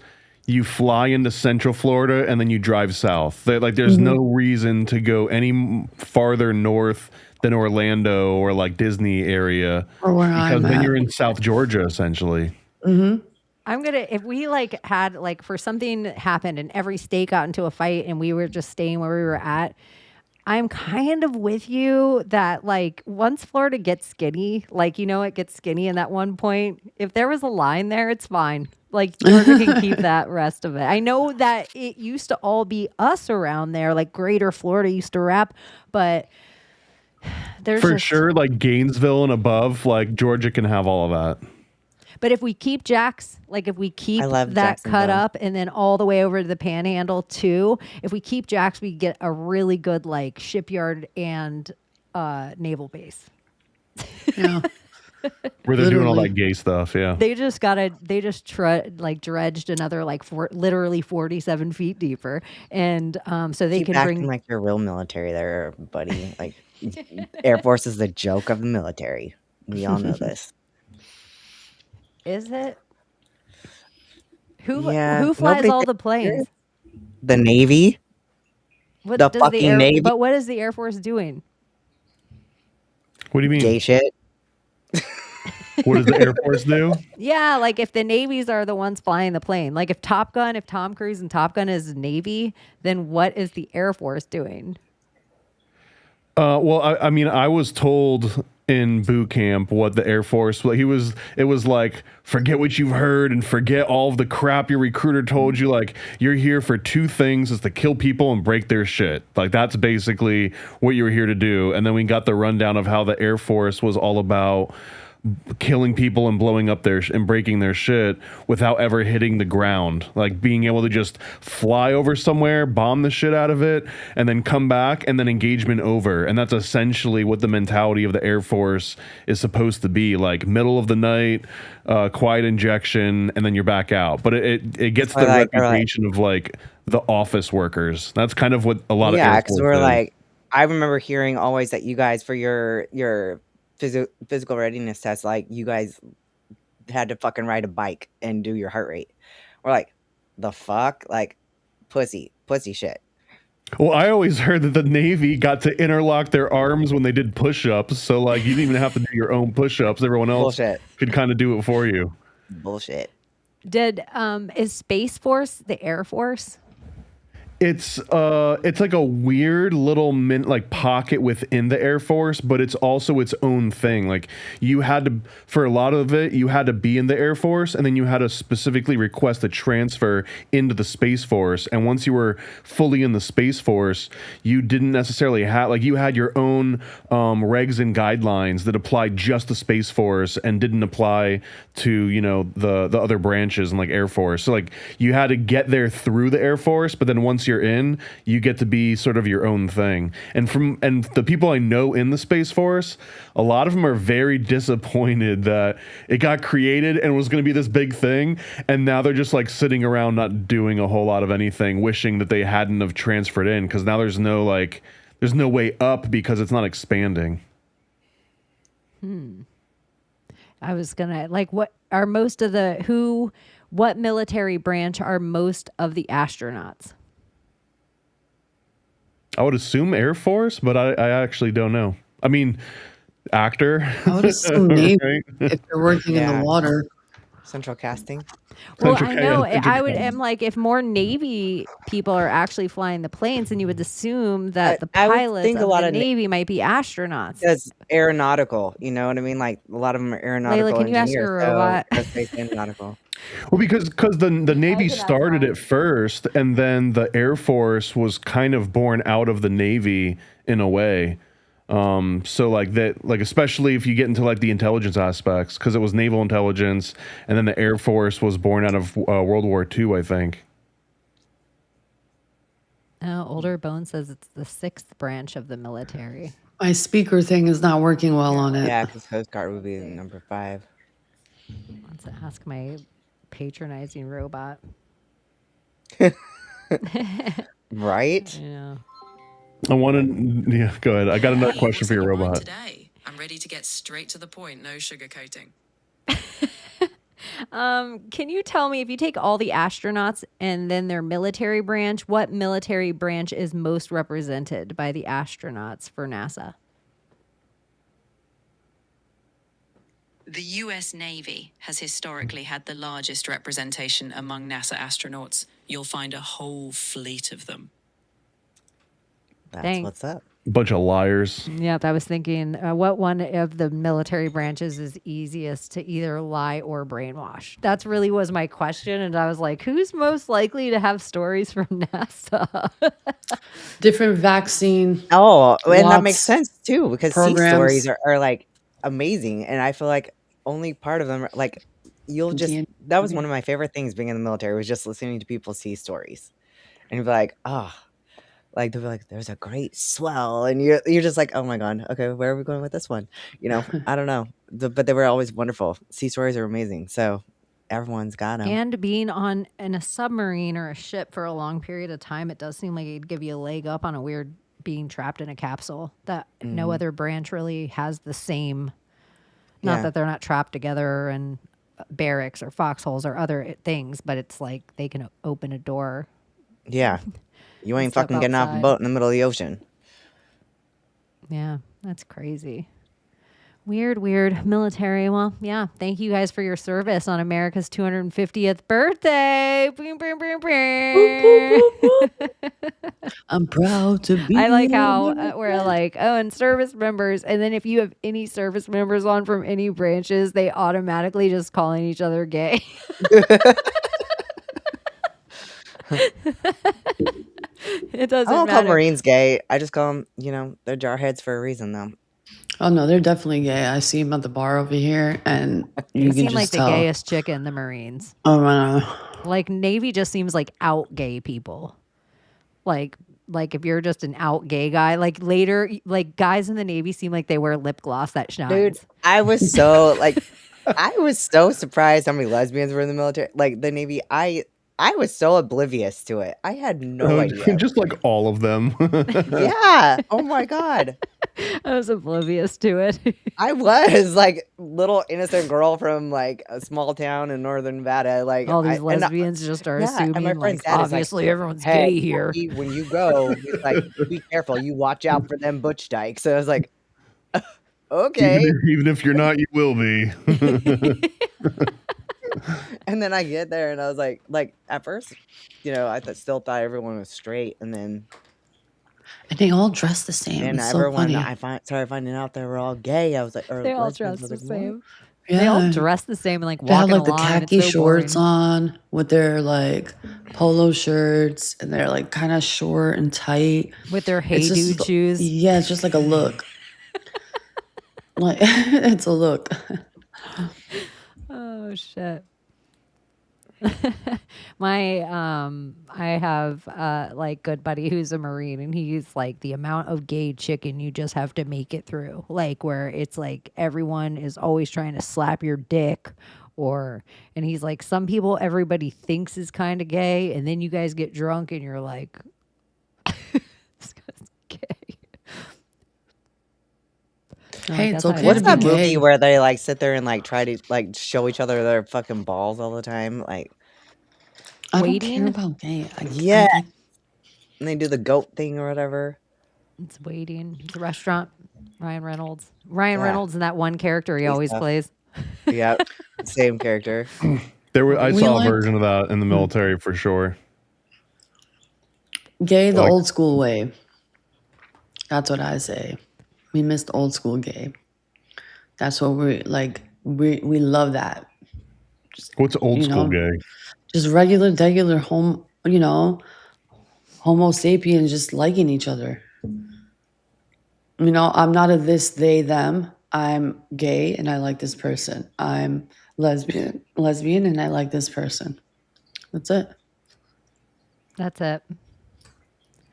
you fly into Central Florida and then you drive south. There's no reason to go any farther north than Orlando or like Disney area, or where because then you're in South Georgia essentially. Mm-hmm. if we like had like for something that happened and every state got into a fight and we were just staying where we were at, I'm kind of with you that like once Florida gets skinny, like, it gets skinny in that one point, if there was a line there, it's fine. Like Georgia can keep that rest of it. I know that it used to all be us around there, like Greater Florida used to rap, but there's for sure, like Gainesville and above, like Georgia can have all of that. But if we keep Jax, like if we keep love that cut Jacksonville. up and then all the way over to the Panhandle too, if we keep Jax, we get a really good like shipyard and naval base. Yeah. Where they're doing all Literally. that gay stuff. Yeah. They just dredged another like literally 47 feet deeper, and so they Keep can acting bring. like you're real military there, buddy. Like Air Force is the joke of the military. We all know this. Is it? Who Yeah, who flies nobody all thinks the planes? The Navy. What The does fucking Navy. But what is the Air Force doing? What do you mean? Gay shit. What does the Air Force do? Yeah, like if the Navies are the ones flying the plane, like if Tom Cruise and Top Gun is Navy, then what is the Air Force doing? Well, I mean, I was told in boot camp what the Air Force, it was like, forget what you've heard and forget all of the crap your recruiter told you. Like, you're here for two things, is to kill people and break their shit. Like, that's basically what you were here to do. And then we got the rundown of how the Air Force was all about killing people and blowing up and breaking their shit without ever hitting the ground, like being able to just fly over somewhere, bomb the shit out of it, and then come back, and then engagement over. And that's essentially what the mentality of the Air Force is supposed to be, like middle of the night, quiet injection, and then you're back out. But it gets the reputation of like the office workers. That's kind of what a lot of Air Force because we're like, I remember hearing always that you guys, for your physical readiness test, like you guys had to fucking ride a bike and do your heart rate. We're like, the fuck? Like, pussy shit. Well, I always heard that the Navy got to interlock their arms when they did push-ups, so like you didn't even have to do your own push-ups. Everyone else could kind of do it for you. Bullshit. Is Space Force the Air Force? It's like a weird little pocket within the Air Force, but it's also its own thing. Like you had to, for a lot of it, you had to be in the Air Force, and then you had to specifically request a transfer into the Space Force. And once you were fully in the Space Force, you didn't necessarily have, like, you had your own regs and guidelines that applied just to Space Force and didn't apply to, you know, the other branches and like Air Force. So like you had to get there through the Air Force, but then once you're in, you get to be sort of your own thing. And the people I know in the Space Force, a lot of them are very disappointed that it got created and was going to be this big thing, and now they're just like sitting around not doing a whole lot of anything, wishing that they hadn't have transferred in, because now there's no way up because it's not expanding. I was gonna what military branch are most of the astronauts? I would assume Air Force, but I actually don't know. I mean, actor. I would assume Navy Right? if they're working in the water. Central casting. Well, I know. I'm like, if more Navy people are actually flying the planes, then you would assume that the I would pilots think of a lot the of Navy might be astronauts. That's aeronautical, you know what I mean? Like a lot of them are aeronautical Layla, can you ask engineers. your robot? So aerospace and nautical. Well, because the Navy started it first, and then the Air Force was kind of born out of the Navy in a way. So like that, like especially if you get into like the intelligence aspects, because it was naval intelligence, and then the Air Force was born out of World War II, I think. Older Bone says it's the 6th branch of the military. My speaker thing is not working well on it. Yeah, because Coast Guard would be number 5. Let's ask my patronizing robot. Right? Yeah. I want to, yeah, go ahead. I got another question for your robot. Today, I'm ready to get straight to the point, no sugarcoating. Can you tell me, if you take all the astronauts and then their military branch, what military branch is most represented by the astronauts for NASA? The US Navy has historically had the largest representation among NASA astronauts. You'll find a whole fleet of them. That's what's up. Bunch of liars. Yep, I was thinking, what one of the military branches is easiest to either lie or brainwash? That's really was my question, and I was like, who's most likely to have stories from NASA? Different vaccine. Oh, and that lots makes sense too, because sea programs. stories are like amazing, and I feel like only part of them, like you'll just DNA. that was one of my favorite things being in the military was just listening to people see stories. And you'd be like, oh, like they'll be like, there's a great swell. And you're just like, oh my God, okay, where are we going with this one? I don't know. But they were always wonderful. Sea stories are amazing. So everyone's got them. And being in a submarine or a ship for a long period of time, it does seem like it'd give you a leg up on a weird being trapped in a capsule that no other branch really has the same. Not Yeah. that they're not trapped together in barracks or foxholes or other things, but it's like they can open a door. Yeah. You ain't step fucking getting off a outside. boat in the middle of the ocean. Yeah, that's crazy. Weird military. Well, yeah. Thank you guys for your service on America's 250th birthday. Boom, boom, boom, boom. I'm proud to be. I like how we're like, oh, and service members. And then if you have any service members on from any branches, they automatically just calling each other gay. It doesn't I don't call matter. Marines gay. I just call them, they're jarheads for a reason, though. Oh no, they're definitely gay. I see them at the bar over here, and you They can seem just like the tell. gayest chick in the Marines. Oh no. Like Navy just seems like out gay people. Like if you're just an out gay guy, like later, like guys in the Navy seem like they wear lip gloss that shines. Dude, I was so surprised how many lesbians were in the military. Like the Navy, I was so oblivious to it. I had no idea. Just like all of them. Yeah. Oh my God. I was oblivious to it. I was like little innocent girl from like a small town in northern Nevada. Like All these and I- lesbians just are yeah, and my assuming friend's like dad is like, obviously everyone's hey, gay here. when you go, he's like, be careful. You watch out for them butch dykes. So I was like, okay. Even if you're not, you will be. And then I get there and I was like at first, I still thought everyone was straight, and then And they all dress the same. and It's so everyone funny. started finding out they were all gay. I was like, or They all lesbians. dress I the was like, what? same. They all Yeah. dress the same and like They have walking like the along. khaki it's so shorts boring. on with their like polo shirts, and they're like kind of short and tight. With their hey It's just- dude shoes. Yeah, it's just like a look. Like it's a look. Oh shit. I have like good buddy who's a Marine, and he's like the amount of gay chicken you just have to make it through, like where it's like everyone is always trying to slap your dick, and he's like, some people everybody thinks is kind of gay, and then you guys get drunk and you're like, this guy's gay. Hey, That's it's how okay it What's to is. that be movie gay. where they like sit there and like try to like show each other their fucking balls all the time? Like, I don't Waiting? care about gay. yeah, and they do the goat thing or whatever. It's waiting. It's a restaurant. Ryan Reynolds. Ryan Yeah. Reynolds and that one character he Good always stuff. plays. Yeah, same character. I We saw like- a version of that in the military for sure. Gay the Like- old school way. That's what I say. We missed old school gay. That's what we like. We love that. What's old You school know, gay? Just regular Homo sapiens just liking each other. I'm not a this, they, them. I'm gay and I like this person. I'm lesbian, and I like this person. That's it. That's it.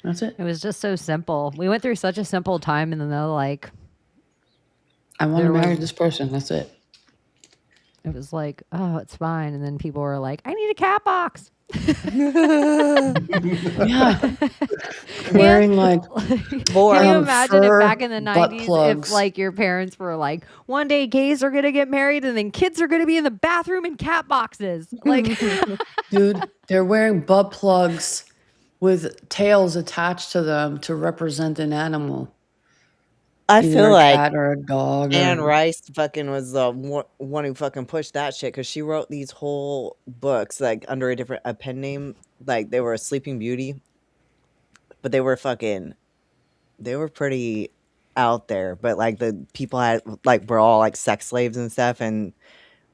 That's it. It was just so simple. We went through such a simple time, and then they're like, I want to There was- marry this person. That's it. it was like, oh, it's fine. And then people were like, I need a cat box. Yeah. Wearing like Or Can you um, imagine if fur back in the butt 90s, plugs. if like your parents were like, one day gays are going to get married and then kids are going to be in the bathroom in cat boxes? Like, dude, they're wearing butt plugs with tails attached to them to represent an animal. I Either feel a like cat or a dog. Anne Or, Rice fucking was the one who fucking pushed that shit, because she wrote these whole books like under a pen name, like they were a Sleeping Beauty, but they were pretty out there. But like the people were all like sex slaves and stuff, and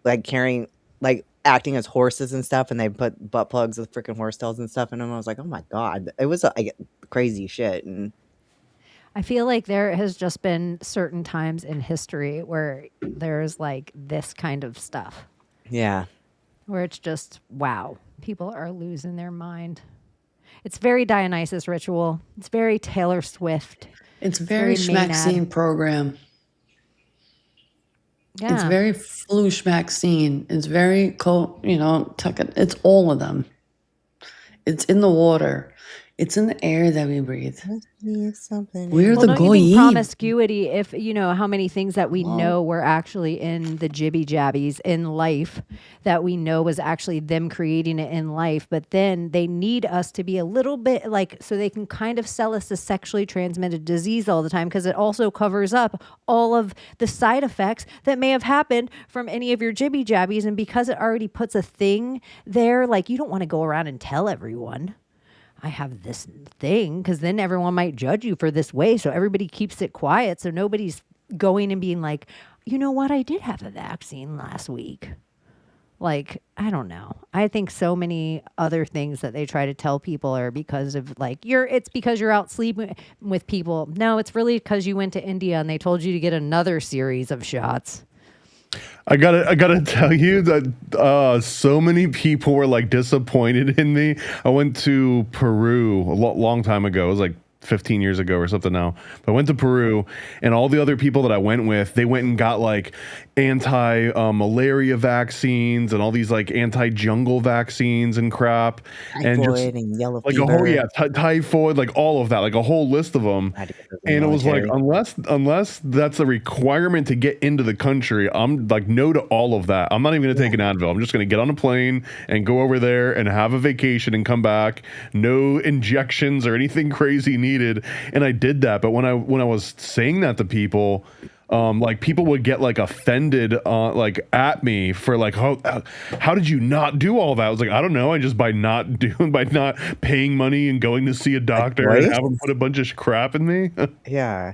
like carrying like acting as horses and stuff, and they put butt plugs with freaking horse tails and stuff in them. I was like, oh my God, it was like crazy shit. And I feel like there has just been certain times in history where there's like this kind of stuff. Yeah. where it's just, wow, people are losing their mind. It's very Dionysus ritual. It's very Taylor Swift. It's very very Maynard. schmack program. It's Yeah. very flu schmack scene. It's very it's all of them. It's in the water. It's in the air that we breathe. We're Well, the don't you think goyim. promiscuity, if you know how many things that we know were actually in the jibby jabbies in life, that we know was actually them creating it in life, but then they need us to be a little bit like, so they can kind of sell us a sexually transmitted disease all the time, because it also covers up all of the side effects that may have happened from any of your jibby jabbies. And because it already puts a thing there, like, you don't want to go around and tell everyone I have this thing, because then everyone might judge you for this way. So everybody keeps it quiet. So nobody's going and being like, you know what? I did have a vaccine last week. Like, I don't know. I think so many other things that they try to tell people are because of like, it's because you're out sleeping with people. No, it's really because you went to India and they told you to get another series of shots. I gotta tell you that so many people were like disappointed in me. I went to Peru a long time ago. It was like 15 years ago or something now. But I went to Peru, and all the other people that I went with, they went and got like anti-malaria vaccines and all these like anti-jungle vaccines and crap. Typhoid and yellow like fever. Typhoid, like all of that, like a whole list of them. And it was like, unless that's a requirement to get into the country, I'm like, no to all of that. I'm not even going to take an Advil. I'm just going to get on a plane and go over there and have a vacation and come back. No injections or anything crazy needed. And I did that. But when I was saying that to people, like people would get like offended like at me for like, how did you not do all that? I was like, I don't know. I just by not paying money and going to see a doctor and have them put a bunch of crap in me. Yeah.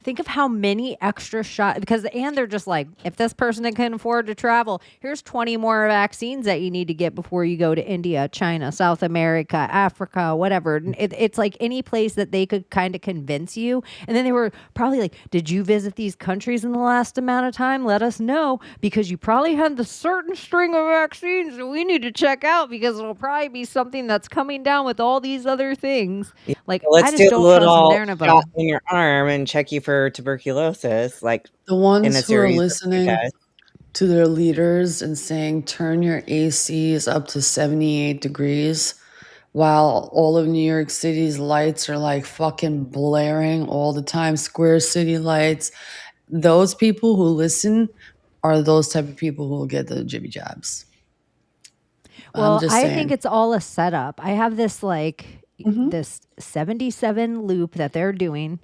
Think of how many extra shots, and they're just like, if this person can afford to travel, here's 20 more vaccines that you need to get before you go to India, China, South America, Africa, whatever. It's like any place that they could kind of convince you. And then they were probably like, did you visit these countries in the last amount of time? Let us know, because you probably had the certain string of vaccines that we need to check out, because it'll probably be something that's coming down with all these other things. Yeah. Like, Let's I just do a don't little trust Marinova. shot in your arm and check you for tuberculosis, like The in a ones who are series of listening tests. to their leaders and saying, turn your ACs up to 78 degrees, while all of New York City's lights are like fucking blaring all the time, square city lights. Those people who listen are those type of people who will get the jibby jabs. Well, I'm just I saying. think it's all a setup. I have this this 77 loop that they're doing,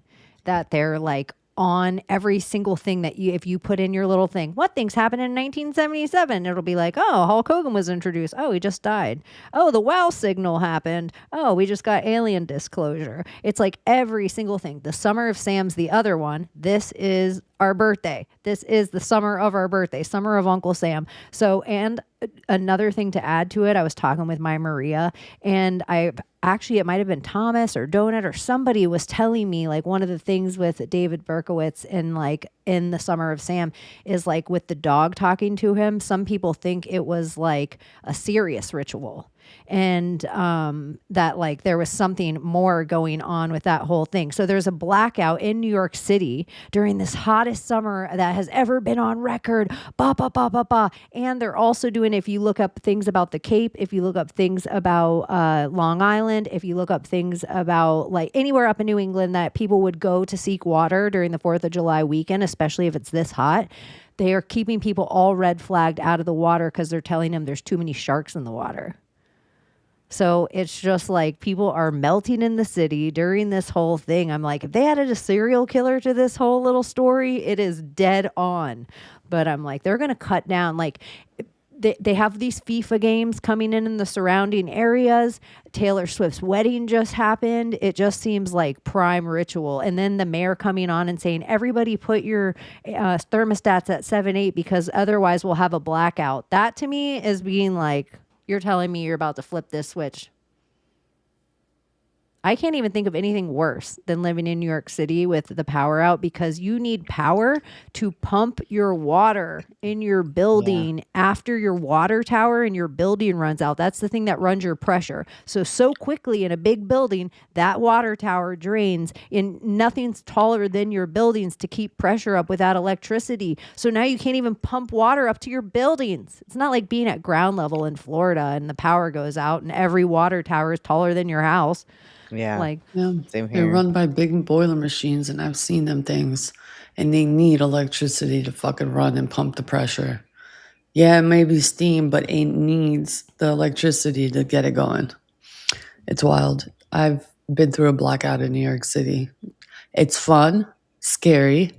that they're like on every single thing that if you put in your little thing, what things happened in 1977, it'll be like, oh, Hulk Hogan was introduced. Oh, he just died. Oh, the wow signal happened. Oh, we just got alien disclosure. It's like every single thing. The Summer of Sam's the other one. This is our birthday. This is the summer of our birthday, summer of Uncle Sam. So, and another thing to add to it, I was talking with my Maria, and it might have been Thomas or Donut or somebody was telling me, like, one of the things with David Berkowitz and like in the Summer of Sam is like with the dog talking to him, some people think it was like a serious ritual. And that like there was something more going on with that whole thing. So there's a blackout in New York City during this hottest summer that has ever been on record. And they're also doing, if you look up things about the Cape, if you look up things about Long Island, if you look up things about like anywhere up in New England that people would go to seek water during the 4th of July weekend, especially if it's this hot, they are keeping people all red flagged out of the water because they're telling them there's too many sharks in the water. So it's just like people are melting in the city during this whole thing. I'm like, if they added a serial killer to this whole little story, it is dead on. But I'm like, they're going to cut down. Like they have these FIFA games coming in the surrounding areas. Taylor Swift's wedding just happened. It just seems like prime ritual. And then the mayor coming on and saying, everybody put your thermostats at 7-8 because otherwise we'll have a blackout. That to me is being like, you're telling me you're about to flip this switch. I can't even think of anything worse than living in New York City with the power out, because you need power to pump your water in your building after your water tower in your building runs out. That's the thing that runs your pressure. So quickly in a big building, that water tower drains, and nothing's taller than your buildings to keep pressure up without electricity. So now you can't even pump water up to your buildings. It's not like being at ground level in Florida and the power goes out and every water tower is taller than your house. Yeah. Like, Yeah, Same they're here. run by big boiler machines, and I've seen them things, and they need electricity to fucking run and pump the pressure. Yeah, it may be steam, but it needs the electricity to get it going. It's wild. I've been through a blackout in New York City. It's fun, scary,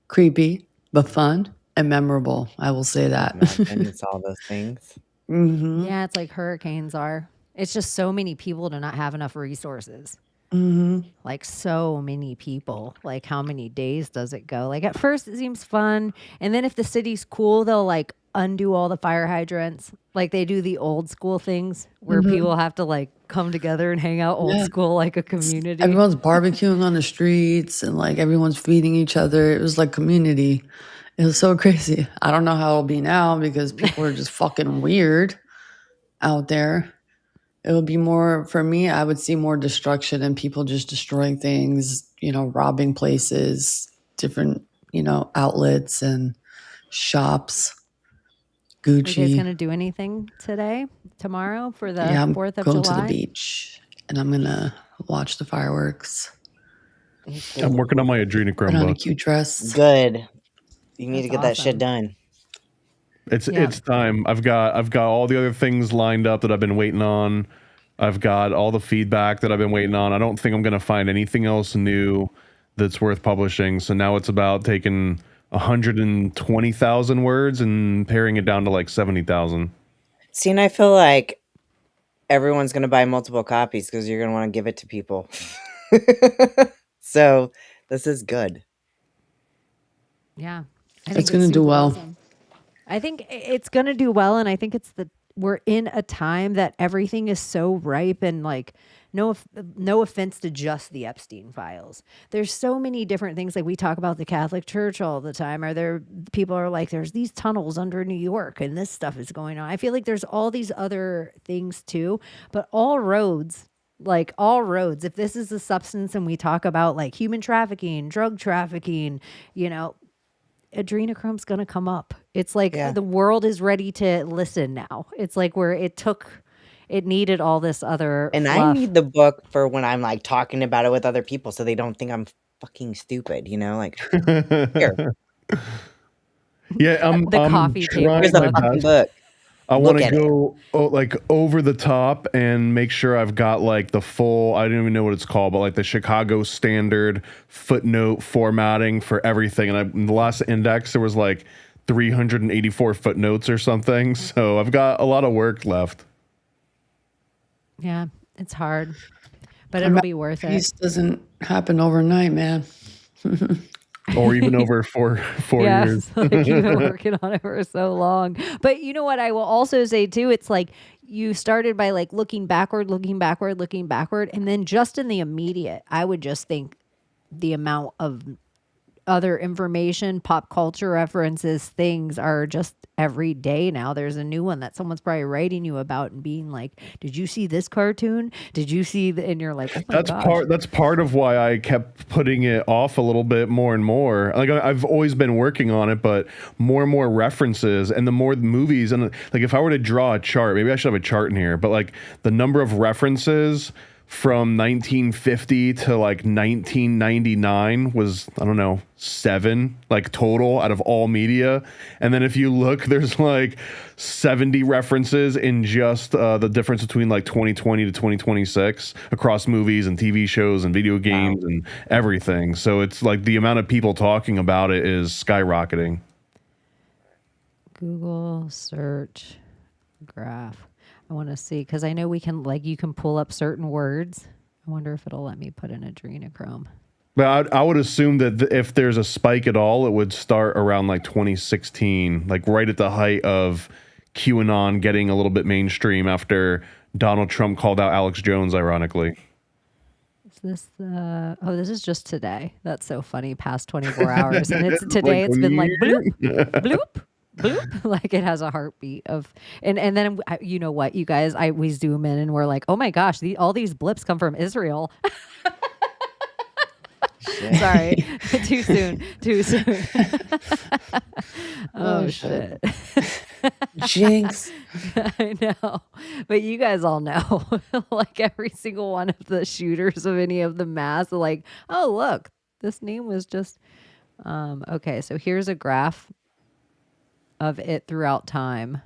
creepy, but fun and memorable. I will say that. And it's all those things. yeah, it's like hurricanes are. It's just so many people to not have enough resources. Like so many people. Like how many days does it go? Like at first it seems fun, and then if the city's cool, they'll like undo all the fire hydrants. Like they do the old school things where people have to like come together and hang out old Yeah. school like a community. Everyone's barbecuing on the streets and like everyone's feeding each other. It was like community. It was so crazy. I don't know how it'll be now because people are just fucking weird out there. It would be more, for me, I would see more destruction and people just destroying things, robbing places, different, outlets and shops. Are you guys Gucci. gonna do anything today, tomorrow for the Yeah, I'm 4th of going July? to the beach and I'm going to watch the fireworks. I'm working on my Put adrenochrome on a book. cute dress. Good. You need That's to get that shit awesome. done. It's time. I've got all the other things lined up that I've been waiting on. I've got all the feedback that I've been waiting on. I don't think I'm gonna find anything else new that's worth publishing. So now it's about taking 120,000 words and paring it down to like 70,000. See, and I feel like everyone's going to buy multiple copies because you're going to want to give it to people. So this is good. Yeah. It's gonna do well. awesome. I think it's going to do well. And I think we're in a time that everything is so ripe, and like, no offense to just the Epstein files. There's so many different things. Like we talk about the Catholic Church all the time. People are like, there's these tunnels under New York and this stuff is going on. I feel like there's all these other things too, but all roads, if this is a substance and we talk about like human trafficking, drug trafficking, adrenochrome's going to come up. It's like the world is ready to listen now. It's like where it needed all this other And I fluff. need the book for when I'm like talking about it with other people so they don't think I'm fucking stupid, like here. Yeah, I'm coffee table. trying Here's my the fucking best. book. I want Look to at it. go like over the top and make sure I've got like the full, I don't even know what it's called, but like the Chicago standard footnote formatting for everything. And in the last index, there was like 384 footnotes or something. So I've got a lot of work left. Yeah, it's hard, but it'll be worth it. Peace doesn't happen overnight, man. Or even over four years. Like you've been working on it for so long. But you know what I will also say too, it's like you started by like looking backward, and then just in the immediate, I would just think the amount of other information, pop culture references, things are just every day now. There's a new one that someone's probably writing you about and being like, did you see this cartoon? Did you see and you're like, oh my gosh. That's part of why I kept putting it off a little bit more and more. Like I've always been working on it, but more and more references and the more movies, and like if I were to draw a chart, maybe I should have a chart in here, but like the number of references from 1950 to like 1999 was, I don't know, 7 like total out of all media. And then if you look, there's like 70 references in just the difference between like 2020 to 2026 across movies and TV shows and video games and everything. So it's like the amount of people talking about it is skyrocketing. Google search graph. I want to see, because I know we can, like, you can pull up certain words. I wonder if it'll let me put in adrenochrome. But I would assume that if there's a spike at all, it would start around like 2016, like right at the height of QAnon getting a little bit mainstream after Donald Trump called out Alex Jones, ironically. this this is just today. That's so funny. Past 24 hours, and it's today. Like, It's been like bloop, yeah. bloop, bloop. Like it has a heartbeat of, and then you know what, you guys, we zoom in and we're like, oh my gosh, all these blips come from Israel. Sorry, too soon. Oh shit. Jinx. I know, but you guys all know, like every single one of the shooters of any of the mass, like, oh look, this name was just okay. So here's a graph of it throughout time,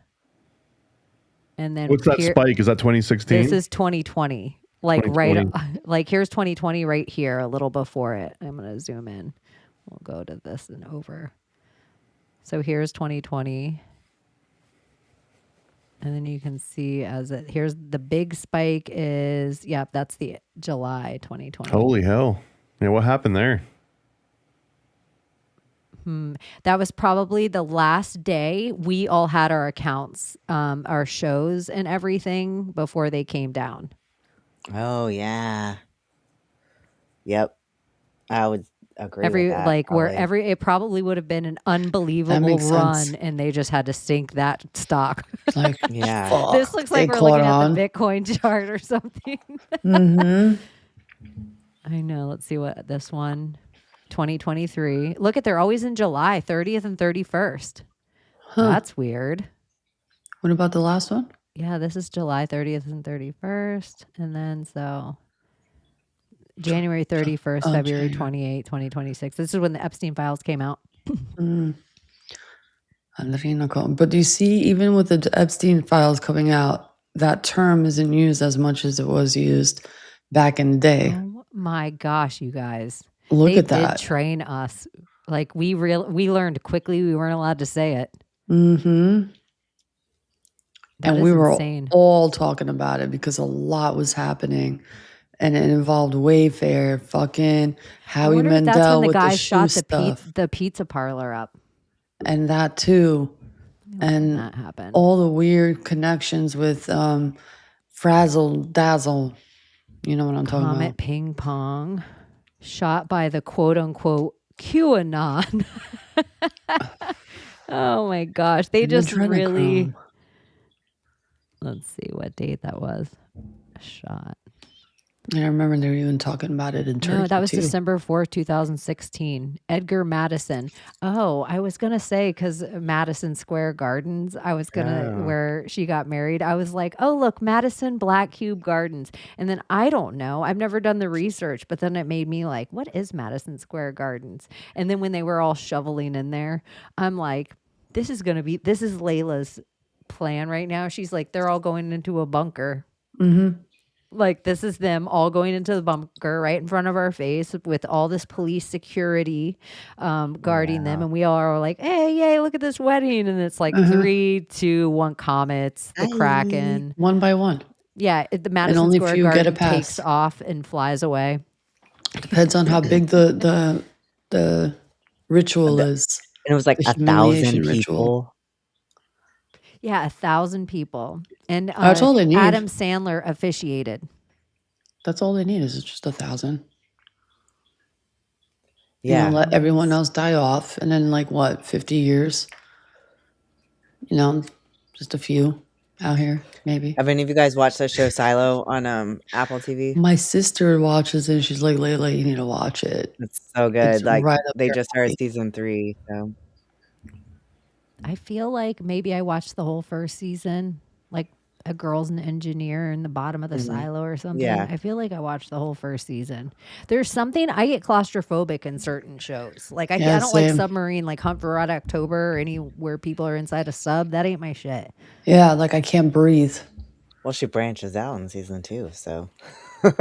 and then What's that spike? Is that 2016? This is 2020. Like 2020. like here's 2020 right here, a little before it. I'm gonna zoom in. We'll go to this and over. So here's 2020. And then you can see here's the big spike is, that's the July 2020. Holy hell. Yeah, what happened there? That was probably the last day we all had our accounts, our shows and everything before they came down. Oh yeah. Yep. I would agree with that. It probably would have been an unbelievable run, and they just had to sink that stock. Like, Yeah. fuck, This looks like they we're caught looking on. at the Bitcoin chart or something. Mm-hmm. I know. Let's see what this one, 2023. Look they're always in July 30th and 31st. Huh. That's weird. What about the last one? Yeah, this is July 30th and 31st. And then January 31st, February 28th, 2026. This is when the Epstein files came out. But do you see, even with the Epstein files coming out, that term isn't used as much as it was used back in the day. Oh my gosh, you guys. Look at They that. did train us. Like we learned quickly we weren't allowed to say it. Mm-hmm. That And is we were insane. all talking about it because a lot was happening. And it involved Wayfair, fucking I Howie wonder if that's Mandel when the with guy the shot shoe stuff. the pizza parlor up. And that too. And That happened. all the weird connections with Frazzle Dazzle. You know what I'm talking Comet about. ping pong shot by the quote unquote QAnon. Oh my gosh. They And the just really, adrenochrome. let's see what date that was. Shot. Yeah, I remember they were even talking about it in Turkey No, that was too. December 4th, 2016. Edgar Madison. Oh, I was going to say, because Madison Square Gardens, I was going to, Oh. where she got married, I was like, oh, look, Madison Black Cube Gardens. And then I don't know. I've never done the research, but then it made me like, what is Madison Square Gardens? And then when they were all shoveling in there, I'm like, this is Layla's plan right now. She's like, they're all going into a bunker. Mm-hmm. Like this is them all going into the bunker right in front of our face with all this police security guarding them, and we all are like, "Hey, yay! Look at this wedding!" And it's like 3, 2, 1 comets, the Kraken. One by one. Yeah, the Madison only Square few get a Garden pass. takes off and flies away. Depends on how big the ritual is. And it was like The 1,000 humiliation ritual. people. Yeah, 1,000 people, and That's all they need. Adam Sandler officiated. That's all they need is just 1,000. Yeah. Let everyone else die off, and then 50 years. Just a few out here, maybe. Have any of you guys watched the show Silo on Apple TV? My sister watches it. And she's like, Layla, you need to watch it. It's so good. It's Like right up they your just started alley. season 3. So I feel like maybe I watched the whole first season, like a girl's an engineer in the bottom of the silo or something. Yeah. I feel like I watched the whole first season. There's something, I get claustrophobic in certain shows. Like I don't like same. Submarine, like Hunt for Red October or any where people are inside a sub. That ain't my shit. Yeah, I can't breathe. well, she branches out in season 2. So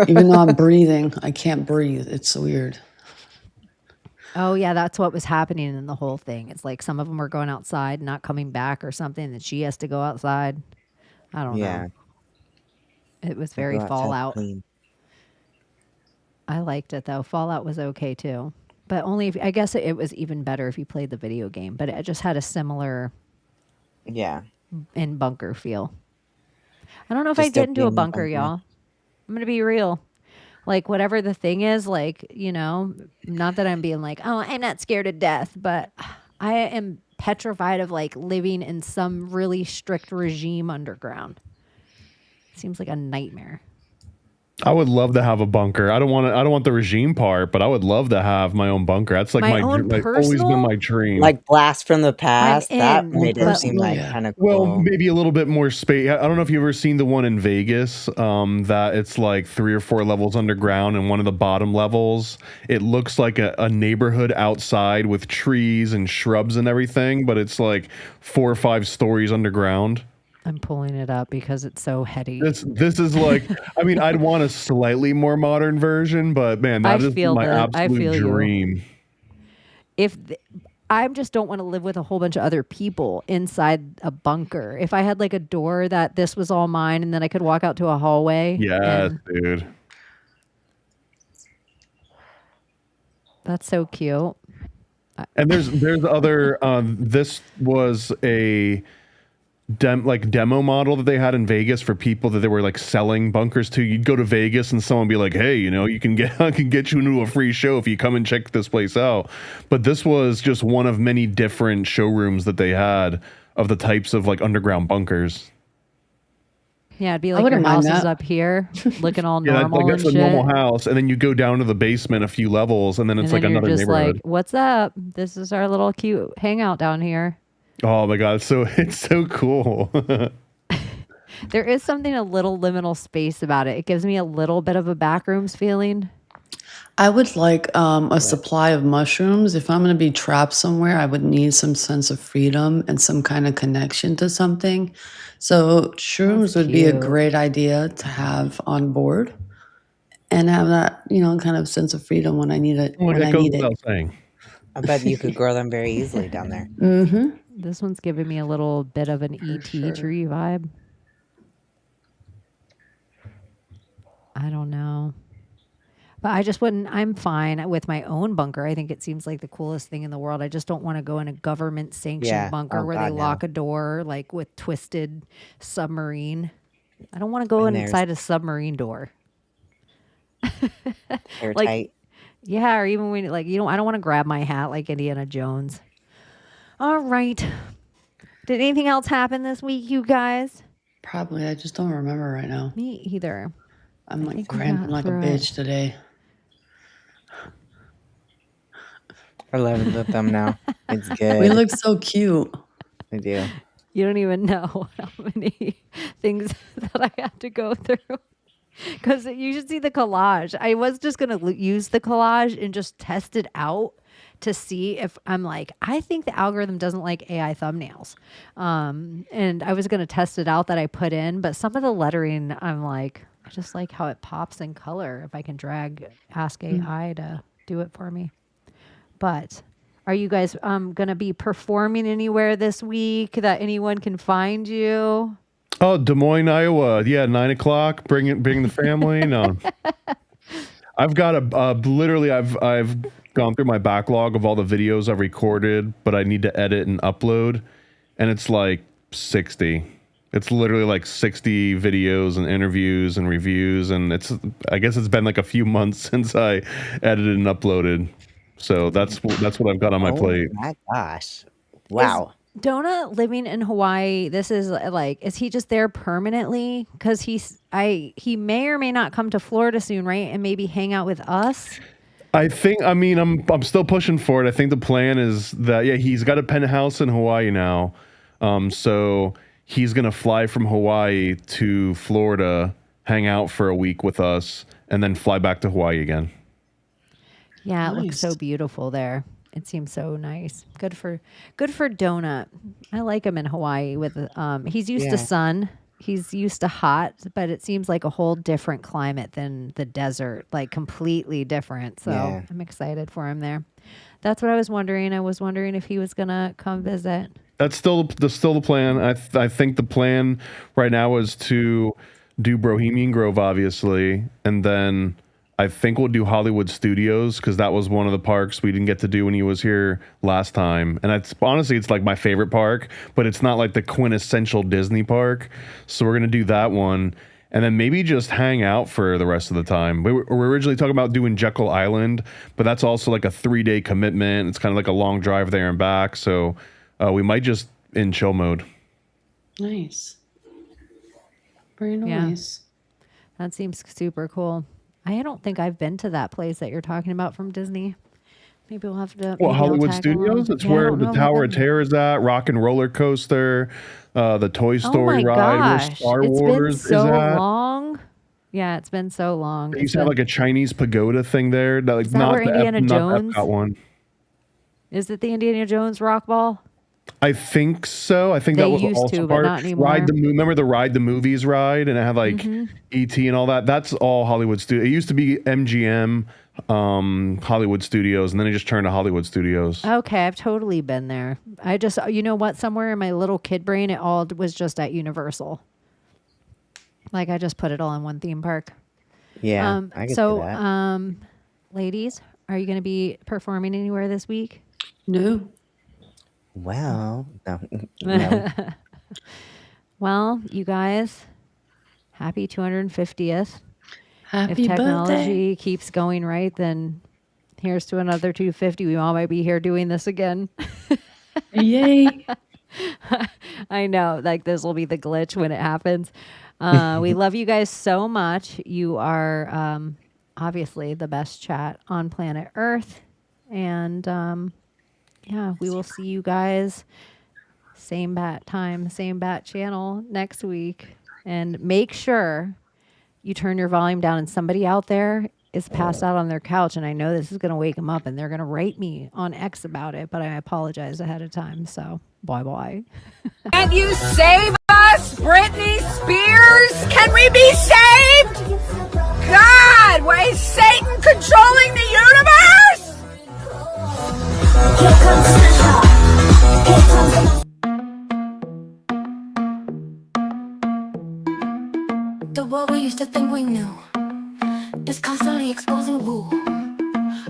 Even though I'm breathing, I can't breathe. It's weird. Oh yeah, that's what was happening in the whole thing. It's like some of them were going outside, not coming back or something, and she has to go outside. I don't yeah, know. It was very go outside Fallout. clean. I liked it though. Fallout was okay too, but only if I guess it was even better if you played the video game. But it just had a similar Yeah, in bunker feel. I don't know if Just I'd get into a dystopian bunker, bunker. y'all. I'm gonna be real. Like whatever the thing is, like, not that I'm being like, oh, I'm not scared to death, but I am petrified of like living in some really strict regime underground. Seems like a nightmare. I would love to have a bunker. I don't want the regime part, but I would love to have my own bunker. That's like My own always been personal? my dream. Like blast from the past. That in, made it but- seem like Yeah. kind of cool. Well, maybe a little bit more space. I don't know if you've ever seen the one in Vegas, that it's like 3 or 4 levels underground, and one of the bottom levels, it looks like a neighborhood outside with trees and shrubs and everything, but it's like 4 or 5 stories underground. I'm pulling it up because it's so heady. This is like, I mean, I'd want a slightly more modern version, but man, that I is feel my that. I absolute feel you. dream. I just don't want to live with a whole bunch of other people inside a bunker. If I had like a door that this was all mine and then I could walk out to a hallway. Yes, and dude. that's so cute. And there's other. This was a demo model that they had in Vegas for people that they were like selling bunkers to. You'd go to Vegas and someone would be like, "Hey, you can I can get you into a free show if you come and check this place out." But this was just one of many different showrooms that they had of the types of like underground bunkers. Yeah, it'd be I like your wouldn't mind house is that. up here looking all Yeah, normal that's and a shit. normal house, and then you go down to the basement a few levels, and then it's and like then you're another just neighborhood. like, what's up? This is our little cute hangout down here. Oh my god, it's so cool. There is something a little liminal space about it. It gives me a little bit of a backrooms feeling. I would like a supply of mushrooms. If I'm going to be trapped somewhere, I would need some sense of freedom and some kind of connection to something. So shrooms would be a cute. great idea to have on board and have that, kind of sense of freedom when I need it. Like When that I goes need it. without saying. I bet you could grow them very easily down there. Mm-hmm. This one's giving me a little bit of an ET tree vibe. I don't know. But I just wouldn't, I'm fine with my own bunker. I think it seems like the coolest thing in the world. I just don't want to go in a government sanctioned Yeah. bunker Oh, where God, they no. lock a door like with twisted submarine. I don't want to go And there's- inside a submarine door. Airtight. Yeah, or even when like I don't want to grab my hat like Indiana Jones. All right. Did anything else happen this week, you guys? Probably. I just don't remember right now. Me either. I'm like think we cramping got like a through it. bitch today. I love the thumbnail. It's good. We look so cute. We do. You don't even know how many things that I had to go through. Because you should see the collage. I was just going to use the collage and just test it out to see if I'm like, I think the algorithm doesn't like AI thumbnails. And I was going to test it out that I put in, but some of the lettering, I'm like, I just like how it pops in color if I can ask AI to do it for me. But are you guys going to be performing anywhere this week that anyone can find you? Oh, Des Moines, Iowa. Yeah, 9:00. Bring the family. No, I've got I've gone through my backlog of all the videos I've recorded, but I need to edit and upload, and it's like 60. It's literally like 60 videos and interviews and reviews, and I guess it's been like a few months since I edited and uploaded. So that's what I've got on my plate. Oh my gosh. Wow. Donut living in Hawaii, this is like, is he just there permanently? Because he may or may not come to Florida soon, right? And maybe hang out with us. I'm still pushing for it. I think the plan is that he's got a penthouse in Hawaii now. So he's gonna fly from Hawaii to Florida, hang out for a week with us, and then fly back to Hawaii again. Yeah, it looks Nice. so beautiful there. It seems so nice. Good for Donut. I like him in Hawaii with he's used to Yeah. sun. He's used to hot, but it seems like a whole different climate than the desert, like completely different. So Yeah. I'm excited for him there. That's what I was wondering. I was wondering if he was gonna come visit. That's still the plan. I think the plan right now is to do Bohemian Grove, obviously, and then I think we'll do Hollywood Studios because that was one of the parks we didn't get to do when he was here last time. And it's like my favorite park, but it's not like the quintessential Disney park. So we're gonna do that one, and then maybe just hang out for the rest of the time. We were originally talking about doing Jekyll Island, but that's also like a 3-day commitment. It's kind of like a long drive there and back. So we might just in chill mode. Nice. Very nice. That seems super cool. I don't think I've been to that place that you're talking about from Disney. Maybe we'll have to. Well, Hollywood Studios. It's where the Tower of Terror is at. Rock and Roller Coaster, the Toy Story ride, where Star Wars is at. It's been so long. Yeah, it's been so long. They used to have like a Chinese pagoda thing there. That, like, is that not where Indiana Jones? Not the Epcot one. Is it the Indiana Jones rock ball? I think so. I think that was also part of remember the Ride the Movies ride, and it had like E.T. and all that. That's all Hollywood Studios. It used to be MGM Hollywood Studios, and then it just turned to Hollywood Studios. Okay, I've totally been there. I just, you know what? Somewhere in my little kid brain, it all was just at Universal. Like I just put it all in one theme park. Yeah, I get that. Ladies, are you going to be performing anywhere this week? No. Well, no. Well, you guys, happy 250th. Happy if technology birthday. keeps going right, then here's to another 250. We all might be here doing this again. Yay. I know, like this will be the glitch when it happens. We love you guys so much. You are obviously the best chat on planet Earth. And yeah, we will see you guys same bat time, same bat channel next week. And make sure you turn your volume down, and somebody out there is passed out on their couch, and I know this is going to wake them up, and they're going to rate me on X about it, but I apologize ahead of time. So bye. Can you save us, Britney Spears? Can we be saved? God, why is Satan controlling the universe? The world we used to think we knew is constantly exposing woo.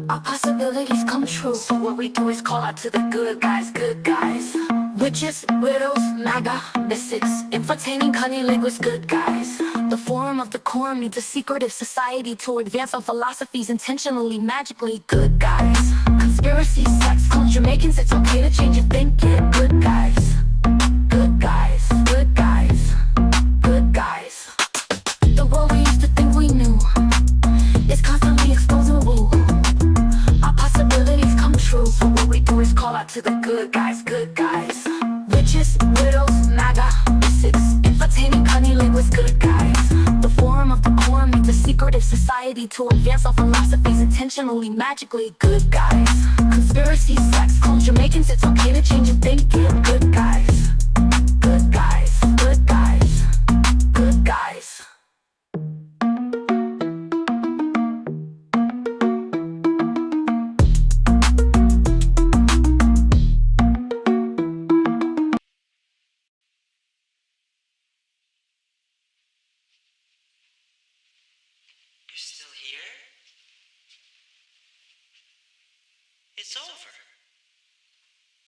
Our possibilities come true. So what we do is call out to the good guys, good guys. Witches, widows, MAGA, mystics, entertaining cunnilinguist good guys. The forum of the quorum needs a secretive society to advance our philosophies intentionally, magically good guys. Conspiracies, sex, culture, Jamaicans, it's okay to change your thinking. Good guys, good guys, good guys, good guys. The world we used to think we knew is constantly exposing woo. Our possibilities come true. So what we do is call out to the good guys, good guys. Witches, widows, MAGA, mystics, entertaining cunnilinguist good guys. The forum of the quorum needs a secretive society to advance our philosophies intentionally, magically good guys. Conspiracy, sex, culture, Jamaicans, it's okay to change your thinking. Good guys, good guys, good guys, good guys. You're still here? It's over.